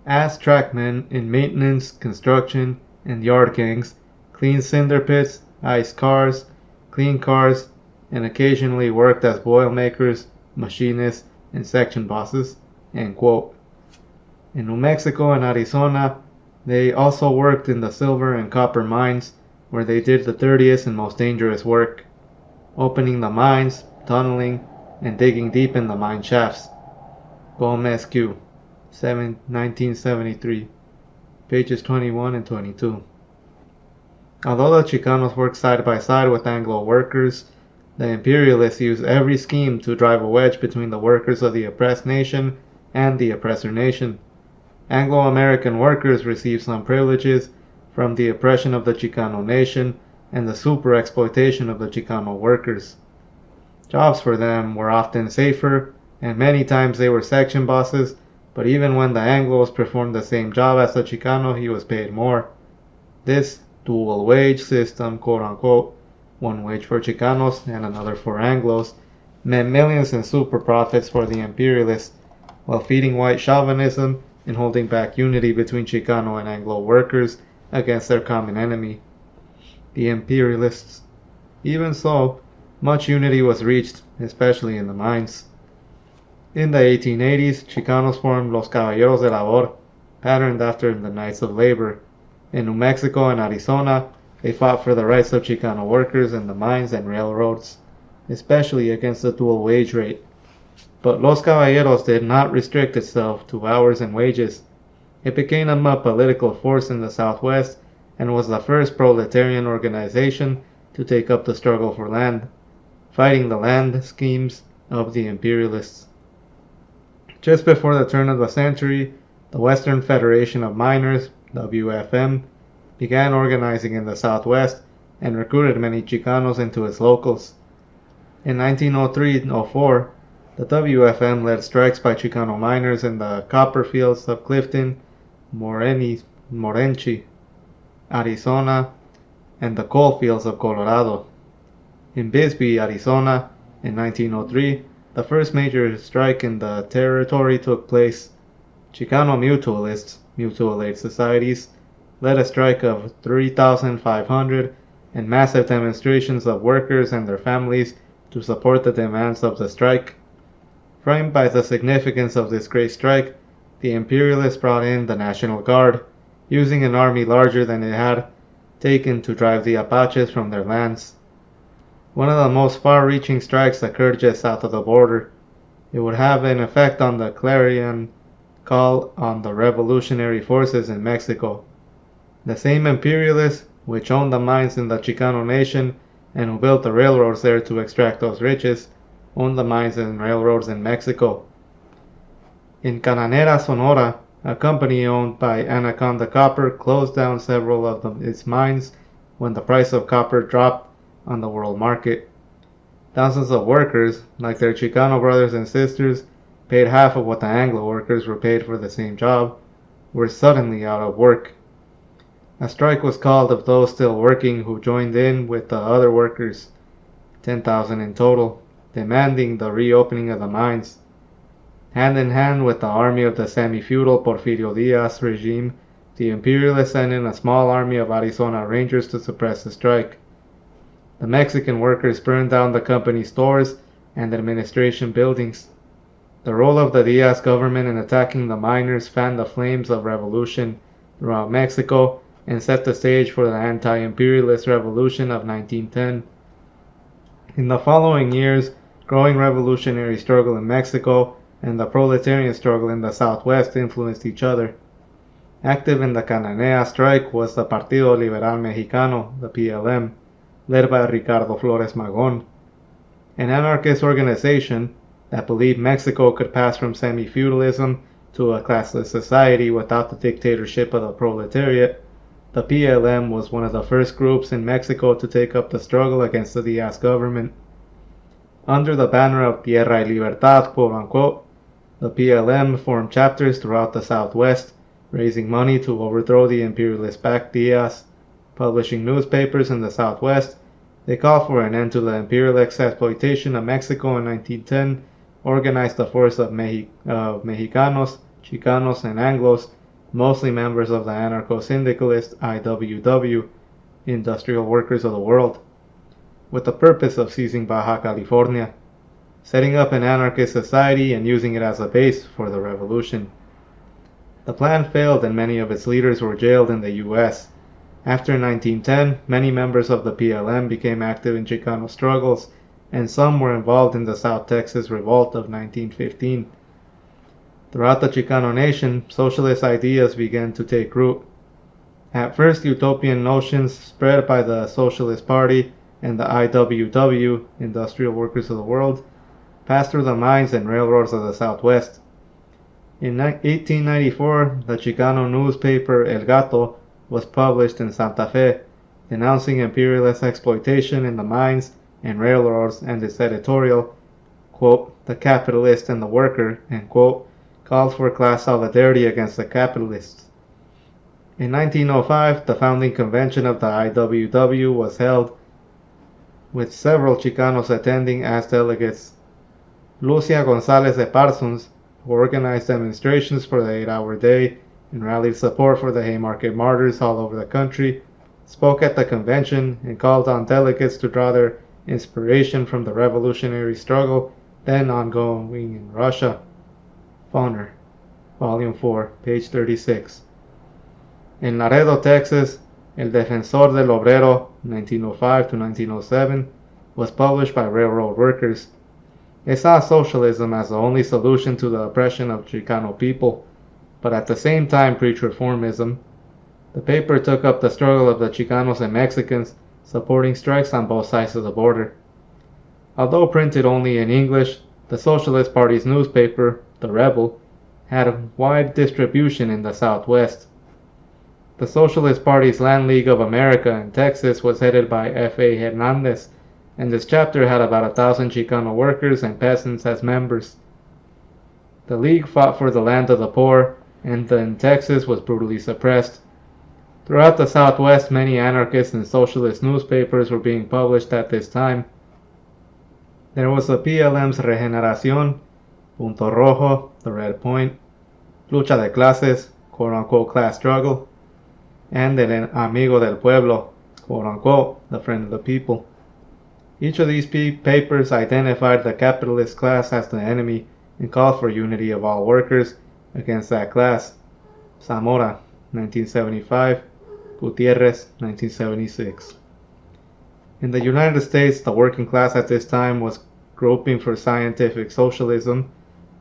as trackmen in maintenance, construction, and yard gangs, cleaned cinder pits, iced cars, cleaned cars, and occasionally worked as boilermakers, machinists, and section bosses, end quote. In New Mexico and Arizona, they also worked in the silver and copper mines, where they did the dirtiest and most dangerous work, opening the mines, tunneling, and digging deep in the mine shafts. Gomez Q. 1973, pages 21 and 22. Although the Chicanos worked side by side with Anglo workers, the imperialists used every scheme to drive a wedge between the workers of the oppressed nation and the oppressor nation. Anglo-American workers received some privileges from the oppression of the Chicano nation and the super-exploitation of the Chicano workers. Jobs for them were often safer, and many times they were section bosses, but even when the Anglos performed the same job as the Chicano, he was paid more. This dual wage system, quote-unquote, one wage for Chicanos and another for Anglos, meant millions in super profits for the imperialists, while feeding white chauvinism and holding back unity between Chicano and Anglo workers against their common enemy. the imperialists. Even so, much unity was reached, especially in the mines. In the 1880s, Chicanos formed Los Caballeros de Labor, patterned after the Knights of Labor. In New Mexico and Arizona, they fought for the rights of Chicano workers in the mines and railroads, especially against the dual wage rate. But Los Caballeros did not restrict itself to hours and wages. It became a political force in the Southwest and was the first proletarian organization to take up the struggle for land, fighting the land schemes of the imperialists. Just before the turn of the century, the Western Federation of Miners, WFM, began organizing in the Southwest and recruited many Chicanos into its locals. In 1903-04, the WFM led strikes by Chicano miners in the copper fields of Clifton, Morenci, Arizona, and the coal fields of Colorado. In Bisbee, Arizona, in 1903, the first major strike in the territory took place. Chicano mutualists, mutual aid societies, led a strike of 3,500 and massive demonstrations of workers and their families to support the demands of the strike. Framed by the significance of this great strike, the imperialists brought in the National Guard, using an army larger than it had taken to drive the Apaches from their lands. One of the most far-reaching strikes occurred just south of the border. It would have an effect on the clarion call on the revolutionary forces in Mexico. The same imperialists, which owned the mines in the Chicano nation and who built the railroads there to extract those riches, owned the mines and railroads in Mexico. In Cananera, Sonora, a company owned by Anaconda Copper closed down several of its mines when the price of copper dropped on the world market. Thousands of workers, like their Chicano brothers and sisters, paid half of what the Anglo workers were paid for the same job, were suddenly out of work. A strike was called of those still working who joined in with the other workers, 10,000 in total, demanding the reopening of the mines. Hand in hand with the army of the semi-feudal Porfirio Diaz regime, the imperialists sent in a small army of Arizona Rangers to suppress the strike. The Mexican workers burned down the company stores and administration buildings. The role of the Diaz government in attacking the miners fanned the flames of revolution throughout Mexico and set the stage for the anti-imperialist revolution of 1910. In the following years, growing revolutionary struggle in Mexico and the proletarian struggle in the Southwest influenced each other. Active in the Cananea strike was the Partido Liberal Mexicano, the PLM, led by Ricardo Flores Magón, an anarchist organization that believed Mexico could pass from semi-feudalism to a classless society without the dictatorship of the proletariat. The PLM was one of the first groups in Mexico to take up the struggle against the Diaz government. Under the banner of Tierra y Libertad, quote-unquote, the PLM formed chapters throughout the Southwest, raising money to overthrow the imperialist-backed Diaz. Publishing newspapers in the Southwest, they called for an end to the imperialist exploitation of Mexico in 1910, organized a force of Mexicanos, Chicanos, and Anglos, mostly members of the anarcho-syndicalist IWW, Industrial Workers of the World, with the purpose of seizing Baja California, setting up an anarchist society and using it as a base for the revolution. The plan failed and many of its leaders were jailed in the U.S. After 1910, many members of the PLM became active in Chicano struggles, and some were involved in the South Texas Revolt of 1915. Throughout the Chicano nation, socialist ideas began to take root. At first, utopian notions spread by the Socialist Party and the IWW, Industrial Workers of the World, passed through the mines and railroads of the Southwest. In 1894, the Chicano newspaper El Gato was published in Santa Fe, denouncing imperialist exploitation in the mines and railroads, and its editorial, quote, "The capitalist and the worker," end quote, called for class solidarity against the capitalists. In 1905, the founding convention of the IWW was held, with several Chicanos attending as delegates. Lucia Gonzalez de Parsons, who organized demonstrations for the 8-hour day and rallied support for the Haymarket Martyrs all over the country, spoke at the convention and called on delegates to draw their inspiration from the revolutionary struggle then ongoing in Russia. Fauner, Volume 4, page 36. En Laredo, Texas, El Defensor del Obrero, 1905 to 1907, was published by railroad workers. It saw socialism as the only solution to the oppression of Chicano people, but at the same time preached reformism. The paper took up the struggle of the Chicanos and Mexicans, supporting strikes on both sides of the border. Although printed only in English, the Socialist Party's newspaper, The Rebel, had a wide distribution in the Southwest. The Socialist Party's Land League of America in Texas was headed by F.A. Hernandez, and this chapter had about 1,000 Chicano workers and peasants as members. The League fought for the land of the poor, and in Texas was brutally suppressed. Throughout the Southwest, many anarchist and socialist newspapers were being published at this time. There was the PLM's Regeneración, Punto Rojo, the Red Point, Lucha de Clases, quote-unquote class struggle, and El Amigo del Pueblo, quote-unquote the friend of the people. Each of these papers identified the capitalist class as the enemy and called for unity of all workers against that class. Zamora, 1975, Gutierrez, 1976. In the United States, the working class at this time was groping for scientific socialism.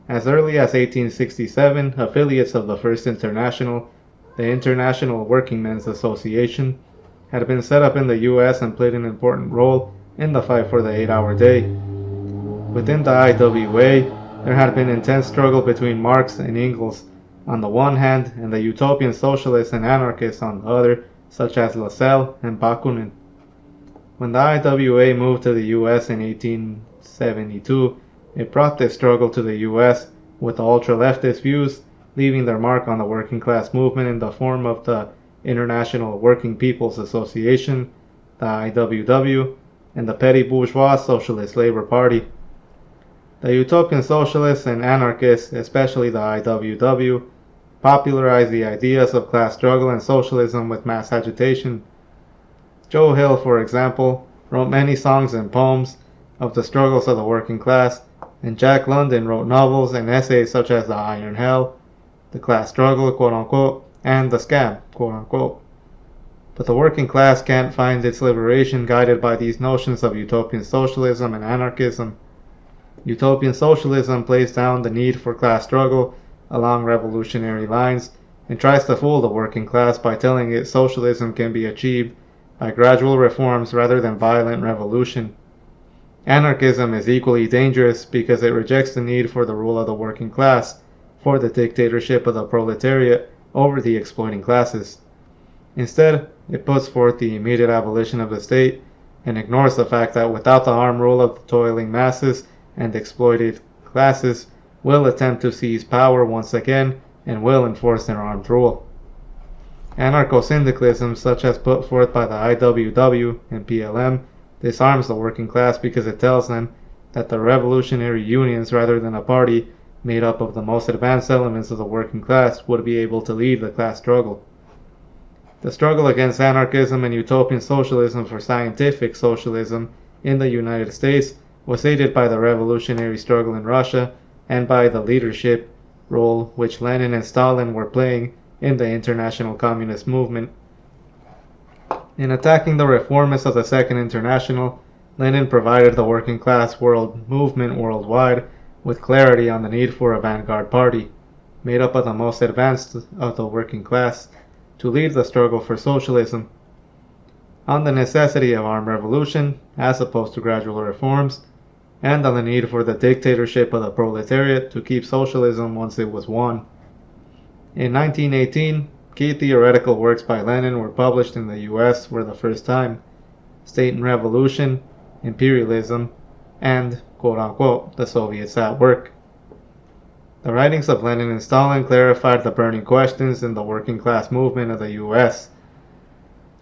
As early as 1867, affiliates of the First International, the International Workingmen's Association, had been set up in the U.S. and played an important role in the fight for the 8-hour day. Within the IWA, there had been intense struggle between Marx and Engels on the one hand and the utopian socialists and anarchists on the other, such as Lassalle and Bakunin. When the IWA moved to the U.S. in 1872, it brought this struggle to the U.S. with the ultra-leftist views, leaving their mark on the working class movement in the form of the International Working People's Association, the IWW, and the petty bourgeois Socialist Labor Party. The utopian socialists and anarchists, especially the IWW, popularized the ideas of class struggle and socialism with mass agitation. Joe Hill, for example, wrote many songs and poems of the struggles of the working class, and Jack London wrote novels and essays such as The Iron Hell, The Class Struggle, quote-unquote, and The Scam, quote-unquote. But the working class can't find its liberation guided by these notions of utopian socialism and anarchism. Utopian socialism plays down the need for class struggle along revolutionary lines and tries to fool the working class by telling it socialism can be achieved by gradual reforms rather than violent revolution. Anarchism is equally dangerous because it rejects the need for the rule of the working class, for the dictatorship of the proletariat over the exploiting classes. Instead, it puts forth the immediate abolition of the state and ignores the fact that without the armed rule of the toiling masses and exploited classes will attempt to seize power once again and will enforce their armed rule. Anarcho-syndicalism, such as put forth by the IWW and PLM, disarms the working class because it tells them that the revolutionary unions rather than a party made up of the most advanced elements of the working class would be able to lead the class struggle. The struggle against anarchism and utopian socialism for scientific socialism in the United States was aided by the revolutionary struggle in Russia and by the leadership role which Lenin and Stalin were playing in the international communist movement. In attacking the reformists of the Second International, Lenin provided the working class world movement worldwide with clarity on the need for a vanguard party, made up of the most advanced of the working class, to lead the struggle for socialism, on the necessity of armed revolution as opposed to gradual reforms, and on the need for the dictatorship of the proletariat to keep socialism once it was won. In 1918, key theoretical works by Lenin were published in the US for the first time: State and Revolution, Imperialism, and, quote-unquote, the Soviets at Work. The writings of Lenin and Stalin clarified the burning questions in the working class movement of the US.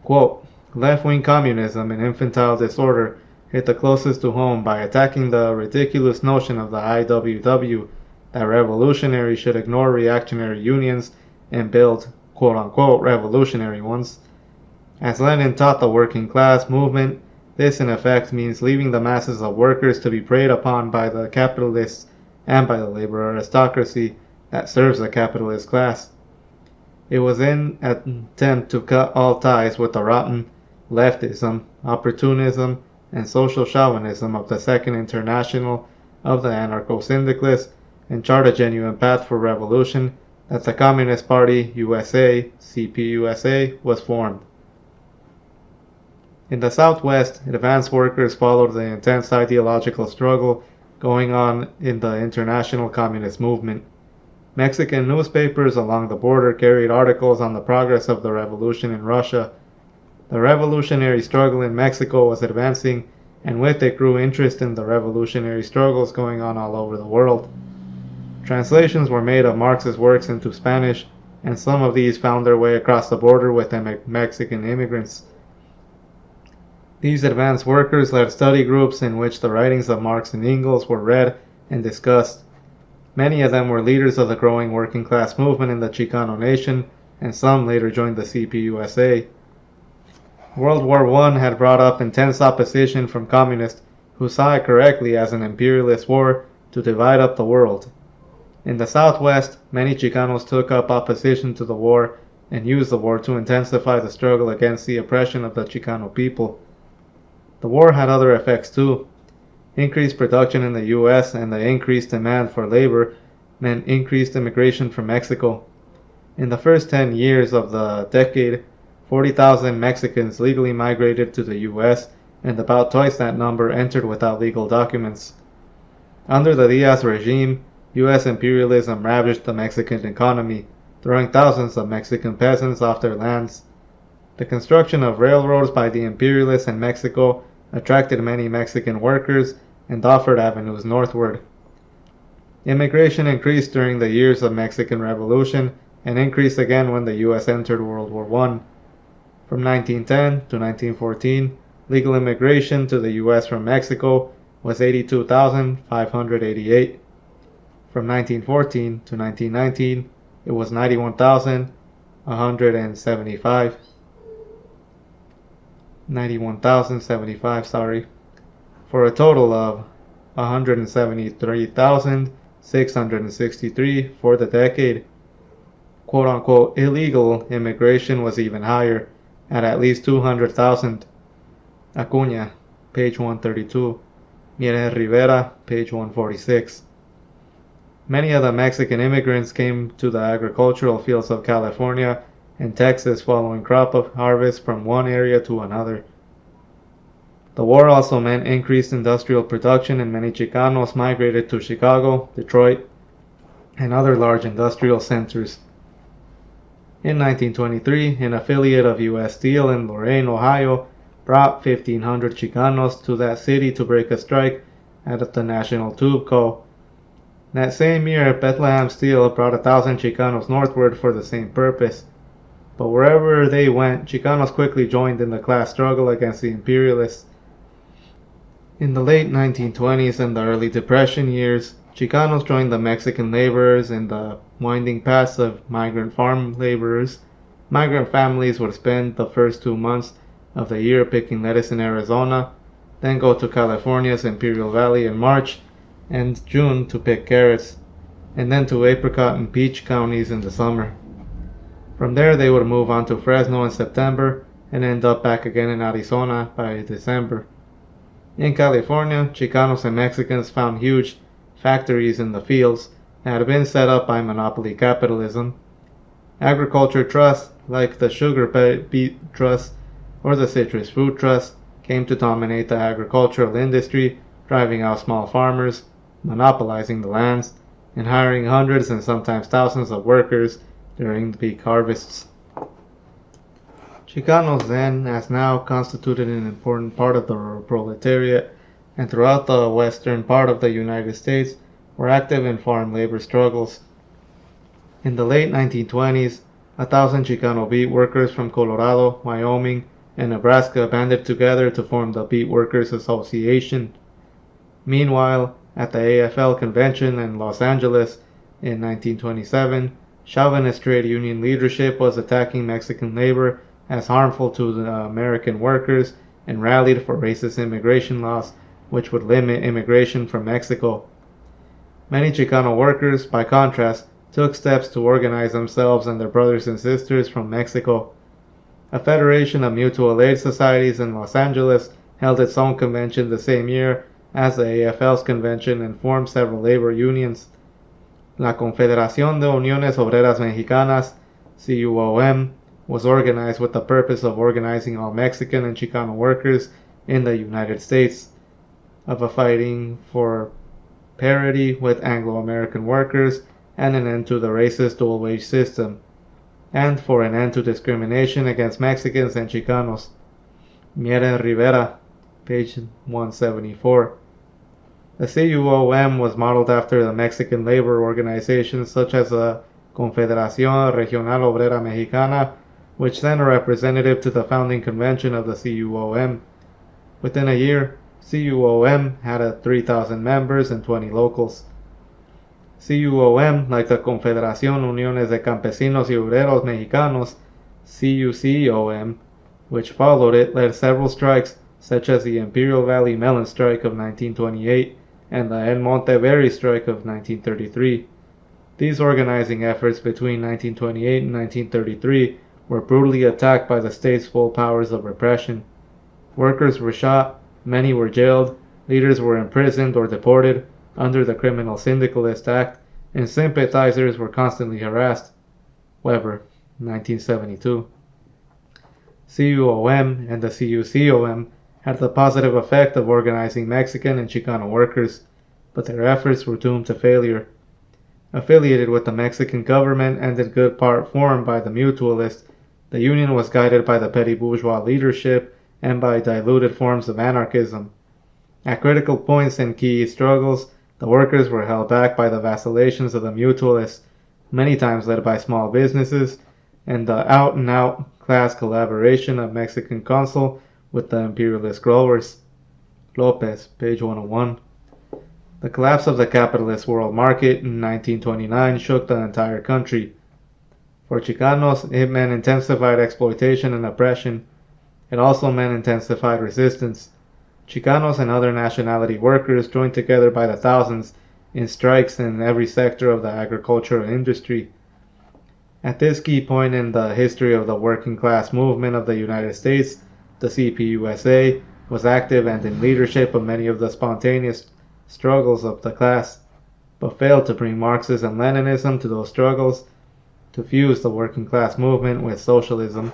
Quote, left-wing communism and infantile disorder hit the closest to home by attacking the ridiculous notion of the IWW that revolutionaries should ignore reactionary unions and build, quote-unquote, revolutionary ones. As Lenin taught the working class movement, this in effect means leaving the masses of workers to be preyed upon by the capitalists and by the labor aristocracy that serves the capitalist class. It was in an attempt to cut all ties with the rotten leftism, opportunism, and social chauvinism of the Second International of the anarcho-syndicalists and chart a genuine path for revolution that the Communist Party USA, CPUSA, was formed. In the Southwest, advanced workers followed the intense ideological struggle going on in the international communist movement. Mexican newspapers along the border carried articles on the progress of the revolution in Russia. The revolutionary struggle in Mexico was advancing, and with it grew interest in the revolutionary struggles going on all over the world. Translations were made of Marx's works into Spanish, and some of these found their way across the border with Mexican immigrants. These advanced workers led study groups in which the writings of Marx and Engels were read and discussed. Many of them were leaders of the growing working class movement in the Chicano nation, and some later joined the CPUSA. World War I had brought up intense opposition from communists who saw it correctly as an imperialist war to divide up the world. In the Southwest, many Chicanos took up opposition to the war and used the war to intensify the struggle against the oppression of the Chicano people. The war had other effects too. Increased production in the U.S. and the increased demand for labor meant increased immigration from Mexico. In the first 10 years of the decade, 40,000 Mexicans legally migrated to the U.S., and about twice that number entered without legal documents. Under the Diaz regime, U.S. imperialism ravaged the Mexican economy, throwing thousands of Mexican peasants off their lands. The construction of railroads by the imperialists in Mexico attracted many Mexican workers and offered avenues northward. Immigration increased during the years of Mexican Revolution and increased again when the U.S. entered World War I. From 1910 to 1914, legal immigration to the U.S. from Mexico was 82,588. From 1914 to 1919, it was 91,075. For a total of 173,663 for the decade. Quote-unquote illegal immigration was even higher, at least 200,000. Acuña, page 132. Mieres Rivera, page 146. Many of the Mexican immigrants came to the agricultural fields of California and Texas following crop of harvest from one area to another. The war also meant increased industrial production, and many Chicanos migrated to Chicago, Detroit, and other large industrial centers. In 1923, an affiliate of U.S. Steel in Lorain, Ohio, brought 1,500 Chicanos to that city to break a strike at the National Tube Co. That same year, Bethlehem Steel brought 1,000 Chicanos northward for the same purpose. But wherever they went, Chicanos quickly joined in the class struggle against the imperialists. In the late 1920s and the early Depression years, Chicanos joined the Mexican laborers in the winding paths of migrant farm laborers. Migrant families would spend the first 2 months of the year picking lettuce in Arizona, then go to California's Imperial Valley in March and June to pick carrots, and then to apricot and peach counties in the summer. From there they would move on to Fresno in September and end up back again in Arizona by December. In California, Chicanos and Mexicans found huge factories in the fields that had been set up by monopoly capitalism. Agriculture trusts, like the Sugar Beet Trust or the Citrus Fruit Trust, came to dominate the agricultural industry, driving out small farmers, monopolizing the lands, and hiring hundreds and sometimes thousands of workers during the peak harvests. Chicanos then, as now, constituted an important part of the rural proletariat, and throughout the western part of the United States were active in farm labor struggles. In the late 1920s, 1,000 Chicano beet workers from Colorado, Wyoming, and Nebraska banded together to form the Beet Workers Association. Meanwhile, at the AFL convention in Los Angeles in 1927, chauvinist trade union leadership was attacking Mexican labor as harmful to the American workers and rallied for racist immigration laws which would limit immigration from Mexico. Many Chicano workers, by contrast, took steps to organize themselves and their brothers and sisters from Mexico. A federation of mutual aid societies in Los Angeles held its own convention the same year as the AFL's convention and formed several labor unions. La Confederación de Uniones Obreras Mexicanas, CUOM, was organized with the purpose of organizing all Mexican and Chicano workers in the United States, of fighting for parity with Anglo-American workers and an end to the racist dual-wage system, and for an end to discrimination against Mexicans and Chicanos. Miera Rivera, page 174. The CUOM was modeled after the Mexican labor organizations such as the Confederación Regional Obrera Mexicana, which sent a representative to the founding convention of the CUOM. Within a year, CUOM had 3,000 members and 20 locals. CUOM, like the Confederación Uniones de Campesinos y Obreros Mexicanos, CUCOM, which followed it, led several strikes, such as the Imperial Valley Melon Strike of 1928 and the El Monte Berry Strike of 1933. These organizing efforts between 1928 and 1933 were brutally attacked by the state's full powers of repression. Workers were shot, many were jailed, leaders were imprisoned or deported under the Criminal Syndicalist Act, and sympathizers were constantly harassed. Weber, 1972. CUOM and the CUCOM had the positive effect of organizing Mexican and Chicano workers, but their efforts were doomed to failure. Affiliated with the Mexican government and in good part formed by the mutualists, the Union was guided by the petty bourgeois leadership and by diluted forms of anarchism. At critical points in key struggles, the workers were held back by the vacillations of the mutualists, many times led by small businesses, and the out-and-out class collaboration of Mexican Consul with the imperialist growers. Lopez, page 101. The collapse of the capitalist world market in 1929 shook the entire country. For Chicanos, it meant intensified exploitation and oppression. It also meant intensified resistance. Chicanos and other nationality workers joined together by the thousands in strikes in every sector of the agricultural industry. At this key point in the history of the working class movement of the United States, the CPUSA was active and in leadership of many of the spontaneous struggles of the class, but failed to bring Marxism-Leninism to those struggles, to fuse the working class movement with socialism.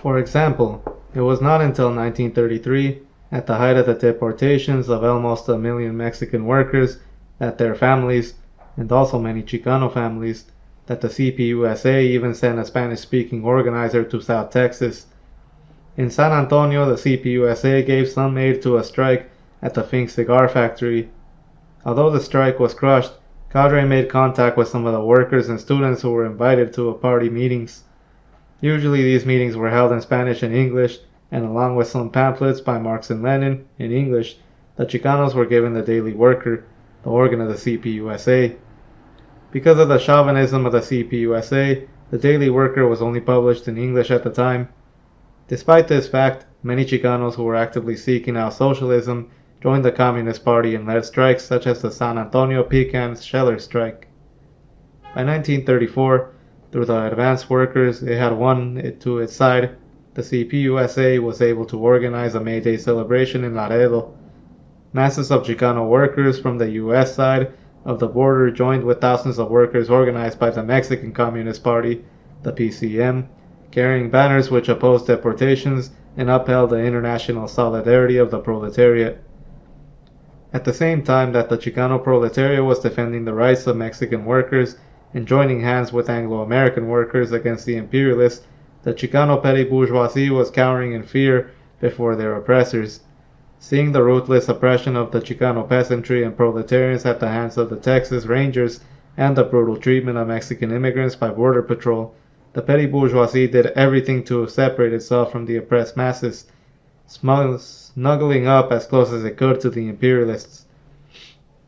For example, it was not until 1933, at the height of the deportations of almost 1 million Mexican workers, that their families, and also many Chicano families, that the CPUSA even sent a Spanish-speaking organizer to South Texas. In San Antonio, the CPUSA gave some aid to a strike at the Fink cigar factory. Although the strike was crushed, Cadre made contact with some of the workers and students who were invited to party meetings. Usually these meetings were held in Spanish and English, and along with some pamphlets by Marx and Lenin in English, the Chicanos were given the Daily Worker, the organ of the CPUSA. Because of the chauvinism of the CPUSA, the Daily Worker was only published in English at the time. Despite this fact, many Chicanos who were actively seeking out socialism joined the Communist Party and led strikes such as the San Antonio Pecan Sheller Strike. By 1934, through the advanced workers it had won to its side, the CPUSA was able to organize a May Day celebration in Laredo. Masses of Chicano workers from the U.S. side of the border joined with thousands of workers organized by the Mexican Communist Party, the PCM, carrying banners which opposed deportations and upheld the international solidarity of the proletariat. At the same time that the Chicano proletariat was defending the rights of Mexican workers and joining hands with Anglo-American workers against the imperialists, the Chicano petty bourgeoisie was cowering in fear before their oppressors. Seeing the ruthless oppression of the Chicano peasantry and proletarians at the hands of the Texas Rangers and the brutal treatment of Mexican immigrants by Border Patrol, the petty bourgeoisie did everything to separate itself from the oppressed masses, snuggling up as close as it could to the imperialists.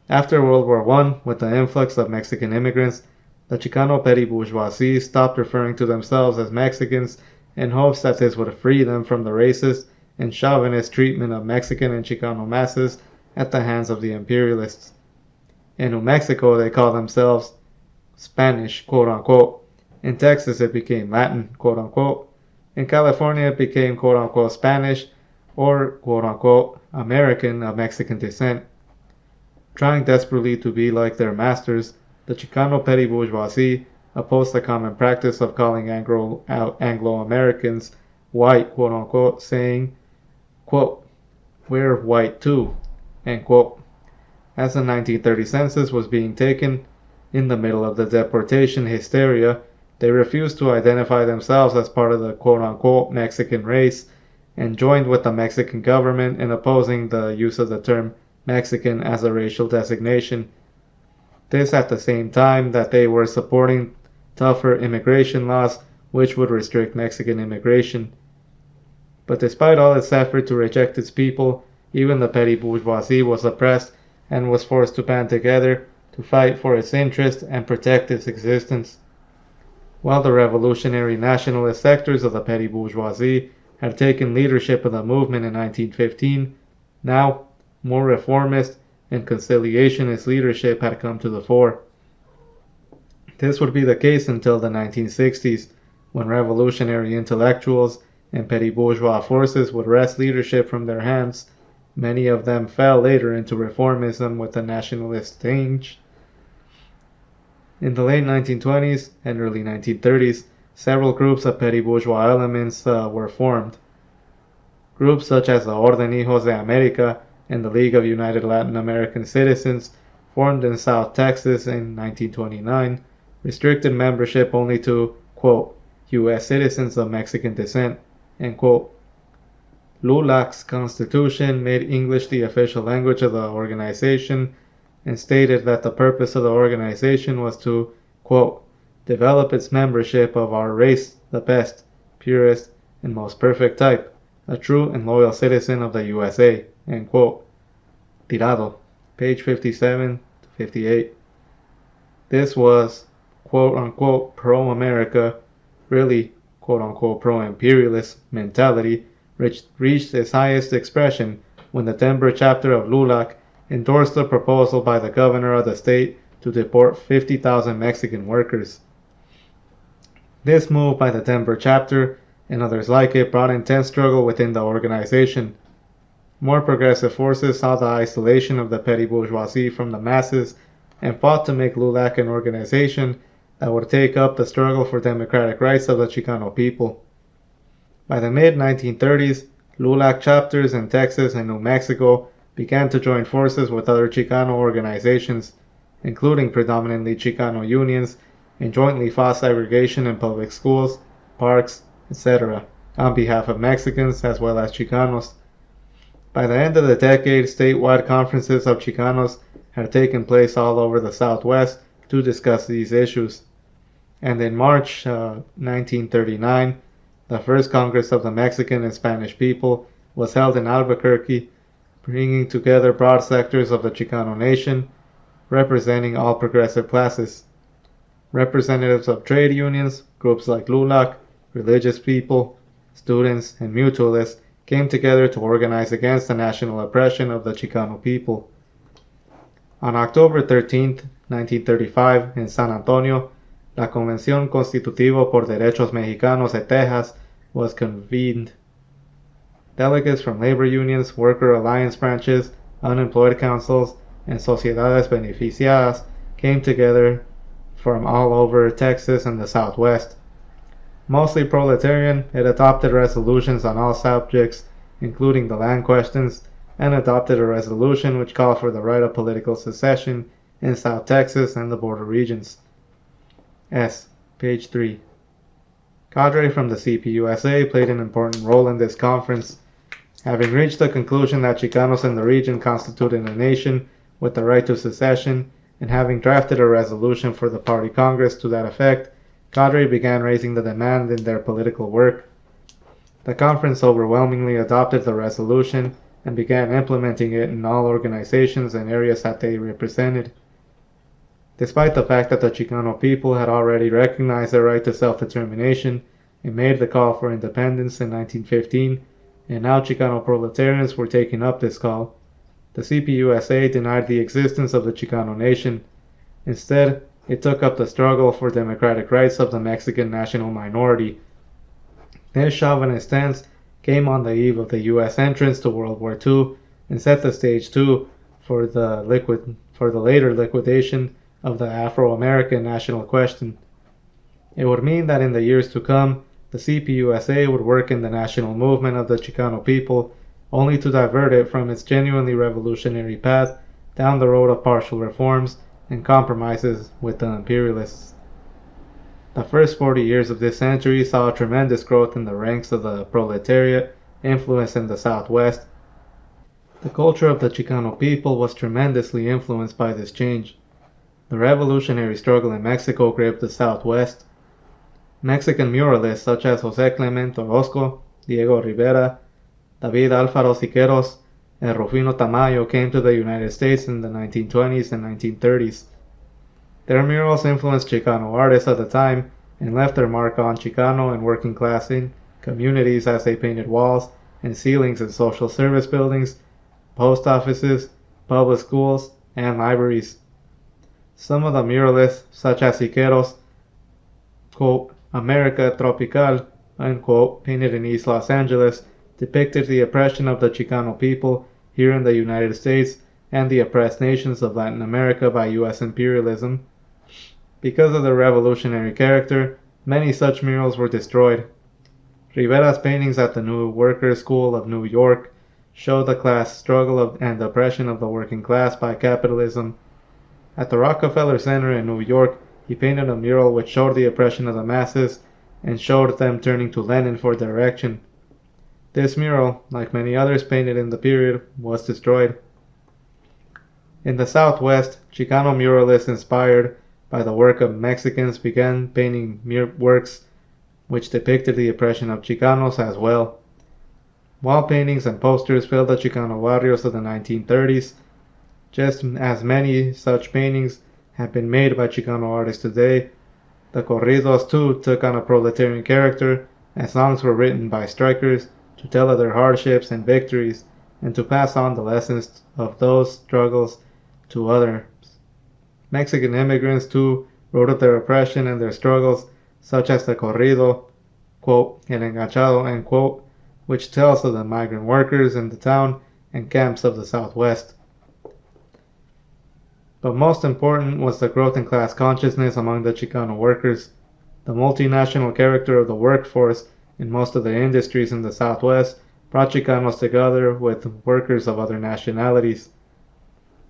After World War I, with the influx of Mexican immigrants, the Chicano petty bourgeoisie stopped referring to themselves as Mexicans in hopes that this would free them from the racist and chauvinist treatment of Mexican and Chicano masses at the hands of the imperialists. In New Mexico, they call themselves Spanish, quote unquote. In Texas, it became Latin, quote unquote. In California, it became quote unquote Spanish or quote unquote American of Mexican descent. Trying desperately to be like their masters, the Chicano petty bourgeoisie opposed the common practice of calling Anglo-Americans white, quote unquote, saying, quote, "We're white too," end quote. As the 1930 census was being taken, in the middle of the deportation hysteria, they refused to identify themselves as part of the quote-unquote Mexican race and joined with the Mexican government in opposing the use of the term Mexican as a racial designation. This at the same time that they were supporting tougher immigration laws which would restrict Mexican immigration. But despite all its effort to reject its people, even the petty bourgeoisie was oppressed and was forced to band together to fight for its interests and protect its existence. While the revolutionary nationalist sectors of the petty bourgeoisie had taken leadership of the movement in 1915, now more reformist and conciliationist leadership had come to the fore. This would be the case until the 1960s, when revolutionary intellectuals and petty bourgeois forces would wrest leadership from their hands. Many of them fell later into reformism with a nationalist tinge. In the late 1920s and early 1930s, several groups of petty bourgeois elements were formed. Groups such as the Orden Hijos de America and the League of United Latin American Citizens, formed in South Texas in 1929, restricted membership only to, quote, U.S. citizens of Mexican descent, end quote. LULAC's constitution made English the official language of the organization and stated that the purpose of the organization was to, quote, develop its membership of our race, the best, purest, and most perfect type, a true and loyal citizen of the USA, end quote. Tirado, page 57 to 58. This was, quote unquote, pro-America, really, quote unquote, pro-imperialist mentality, reached its highest expression when the Denver chapter of LULAC endorsed a proposal by the governor of the state to deport 50,000 Mexican workers. This move by the Denver chapter and others like it brought intense struggle within the organization. More progressive forces saw the isolation of the petty bourgeoisie from the masses and fought to make LULAC an organization that would take up the struggle for democratic rights of the Chicano people. By the mid-1930s, LULAC chapters in Texas and New Mexico began to join forces with other Chicano organizations, including predominantly Chicano unions, and jointly fought segregation in public schools, parks, etc., on behalf of Mexicans as well as Chicanos. By the end of the decade, statewide conferences of Chicanos had taken place all over the Southwest to discuss these issues. And in March 1939, the first Congress of the Mexican and Spanish people was held in Albuquerque, bringing together broad sectors of the Chicano nation, representing all progressive classes. Representatives of trade unions, groups like LULAC, religious people, students, and mutualists came together to organize against the national oppression of the Chicano people. On October 13, 1935, in San Antonio, la Convención Constitutiva por Derechos Mexicanos de Texas was convened. Delegates from labor unions, worker alliance branches, unemployed councils, and sociedades beneficiadas came together from all over Texas and the Southwest. Mostly proletarian, it adopted resolutions on all subjects, including the land questions, and adopted a resolution which called for the right of political secession in South Texas and the border regions. S. Page 3. Cadre from the CPUSA played an important role in this conference. Having reached the conclusion that Chicanos in the region constituted a nation with the right to secession, and having drafted a resolution for the party congress to that effect, Cadre began raising the demand in their political work. The conference overwhelmingly adopted the resolution and began implementing it in all organizations and areas that they represented. Despite the fact that the Chicano people had already recognized their right to self-determination and made the call for independence in 1915, and now Chicano proletarians were taking up this call, the CPUSA denied the existence of the Chicano nation. Instead, it took up the struggle for democratic rights of the Mexican national minority. This chauvinist stance came on the eve of the U.S. entrance to World War II and set the stage too for the later liquidation of the Afro-American national question. It would mean that in the years to come, the CPUSA would work in the national movement of the Chicano people only to divert it from its genuinely revolutionary path down the road of partial reforms and compromises with the imperialists. The first 40 years of this century saw a tremendous growth in the ranks of the proletariat influenced in the Southwest. The culture of the Chicano people was tremendously influenced by this change. The revolutionary struggle in Mexico gripped the Southwest. Mexican muralists such as José Clemente Orozco, Diego Rivera, David Alfaro Siqueiros, and Rufino Tamayo came to the United States in the 1920s and 1930s. Their murals influenced Chicano artists at the time and left their mark on Chicano and working class communities as they painted walls and ceilings in social service buildings, post offices, public schools, and libraries. Some of the muralists, such as Siqueiros, quote, America Tropical, unquote, painted in East Los Angeles, depicted the oppression of the Chicano people here in the United States and the oppressed nations of Latin America by U.S. imperialism. Because of their revolutionary character, many such murals were destroyed. Rivera's paintings at the New Workers' School of New York show the class struggle and oppression of the working class by capitalism. At the Rockefeller Center in New York, he painted a mural which showed the oppression of the masses and showed them turning to Lenin for direction. This mural, like many others painted in the period, was destroyed. In the Southwest, Chicano muralists inspired by the work of Mexicans began painting works which depicted the oppression of Chicanos as well. Wall paintings and posters filled the Chicano barrios of the 1930s. Just as many such paintings have been made by Chicano artists today, the corridos too took on a proletarian character, as songs were written by strikers to tell of their hardships and victories and to pass on the lessons of those struggles to others. Mexican immigrants too wrote of their oppression and their struggles, such as the corrido, quote, El Enganchado, end quote, which tells of the migrant workers in the town and camps of the Southwest. But most important was the growth in class consciousness among the Chicano workers. The multinational character of the workforce in most of the industries in the Southwest brought Chicanos together with workers of other nationalities.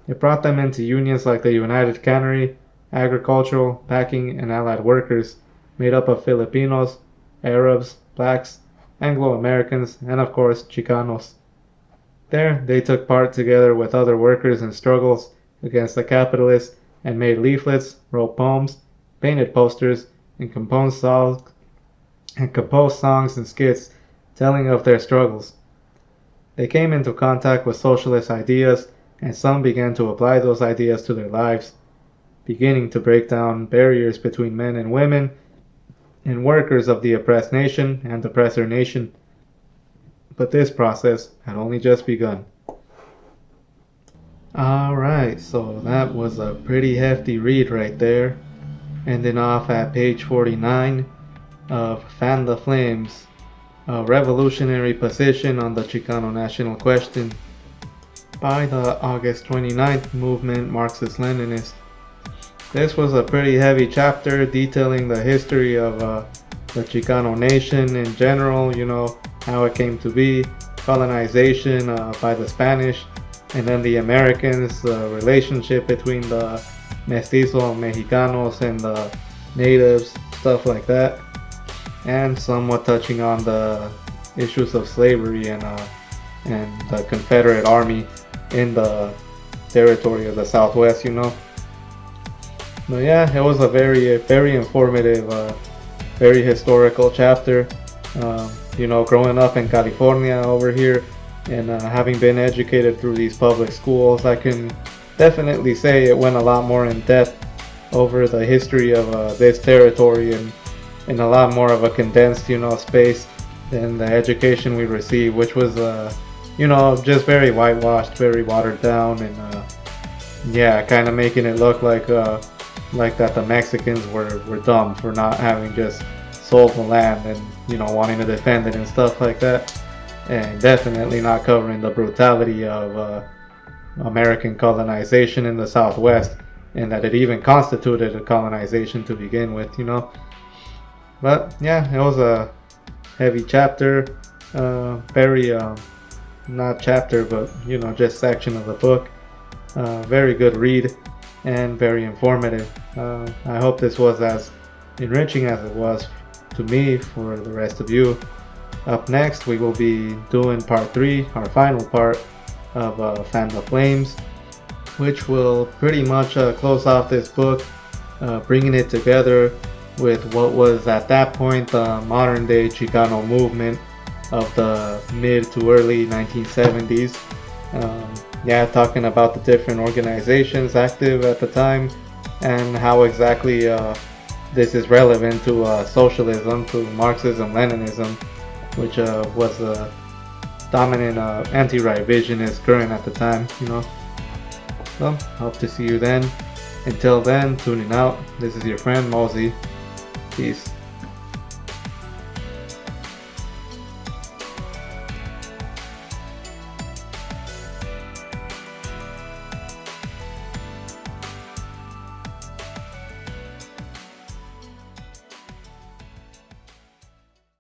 It brought them into unions like the United Cannery, Agricultural, Packing, and Allied Workers, made up of Filipinos, Arabs, blacks, Anglo-Americans, and of course Chicanos. There, they took part together with other workers in struggles against the capitalists and made leaflets, wrote poems, painted posters, and composed songs and skits telling of their struggles. They came into contact with socialist ideas, and some began to apply those ideas to their lives, beginning to break down barriers between men and women and workers of the oppressed nation and oppressor nation. But this process had only just begun. Alright, so that was a pretty hefty read right there. Ending off at page 49 of Fan the Flames, a revolutionary position on the Chicano national question by the August 29th movement Marxist-Leninist. This was a pretty heavy chapter detailing the history of the Chicano nation in general, how it came to be, colonization by the Spanish, and then the Americans, the relationship between the mestizo Mexicanos and the natives, stuff like that, and somewhat touching on the issues of slavery and the Confederate Army in the territory of the Southwest, But yeah, it was a very, very informative, very historical chapter. Growing up in California over here and having been educated through these public schools, I can definitely say it went a lot more in depth over the history of this territory in a lot more of a condensed, space than the education we received, which was, just very whitewashed, very watered down, and yeah, kind of making it look like that the Mexicans were dumb for not having just sold the land and wanting to defend it and stuff like that, and definitely not covering the brutality of American colonization in the Southwest, and that it even constituted a colonization to begin with, But yeah, it was a heavy chapter, very not chapter, but just section of the book. Very good read and very informative. I hope this was as enriching as it was to me for the rest of you. Up next, we will be doing part 3, our final part of Fan the Flames, which will pretty much close off this book, bringing it together with what was at that point the modern day Chicano movement of the mid to early 1970s. Yeah, talking about the different organizations active at the time and how exactly this is relevant to socialism, to Marxism-Leninism, which was a dominant anti-right visionist current at the time, So, hope to see you then. Until then, tuning out. This is your friend Mosey. Peace.